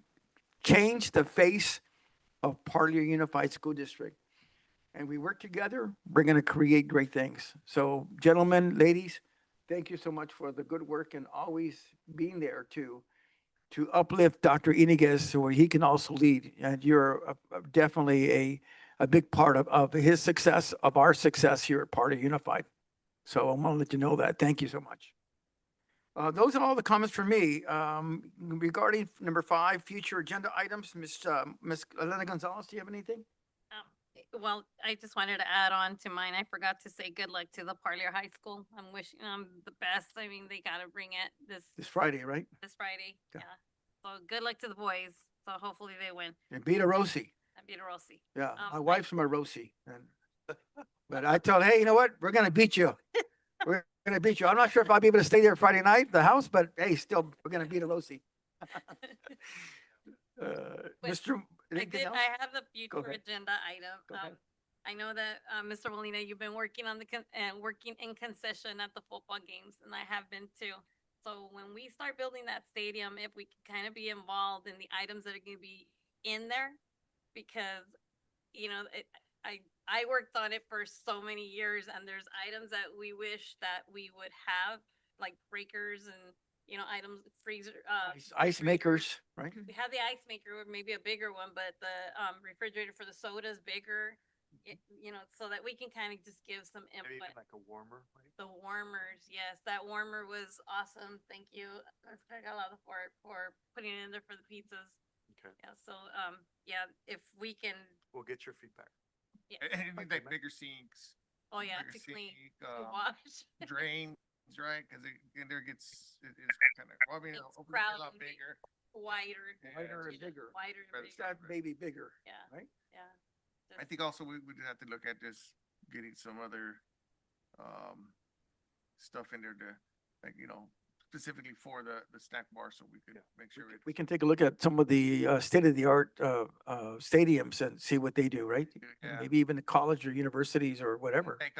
change the face of Parlier Unified School District. And we work together, we're going to create great things. So gentlemen, ladies, thank you so much for the good work and always being there to uplift Dr. Iniguez so he can also lead. And you're definitely a big part of his success, of our success here at Parlier Unified. So I want to let you know that. Thank you so much. Those are all the comments for me. Regarding number 5, future agenda items, Ms. Elena Gonzalez, do you have anything? Well, I just wanted to add on to mine. I forgot to say good luck to the Parlier High School. I'm wishing them the best. I mean, they gotta bring it This Friday, right? this Friday. Yeah. Yeah. So good luck to the boys. So hopefully they win. And beat a Rossi. And beat a Rossi. Yeah, my I- wife's from a Rossi. But I tell her, hey, you know what? We're gonna beat you. We're gonna beat you. I'm not sure if I'll be able to stay there Friday night, the house, but hey, still, we're gonna beat a Rossi. Mr. Anything else? I have the Go future ahead. agenda item. Go ahead. I know that, Mr. Molina, you've been working on working in concession at the football games, and I have been too. So when we start building that stadium, if we can kind of be involved in the items that are gonna be in there, because, you know, I worked on it for so many years, and there's items that we wish that we would have, like breakers and, you know, items, freezer, Ice makers, right? we have the ice maker, or maybe a bigger one, but the refrigerator for the soda's bigger. You know, so that we can kind of just give some Maybe input. even like a warmer, right? The warmers, yes, that warmer was awesome. Thank you, Mr. Galado, for putting it in there for the pizzas. Okay. Yeah, so yeah, if we can, We'll get your feedback. yeah. And you need like bigger sinks, Oh yeah, bigger to clean, sink, to wash. drains, right? Because in there it's kind of, well, I mean, It's hopefully it's a lot crowded, bigger. wider. Wider and bigger. Wider and But bigger. That maybe bigger, Yeah, right? yeah. I think also we just have to look at just getting some other stuff in there to, like, you know, specifically for the snack bar, so we could make sure it. We can take a look at some of the state-of-the-art stadiums and see what they do, right? Yeah. Maybe even the college or universities or whatever. Like,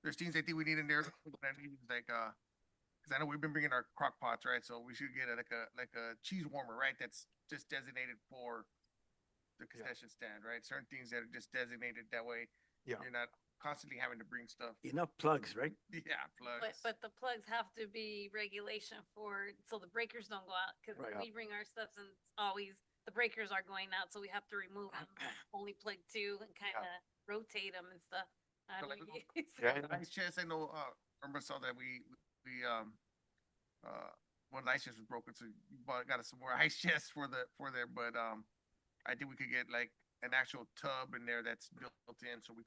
there's things I think we need in there, that needs like, cause I know we've been bringing our crock pots, right? So we should get like a cheese warmer, right? That's just designated for the concession stand, right? Certain things that are just designated that way. Yeah. You're not constantly having to bring stuff. Enough plugs, right? Yeah, plugs. But the plugs have to be regulation for, so the breakers don't go out, cause Right. we bring our stuff and it's always, the breakers are going out, so we have to remove them. Only plug 2 and kind of rotate them and stuff. I So don't like, know. the ice chest, I know, remember saw that we, one of the ice chests was broken, so you got us some more ice chests for there, but, I think we could get like an actual tub in there that's built in, so we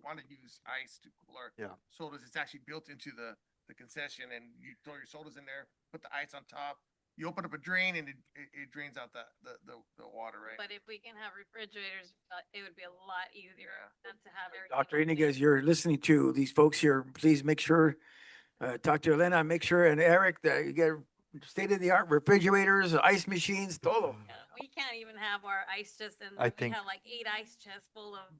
want to use ice to cool our sodas. It's actually built into the concession, and you throw your sodas in there, put the ice on top. You open up a drain and it drains out the water, right? But if we can have refrigerators, it would be a lot easier than to have everything. Dr. on Iniguez, you're listening to these folks here. Please make sure, talk to Elena, make sure, and Eric, that you get state-of-the-art refrigerators, ice machines, todo. Yeah, we can't even have our ice chest, and I we think- have like 8 ice chests full of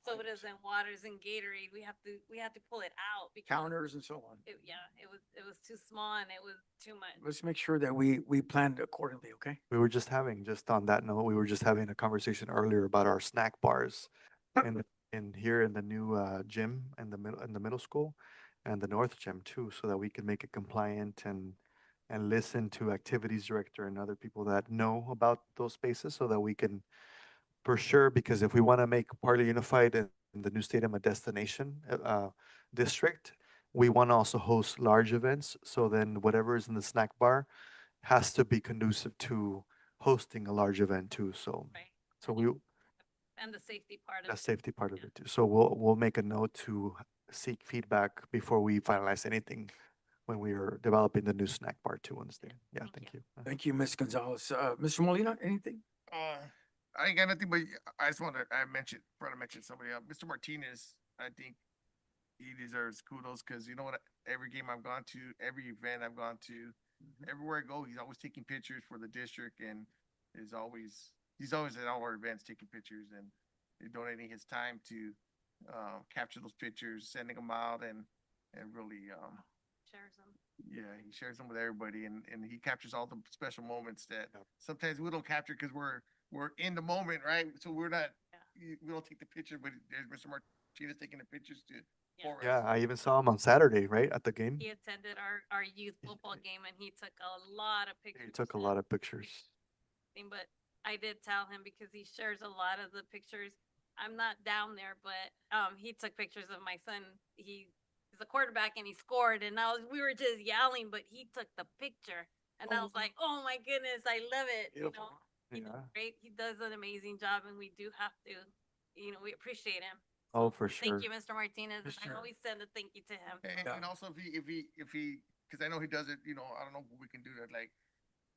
sodas and waters and Gatorade. We have to pull it out because Counters and so on. it was too small and it was too much. Let's make sure that we planned accordingly, okay? We were just on that note, we were just having a conversation earlier about our snack bars in here in the new gym in the middle school and the north gym too, so that we can make it compliant and listen to activities director and other people that know about those spaces, so that we can, for sure, because if we want to make Parlier Unified and the new stadium a destination district, we want to also host large events. So then whatever is in the snack bar has to be conducive to hosting a large event too. So, Right. so we, And the safety part of the it. safety part of it too. So we'll make a note to seek feedback before we finalize anything when we are developing the new snack bar too on the stadium. Yeah, thank you. Thank you, Ms. Gonzalez. Mr. Molina, anything? I ain't got nothing, but I just want to mention somebody else. Mr. Martinez, I think he deserves kudos, because you know what? Every game I've gone to, every event I've gone to, everywhere I go, he's always taking pictures for the district and he's always at all our events taking pictures and donating his time to capture those pictures, sending them out and really Shares them. yeah, he shares them with everybody and he captures all the special moments that sometimes we don't capture because we're in the moment, right? So we're not we don't take the picture, but there's Mr. Martinez taking the pictures for us. Yeah, I even saw him on Saturday, right, at the game. He attended our youth football game and he took a lot of pictures. He took a lot of pictures. But I did tell him because he shares a lot of the pictures. I'm not down there, but he took pictures of my son. He's a quarterback and he scored and we were just yelling, but he took the picture and I was like, oh my goodness, I love it. Beautiful. He does great. He does an amazing job and we do have to, we appreciate him. Oh, for sure. Thank you, Mr. Martinez. For I sure. always send a thank you to him. And also if he, because I know he does it, I don't know what we can do to like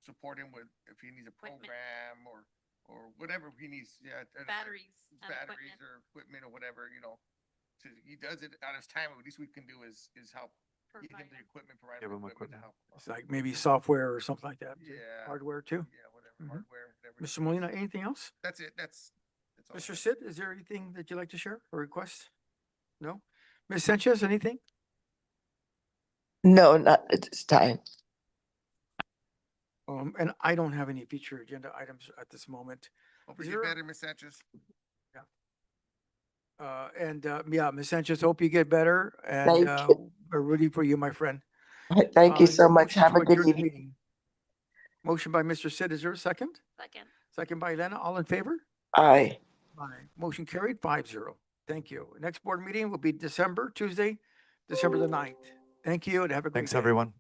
support him with, if he needs a Equipment. program or whatever he needs, Batteries and batteries equipment. or equipment or whatever, so he does it out of his time. At least we can do is help get him Provide the him. equipment, provide Give him him equipment to equipment. help. It's like maybe software or something like that. Yeah. Hardware too. Yeah, whatever, Mhm. hardware, whatever. Mr. Molina, anything else? That's it. That's all I Mr. have. Sid, is there anything that you'd like to share or request? No? Ms. Sanchez, anything? No, not at this time. And I don't have any future agenda items at this moment. Hope Is you get there- better, Ms. Sanchez. Yeah, Ms. Sanchez, hope you get better and Thank you. we're rooting for you, my friend. Thank you Is so there a much. motion Have to a good adjourn the evening. meeting? Motion by Mr. Sid, is there a second? Second. Second by Elena, all in favor? Aye. Aye. Motion carried 5-0. Thank you. Next board meeting will be Tuesday, December the 9th. Thank you and have a great day. Thanks, everyone.